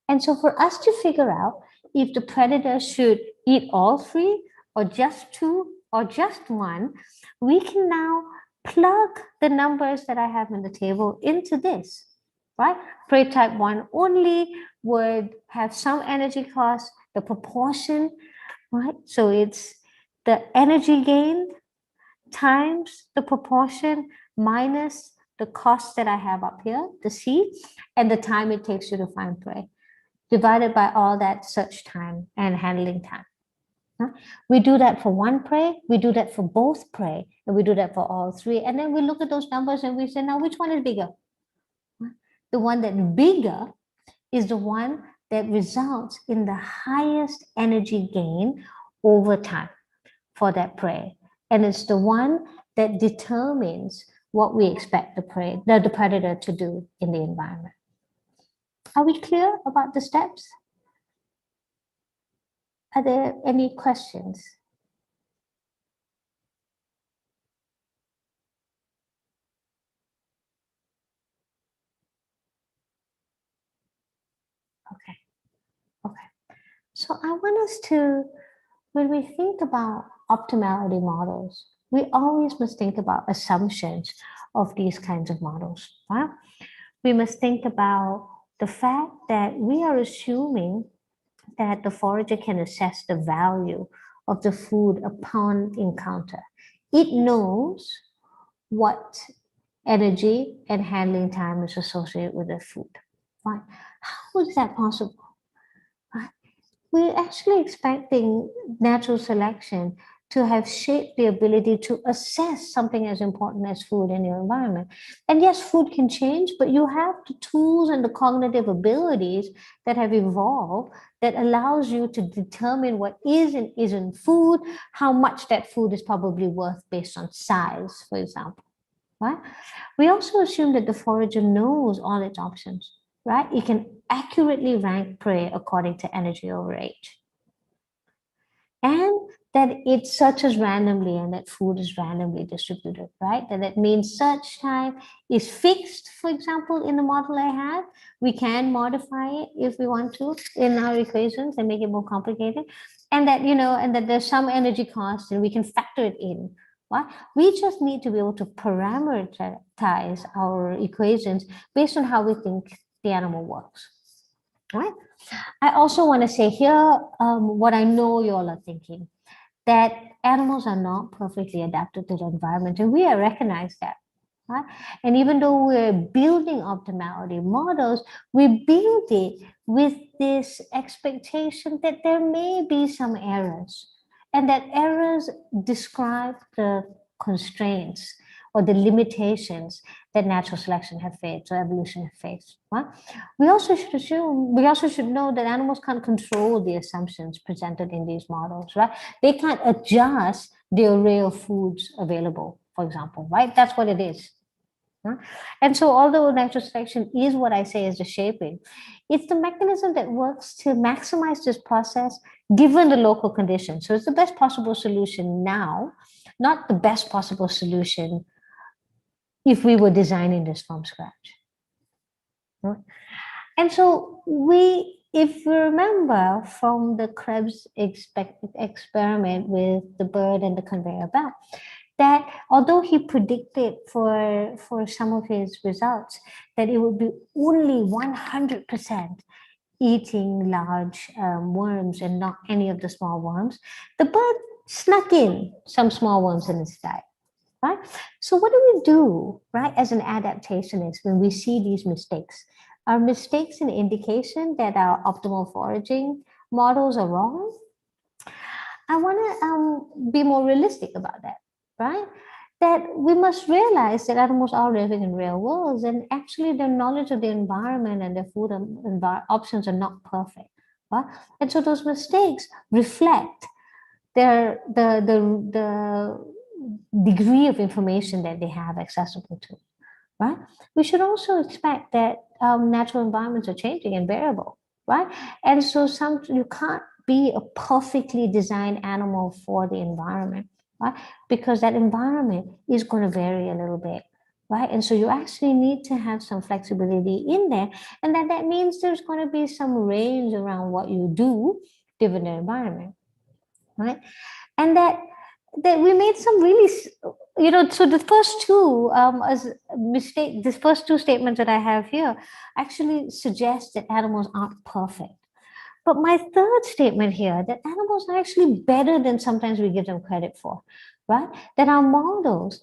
And so for us to figure out if the predator should eat all 3 or just 2 or just 1, we can now plug the numbers that I have in the table into this, right? Prey type 1 only would have some energy cost, the proportion, right? So it's the energy gain times the proportion minus the cost that I have up here, the C, and the time it takes you to find prey, divided by all that search time and handling time. We do that for 1 prey, we do that for both prey, and we do that for all 3. And then we look at those numbers and we say, now which one is bigger? The one that's bigger is the one that results in the highest energy gain over time for that prey. And it's the one that determines what we expect the predator to do in the environment. Are we clear about the steps? Are there any questions? Okay. So I want us to, when we think about optimality models, we always must think about assumptions of these kinds of models, right? We must think about the fact that we are assuming that the forager can assess the value of the food upon encounter. It knows what energy and handling time is associated with the food, right? How is that possible? Right? We're actually expecting natural selection to have shaped the ability to assess something as important as food in your environment. And yes, food can change, but you have the tools and the cognitive abilities that have evolved that allows you to determine what is and isn't food, how much that food is probably worth based on size, for example. Right? We also assume that the forager knows all its options, right? It can accurately rank prey according to energy over age. And that it searches randomly and that food is randomly distributed, right? That means search time is fixed, for example, in the model I have. We can modify it if we want to in our equations and make it more complicated. And that, and that there's some energy cost and we can factor it in. Right? We just need to be able to parameterize our equations based on how we think the animal works. Right? I also want to say here what I know you all are thinking, that animals are not perfectly adapted to the environment, and we recognize that. Right? And even though we're building optimality models, we build it with this expectation that there may be some errors, and that errors describe the constraints or the limitations that natural selection have faced or evolution have faced. Right? We also should know that animals can't control the assumptions presented in these models, right? They can't adjust the array of foods available, for example, right? That's what it is. And so although natural selection is what I say is the shaping, it's the mechanism that works to maximize this process given the local conditions. So it's the best possible solution now, not the best possible solution if we were designing this from scratch. And so if you remember from the Krebs experiment with the bird and the conveyor belt, that although he predicted for some of his results that it would be only 100% eating large worms and not any of the small worms, the bird snuck in some small worms in his diet. Right? So what do we do, right, as an adaptationist when we see these mistakes? Are mistakes an indication that our optimal foraging models are wrong? I want to be more realistic about that, right? That we must realize that animals are living in real worlds, and actually their knowledge of the environment and their food options are not perfect, right? And so those mistakes reflect the degree of information that they have accessible to, right? We should also expect that natural environments are changing and variable, right? And so you can't be a perfectly designed animal for the environment, right? Because that environment is going to vary a little bit, right? And so you actually need to have some flexibility in there, and that means there's going to be some range around what you do given the environment, right? And that we made some really, so the first two the first two statements that I have here actually suggest that animals aren't perfect. But my third statement here, that animals are actually better than sometimes we give them credit for, right? That our models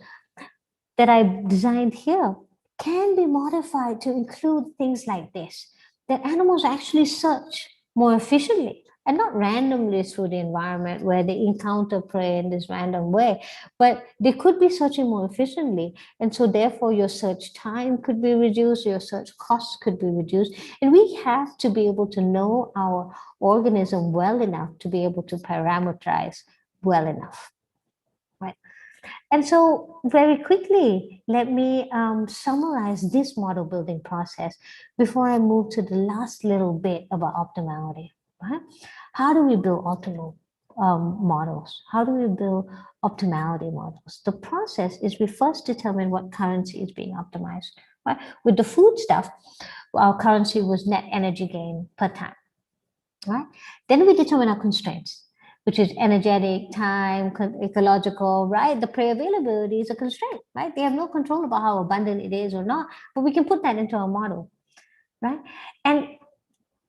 that I designed here can be modified to include things like this, that animals actually search more efficiently and not randomly through the environment where they encounter prey in this random way, but they could be searching more efficiently. And so therefore your search time could be reduced, your search costs could be reduced. And we have to be able to know our organism well enough to be able to parameterize well enough, right? And so very quickly, let me summarize this model building process before I move to the last little bit about optimality. Right? How do we build optimal models? How do we build optimality models? The process is we first determine what currency is being optimized. Right? With the food stuff, our currency was net energy gain per time. Right? Then we determine our constraints, which is energetic, time, ecological, right? The prey availability is a constraint, right? They have no control about how abundant it is or not, but we can put that into our model, right? And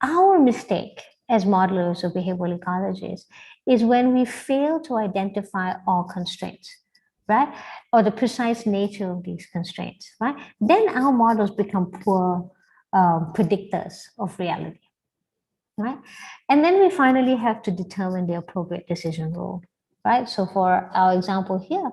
our mistake as modelers of behavioral ecologies is when we fail to identify all constraints, right? Or the precise nature of these constraints, right? Then our models become poor predictors of reality, right? And then we finally have to determine the appropriate decision rule, right? So for our example here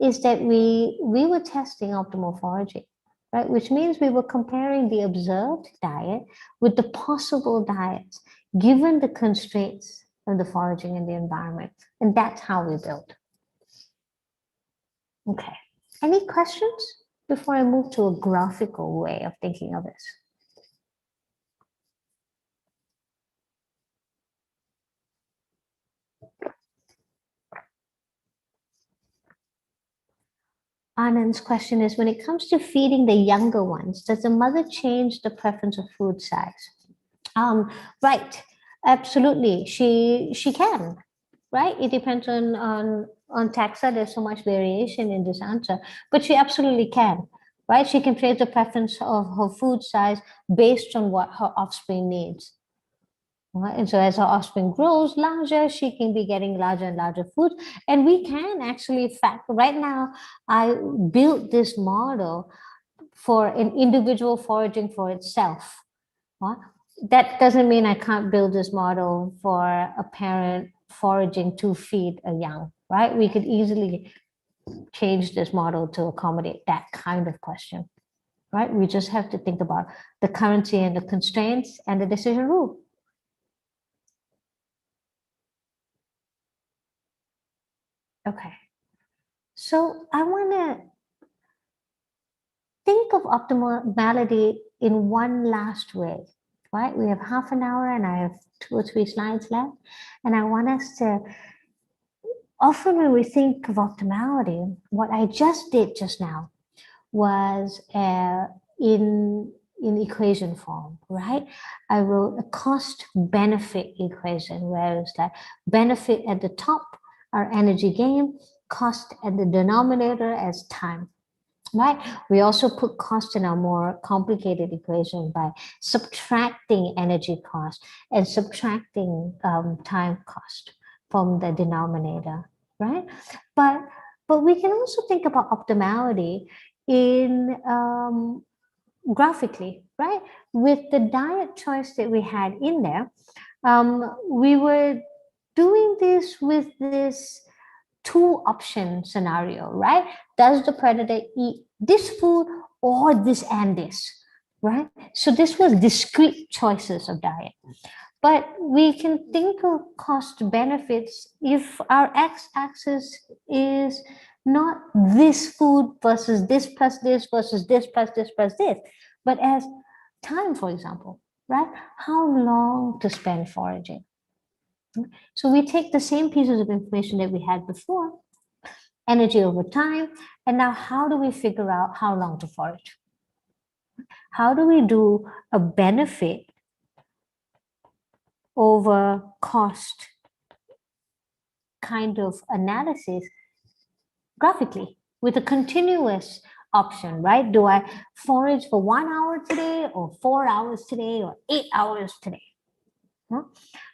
is that we were testing optimal foraging, right? Which means we were comparing the observed diet with the possible diets given the constraints of the foraging in the environment. And that's how we build. Okay. Any questions before I move to a graphical way of thinking of this? Anand's question is, when it comes to feeding the younger ones, does the mother change the preference of food size? Right, absolutely. She can, right? It depends on taxa. There's so much variation in this answer, but she absolutely can, right? She can change the preference of her food size based on what her offspring needs. Right? And so as her offspring grows larger, she can be getting larger and larger food. And we can actually right now, I built this model for an individual foraging for itself. Right? That doesn't mean I can't build this model for a parent foraging to feed a young, right? We could easily change this model to accommodate that kind of question, right? We just have to think about the currency and the constraints and the decision rule. Okay, so I want to think of optimality in one last way, right? We have half an hour and I have 2 or 3 slides left. And I want us to, often when we think of optimality, what I just did just now was in equation form, right? I wrote a cost-benefit equation where it's like benefit at the top are energy gain, cost at the denominator as time, right? We also put cost in a more complicated equation by subtracting energy cost and subtracting time cost from the denominator, right? But we can also think about optimality in graphically, right? With the diet choice that we had in there, we were doing this with this 2 option scenario, right? Does the predator eat this food or this and this, right? So this was discrete choices of diet. But we can think of cost benefits if our x-axis is not this food versus this plus this versus this plus this plus this, but as time, for example, right? How long to spend foraging. So we take the same pieces of information that we had before, energy over time, and now how do we figure out how long to forage? How do we do a benefit over cost kind of analysis graphically with a continuous option, right? Do I forage for 1 hour today or 4 hours today or 8 hours today?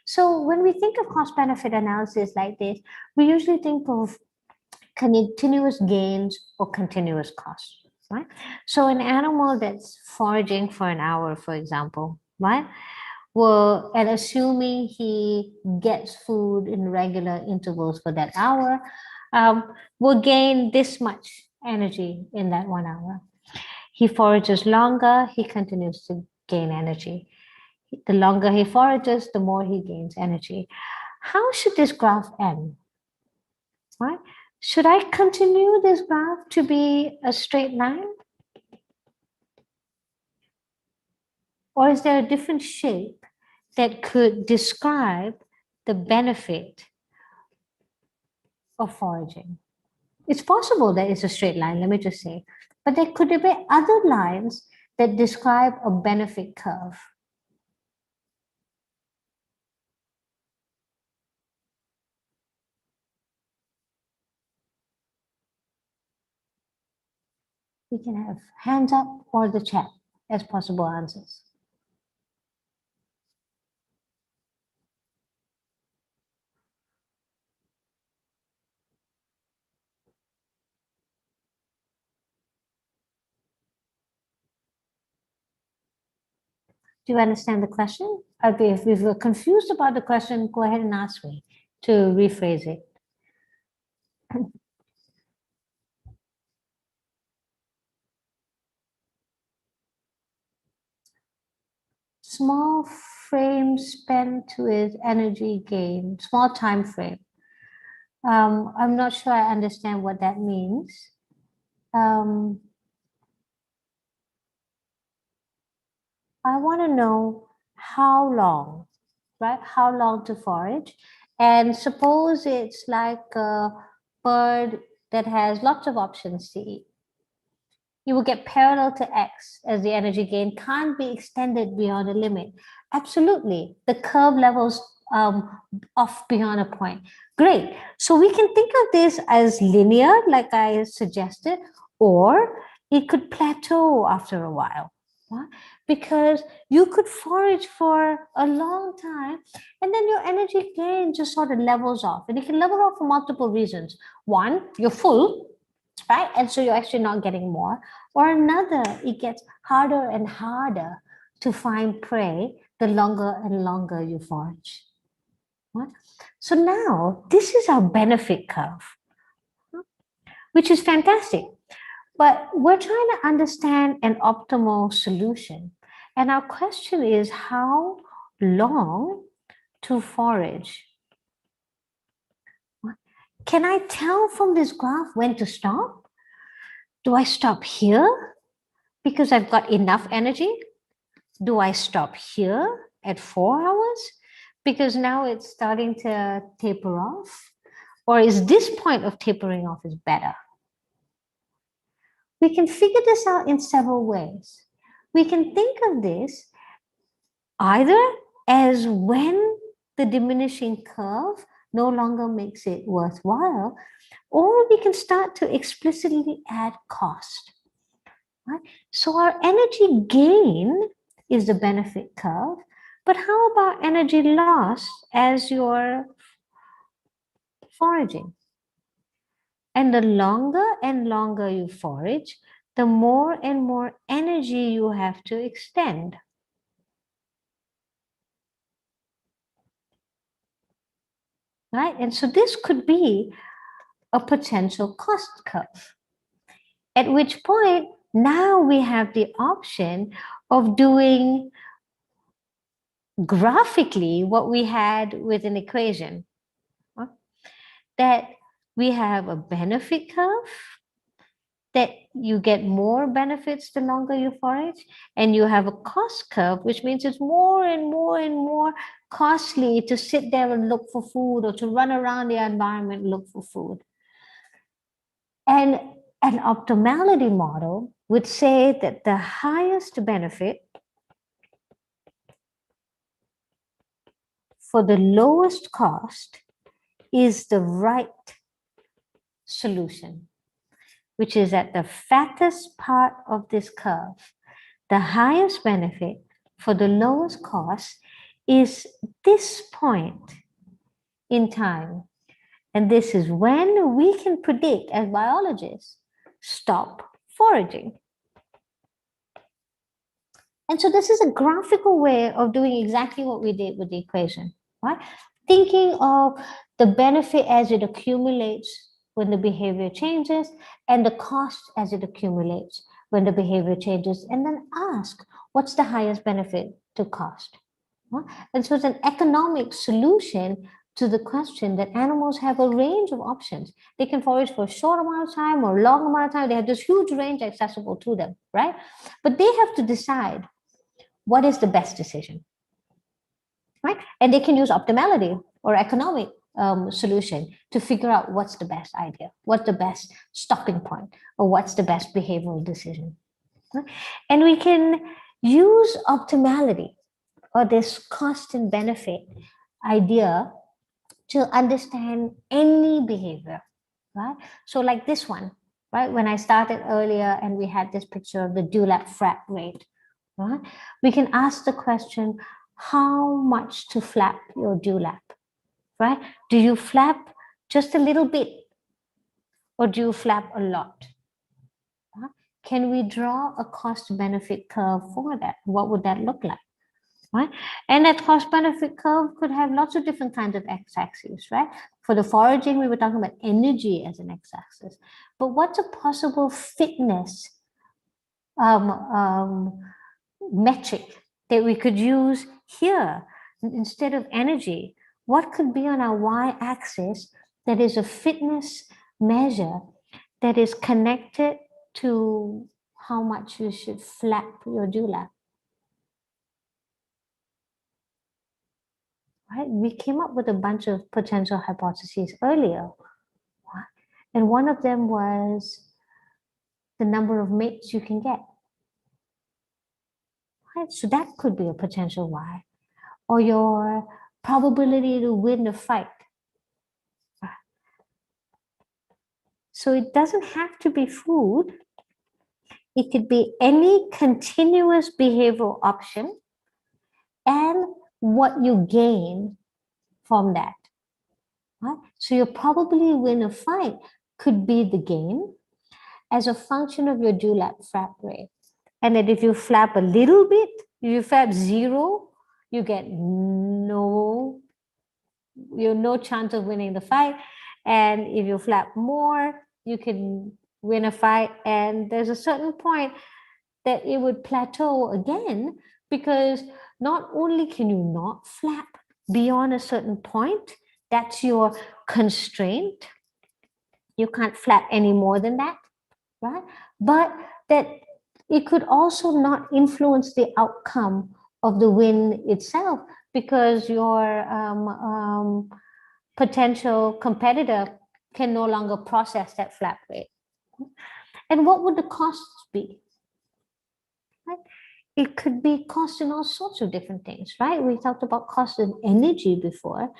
So when we think of cost benefit analysis like this, we usually think of continuous gains or continuous costs, right? So an animal that's foraging for an hour, for example, right? Well, and assuming he gets food in regular intervals for that hour, will gain this much energy in that 1 hour. He forages longer, he continues to gain energy. The longer he forages, the more he gains energy. How should this graph end? Right? Should I continue this graph to be a straight line? Or is there a different shape that could describe the benefit of foraging? It's possible that it's a straight line, let me just say, but there could be other lines that describe a benefit curve. We can have hands up or the chat as possible answers. Do you understand the question? Okay, if we were confused about the question, go ahead and ask me to rephrase it. Small frame spent with energy gain, small time frame. I'm not sure I understand what that means. I want to know how long, right? How long to forage. And suppose it's like a bird that has lots of options to eat. You will get parallel to X as the energy gain can't be extended beyond a limit. Absolutely. The curve levels off beyond a point. Great. So we can think of this as linear, like I suggested, or it could plateau after a while. Right? Because you could forage for a long time and then your energy gain just sort of levels off. And it can level off for multiple reasons. One, you're full, right? And so you're actually not getting more. Or another, it gets harder and harder to find prey the longer and longer you forage. Right? So now this is our benefit curve, which is fantastic. But we're trying to understand an optimal solution. And our question is how long to forage? Can I tell from this graph when to stop? Do I stop here because I've got enough energy? Do I stop here at 4 hours because now it's starting to taper off? Or is this point of tapering off is better? We can figure this out in several ways. We can think of this either as when the diminishing curve no longer makes it worthwhile, or we can start to explicitly add cost. Right? So our energy gain is the benefit curve, but how about energy loss as you're foraging? And the longer and longer you forage, the more and more energy you have to extend. Right? And so this could be a potential cost curve. At which point, now we have the option of doing graphically what we had with an equation. That we have a benefit curve, that you get more benefits the longer you forage, and you have a cost curve, which means it's more and more and more costly to sit there and look for food or to run around the environment and look for food. And an optimality model would say that the highest benefit for the lowest cost is the right solution, which is at the fattest part of this curve. The highest benefit for the lowest cost is this point in time. And this is when we can predict, as biologists, stop foraging. And so this is a graphical way of doing exactly what we did with the equation, right? Thinking of the benefit as it accumulates when the behavior changes and the cost as it accumulates when the behavior changes, and then ask, what's the highest benefit to cost? Right? And so it's an economic solution to the question that animals have a range of options. They can forage for a short amount of time or a long amount of time. They have this huge range accessible to them, right? But they have to decide what is the best decision, right? And they can use optimality or economic solution to figure out what's the best idea, what's the best stopping point, or what's the best behavioral decision. Right? And we can use optimality or this cost and benefit idea to understand any behavior, right? So like this one, right? When I started earlier and we had this picture of the dewlap flap rate, right? We can ask the question, how much to flap your dewlap, right? Do you flap just a little bit or do you flap a lot? Right? Can we draw a cost benefit curve for that? What would that look like? right? And that cost-benefit curve could have lots of different kinds of x-axes, right? For the foraging, we were talking about energy as an x-axis. But what's a possible fitness metric that we could use here instead of energy? What could be on our y-axis that is a fitness measure that is connected to how much you should flap your dewlap? Right? We came up with a bunch of potential hypotheses earlier. And one of them was the number of mates you can get. Right? So that could be a potential Y. Or your probability to win the fight. So it doesn't have to be food. It could be any continuous behavioral option and what you gain from that. Right? So your probability to win a fight could be the gain as a function of your dewlap flap rate. And that if you flap a little bit, if you flap 0, you get no chance of winning the fight. And if you flap more, you can win a fight. And there's a certain point that it would plateau again, because not only can you not flap beyond a certain point, that's your constraint. You can't flap any more than that, right? But that it could also not influence the outcome of the win itself, because your potential competitor can no longer process that flap rate. And what would the costs be? Right? It could be cost in all sorts of different things, right? We talked about cost in energy before,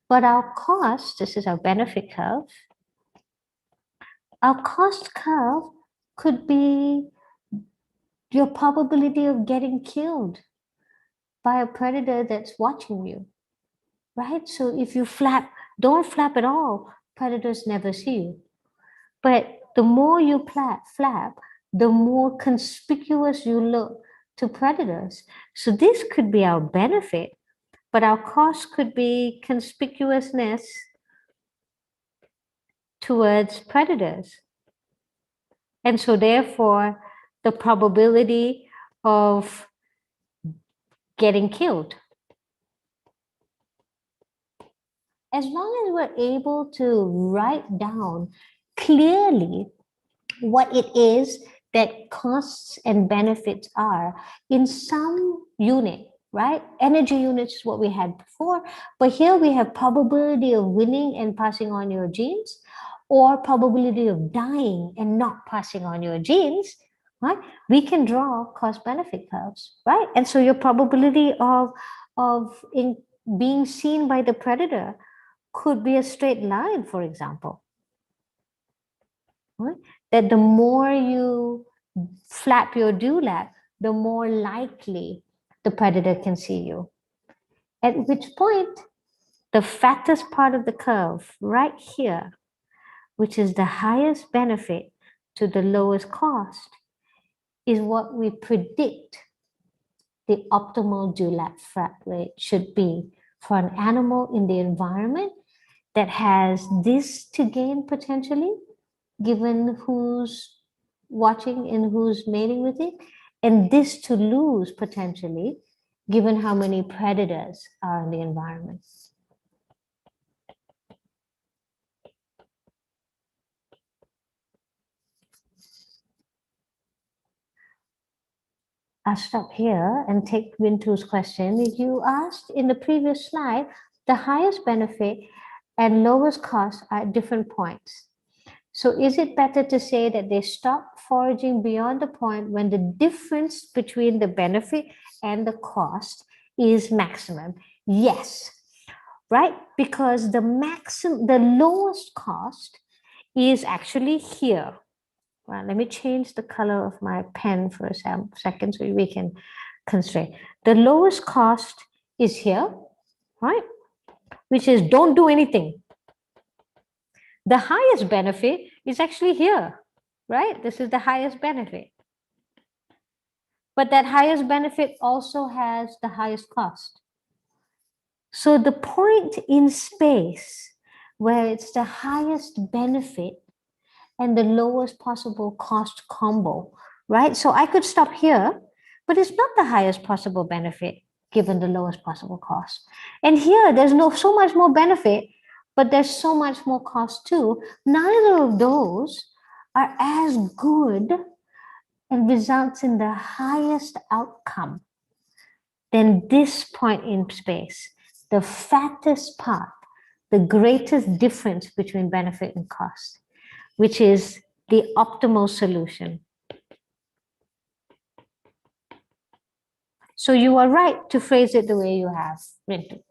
but our cost, this is our benefit curve. Our cost curve could be your probability of getting killed by a predator that's watching you, right? So if you flap, don't flap at all, predators never see you. But the more you flap, the more conspicuous you look to predators. So this could be our benefit, but our cost could be conspicuousness towards predators. And so therefore, the probability of getting killed. As long as we're able to write down clearly what it is that costs and benefits are in some unit, right? Energy units is what we had before, but here we have probability of winning and passing on your genes, or probability of dying and not passing on your genes, right? We can draw cost-benefit curves, right? And so your probability of being seen by the predator could be a straight line, for example. Right? That the more you flap your dewlap, the more likely the predator can see you. At which point, the fattest part of the curve, right here, which is the highest benefit to the lowest cost, is what we predict the optimal dewlap flap rate should be for an animal in the environment that has this to gain potentially, given who's watching and who's mating with it, and this to lose potentially, given how many predators are in the environment. I'll stop here and take Wintu's question. You asked in the previous slide, the highest benefit and lowest cost are at different points. So is it better to say that they stop foraging beyond the point when the difference between the benefit and the cost is maximum? Yes, right? Because the lowest cost is actually here. Well, let me change the color of my pen for a second so we can constrain. The lowest cost is here, right? Which is don't do anything. The highest benefit is actually here, right? This is the highest benefit. but that highest benefit also has the highest cost. So the point in space where it's the highest benefit and the lowest possible cost combo, right? So I could stop here, but it's not the highest possible benefit given the lowest possible cost. And here, there's so much more benefit, but there's so much more cost too. Neither of those are as good and results in the highest outcome than this point in space, the fattest part, the greatest difference between benefit and cost, which is the optimal solution. So you are right to phrase it the way you have, Rintu.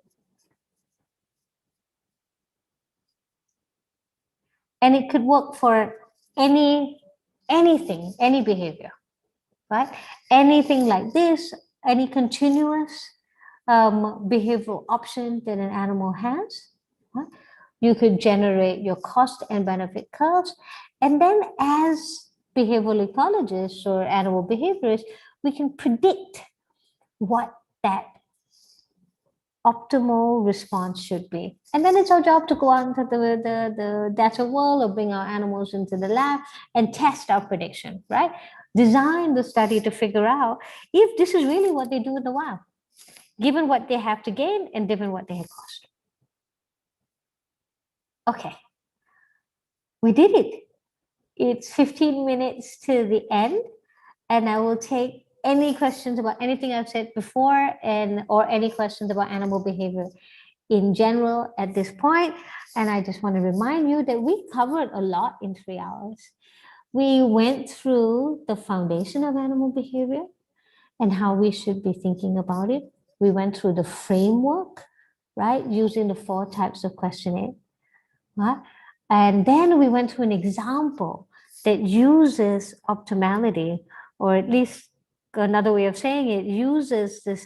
And it could work for anything, any behavior, right? Anything like this, any continuous behavioral option that an animal has, right? You could generate your cost and benefit curves. And then as behavioral ecologists or animal behaviorists, we can predict what that optimal response should be. And then it's our job to go out into the data world or bring our animals into the lab and test our prediction, right? Design the study to figure out if this is really what they do in the wild, given what they have to gain and given what they have cost. Okay, we did it. It's 15 minutes to the end, and I will take any questions about anything I've said before or any questions about animal behavior in general at this point. And I just want to remind you that we covered a lot in 3 hours. We went through the foundation of animal behavior and how we should be thinking about it. We went through the framework, right, using the 4 types of questionnaire, right? And then we went through an example that uses optimality, or at least another way of saying it, uses this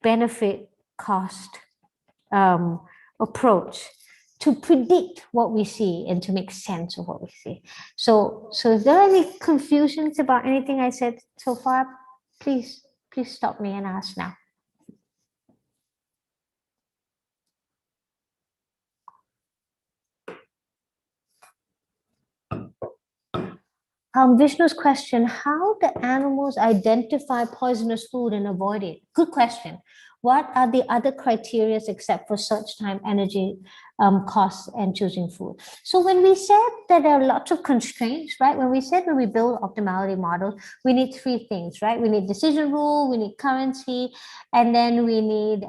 benefit cost approach to predict what we see and to make sense of what we see. So if there are any confusions about anything I said so far, please stop me and ask now. Vishnu's question, how do animals identify poisonous food and avoid it? Good question. What are the other criteria except for search time, energy, costs, and choosing food? So when we said that there are lots of constraints, right? When we build optimality models, we need 3 things, right? We need decision rule, we need currency, and then we need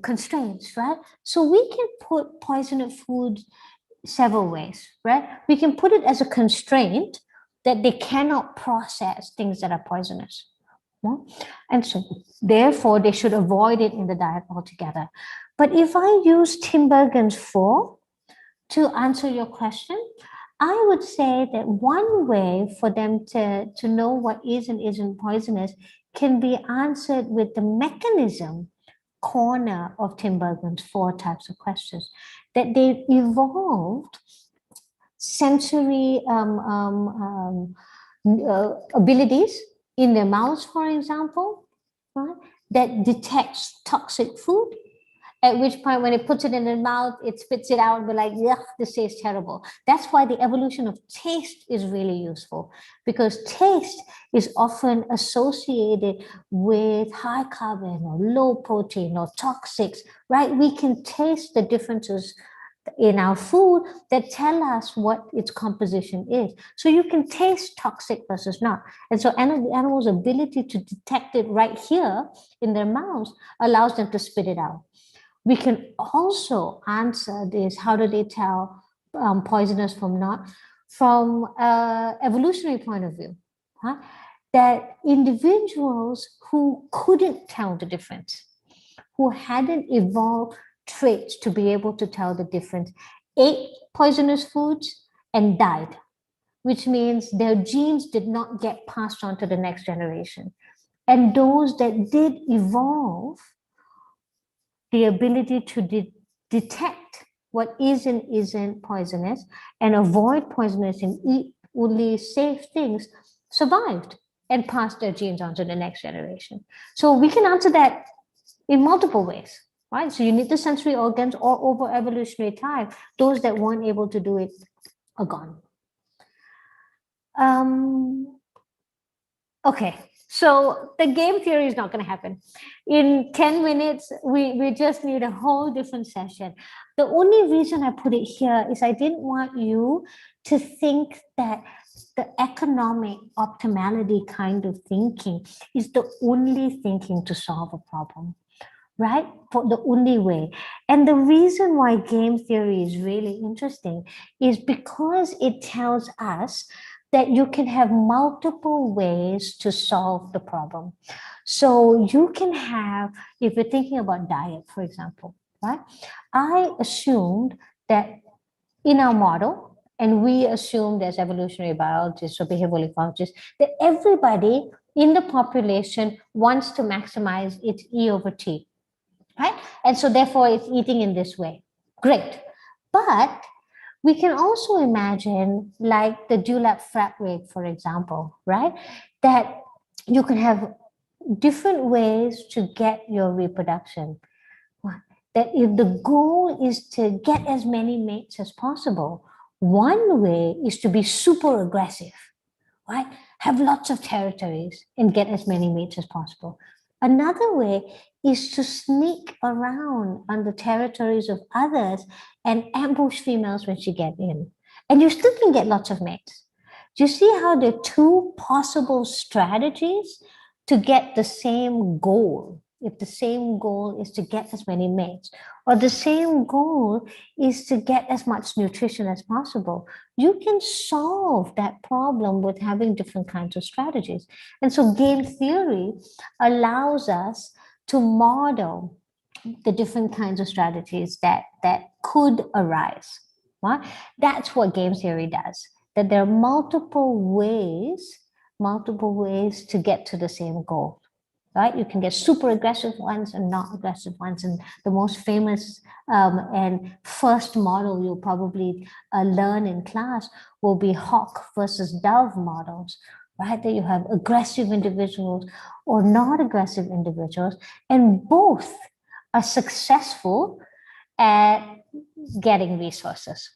constraints, right? So we can put poisonous food several ways, right? We can put it as a constraint that they cannot process things that are poisonous. And so therefore they should avoid it in the diet altogether. But if I use Tinbergen's 4 to answer your question, I would say that one way for them to know what is and isn't poisonous can be answered with the mechanism corner of Tinbergen's 4 types of questions, that they evolved sensory abilities in their mouths, for example, right, that detects toxic food, at which point when it puts it in the mouth, it spits it out and be like, yuck, this tastes terrible. That's why the evolution of taste is really useful, because taste is often associated with high carbon or low protein or toxics, right? We can taste the differences in our food that tell us what its composition is. So you can taste toxic versus not. And so animals' ability to detect it right here in their mouths allows them to spit it out. We can also answer this, how do they tell poisonous from not, from evolutionary point of view, huh? That individuals who couldn't tell the difference, who hadn't evolved traits to be able to tell the difference, ate poisonous foods and died, which means their genes did not get passed on to the next generation. And those that did evolve the ability to detect what is and isn't poisonous and avoid poisonous and eat only safe things, survived and passed their genes on to the next generation? So we can answer that in multiple ways, right? So you need the sensory organs, or over evolutionary time, those that weren't able to do it are gone. Okay, so the game theory is not going to happen. In 10 minutes, we just need a whole different session. The only reason I put it here is I didn't want you to think that the economic optimality kind of thinking is the only thinking to solve a problem, right? For the only way. And the reason why game theory is really interesting is because it tells us that you can have multiple ways to solve the problem. So you can have, if you're thinking about diet, for example, right? I assumed that in our model, and we assumed as evolutionary biologists or behavioral ecologists, that everybody in the population wants to maximize its E over T, right? And so therefore it's eating in this way. Great. But we can also imagine like the dewlap frat rate, for example, right? That you can have different ways to get your reproduction. That if the goal is to get as many mates as possible, one way is to be super aggressive, right? Have lots of territories and get as many mates as possible. Another way is to sneak around on the territories of others and ambush females when she gets in. And you still can get lots of mates. Do you see how there are two possible strategies to get the same goal? If the same goal is to get as many mates, or the same goal is to get as much nutrition as possible, you can solve that problem with having different kinds of strategies. And so game theory allows us to model the different kinds of strategies that could arise. Right? That's what game theory does, that there are multiple ways to get to the same goal. Right? You can get super aggressive ones and not aggressive ones. And the most famous and first model you'll probably learn in class will be hawk versus dove models, right? That you have aggressive individuals or not aggressive individuals, and both are successful at getting resources.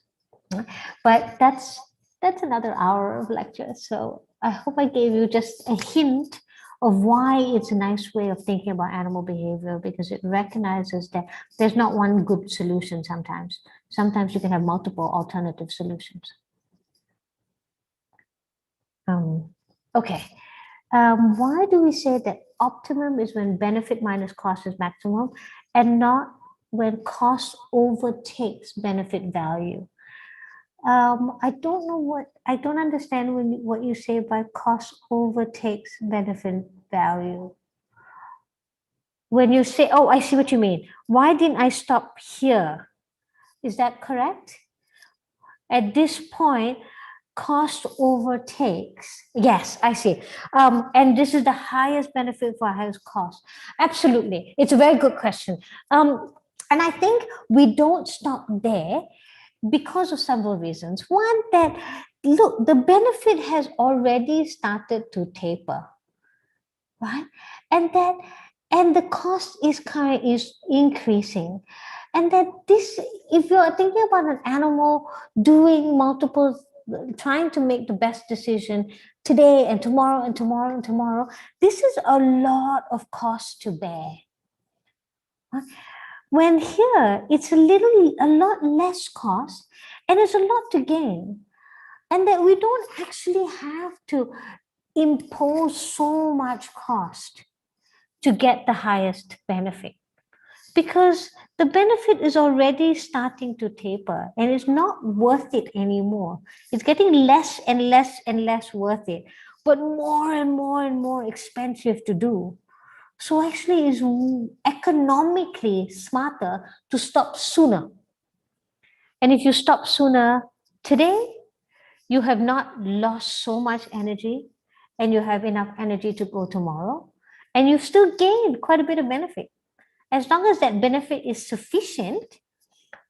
But that's another hour of lecture. So I hope I gave you just a hint of why it's a nice way of thinking about animal behavior, because it recognizes that there's not one good solution sometimes. Sometimes you can have multiple alternative solutions. Okay. Why do we say that optimum is when benefit minus cost is maximum and not when cost overtakes benefit value? I don't understand what you say by cost overtakes benefit value. When you say, oh, I see what you mean. Why didn't I stop here? Is that correct? At this point, cost overtakes. Yes, I see. And this is the highest benefit for highest cost. Absolutely. It's a very good question. And I think we don't stop there because of several reasons. One, that look, the benefit has already started to taper, right? And the cost is increasing. And that this, if you're thinking about an animal doing multiple, trying to make the best decision today and tomorrow and tomorrow and tomorrow, this is a lot of cost to bear. When here, it's a lot less cost, and there's a lot to gain. And that we don't actually have to impose so much cost to get the highest benefit, because the benefit is already starting to taper and it's not worth it anymore. It's getting less and less and less worth it, but more and more and more expensive to do. So actually it's economically smarter to stop sooner. And if you stop sooner today, you have not lost so much energy and you have enough energy to go tomorrow, and you've still gained quite a bit of benefit. As long as that benefit is sufficient,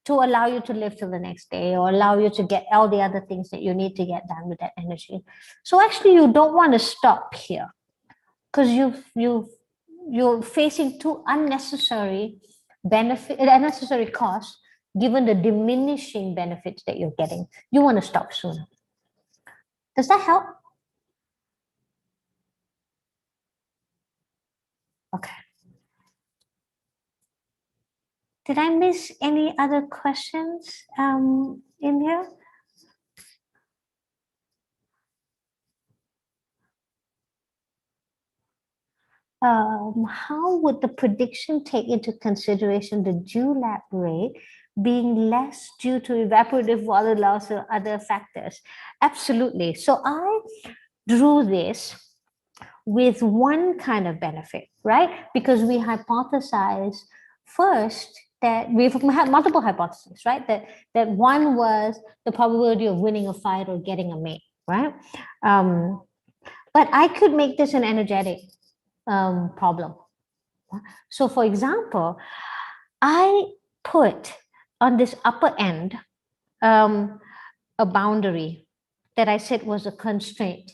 to allow you to live till the next day or allow you to get all the other things that you need to get done with that energy. So actually you don't want to stop here because you're facing two unnecessary unnecessary costs given the diminishing benefits that you're getting. You want to stop sooner. Does that help? Okay. Did I miss any other questions in here? How would the prediction take into consideration the dewlap rate being less due to evaporative water loss or other factors? Absolutely. So I drew this with one kind of benefit, right? Because we hypothesized first that we've had multiple hypotheses, right? That one was the probability of winning a fight or getting a mate, right? But I could make this an energetic problem. So for example, I put on this upper end a boundary that I said was a constraint,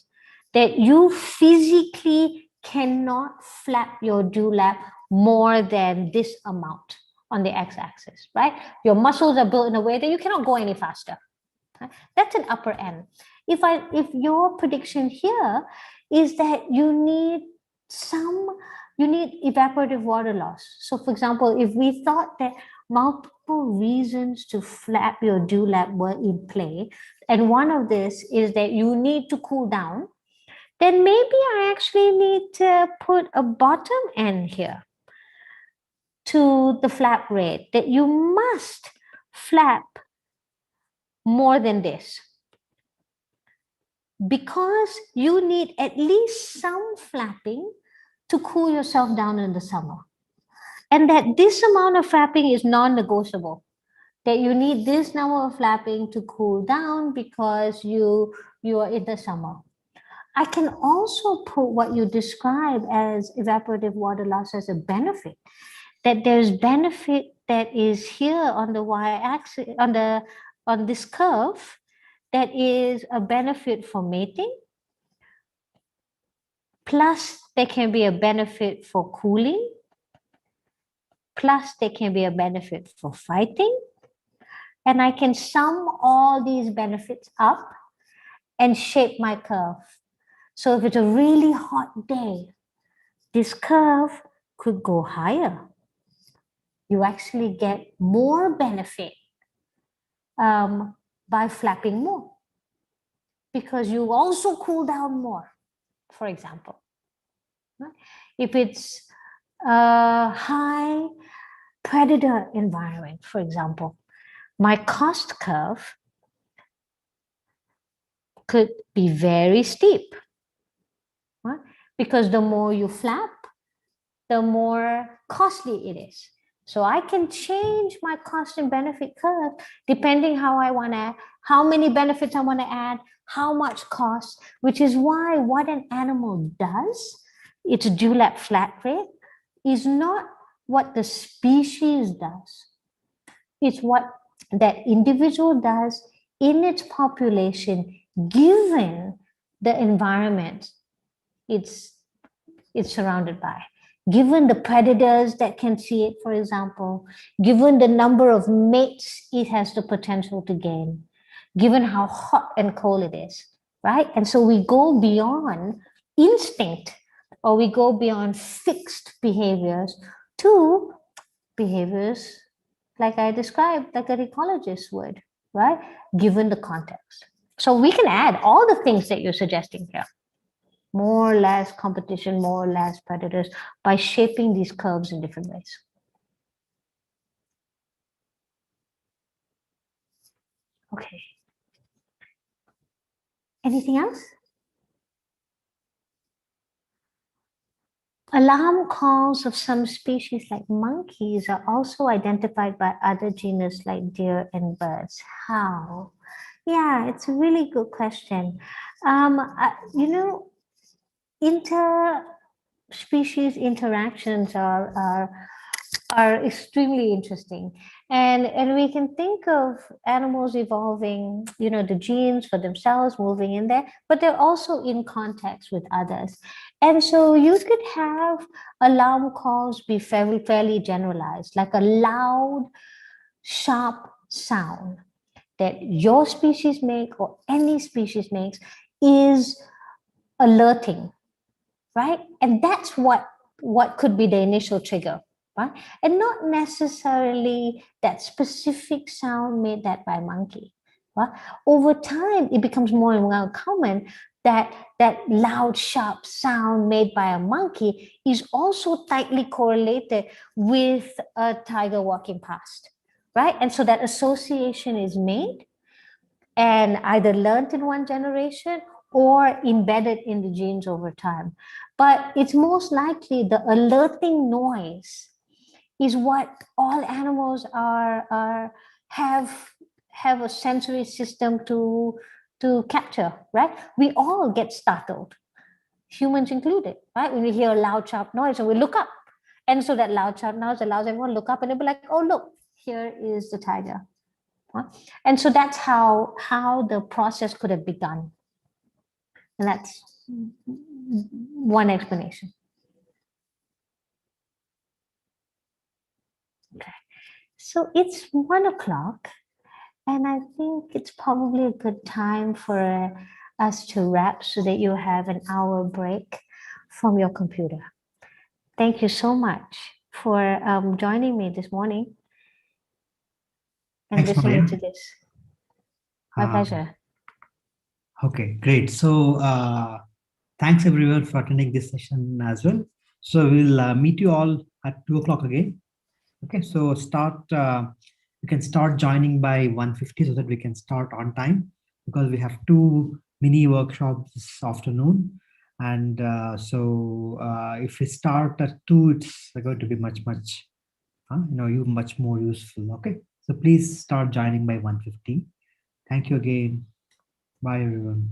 that you physically cannot flap your dewlap more than this amount on the x-axis, right? Your muscles are built in a way that you cannot go any faster. That's an upper end. If your prediction here is that you need evaporative water loss. So for example, if we thought that multiple reasons to flap your dewlap were in play, and one of this is that you need to cool down, then maybe I actually need to put a bottom end here to the flap rate, that you must flap more than this, because you need at least some flapping to cool yourself down in the summer. And that this amount of flapping is non-negotiable, that you need this number of flapping to cool down because you are in the summer. I can also put what you describe as evaporative water loss as a benefit, that there's benefit that is here on the y-axis, on this curve, that is a benefit for mating, plus there can be a benefit for cooling, plus there can be a benefit for fighting, and I can sum all these benefits up and shape my curve. So if it's a really hot day, this curve could go higher. You actually get more benefit by flapping more, because you also cool down more, for example. If it's a high predator environment, for example, my cost curve could be very steep, right? Because the more you flap, the more costly it is. So I can change my cost and benefit curve depending how many benefits I want to add, how much cost, which is why what an animal does, its dewlap flat rate, is not what the species does. It's what that individual does in its population, given the environment it's surrounded by, given the predators that can see it, for example, given the number of mates it has the potential to gain, given how hot and cold it is, right? And so we go beyond instinct, or we go beyond fixed behaviors to behaviors like I described, like an ecologist would, right? Given the context. So we can add all the things that you're suggesting here. More or less competition, more or less predators, by shaping these curves in different ways. Okay. Anything else? Alarm calls of some species like monkeys are also identified by other genus like deer and birds. How? Yeah, it's a really good question. Inter-species interactions are are extremely interesting. And we can think of animals evolving, the genes for themselves moving in there, but they're also in context with others. And so you could have alarm calls be fairly generalized, like a loud, sharp sound that your species make or any species makes is alerting, right? And that's what could be the initial trigger, right? And not necessarily that specific sound made that by a monkey, right? Over time, it becomes more and more common that loud, sharp sound made by a monkey is also tightly correlated with a tiger walking past, right? And so that association is made and either learned in one generation or embedded in the genes over time. But it's most likely the alerting noise is what all animals have a sensory system to capture, right? We all get startled, humans included, right? When we hear a loud, sharp noise and we look up. And so that loud, sharp noise allows everyone to look up and they'll be like, oh, look, here is the tiger. And so that's how the process could have begun. And that's one explanation. Okay. So it's 1 o'clock, and I think it's probably a good time for us to wrap so that you have an hour break from your computer. Thank you so much for joining me this morning and listening to this. My pleasure. Okay, great. So thanks everyone for attending this session as well. So we'll meet you all at 2 o'clock again. Okay, so you can start joining by 1:50 so that we can start on time, because we have 2 mini workshops this afternoon. And if we start at 2, it's going to be much more useful. Okay, so please start joining by 1:50. Thank you again. Bye everyone.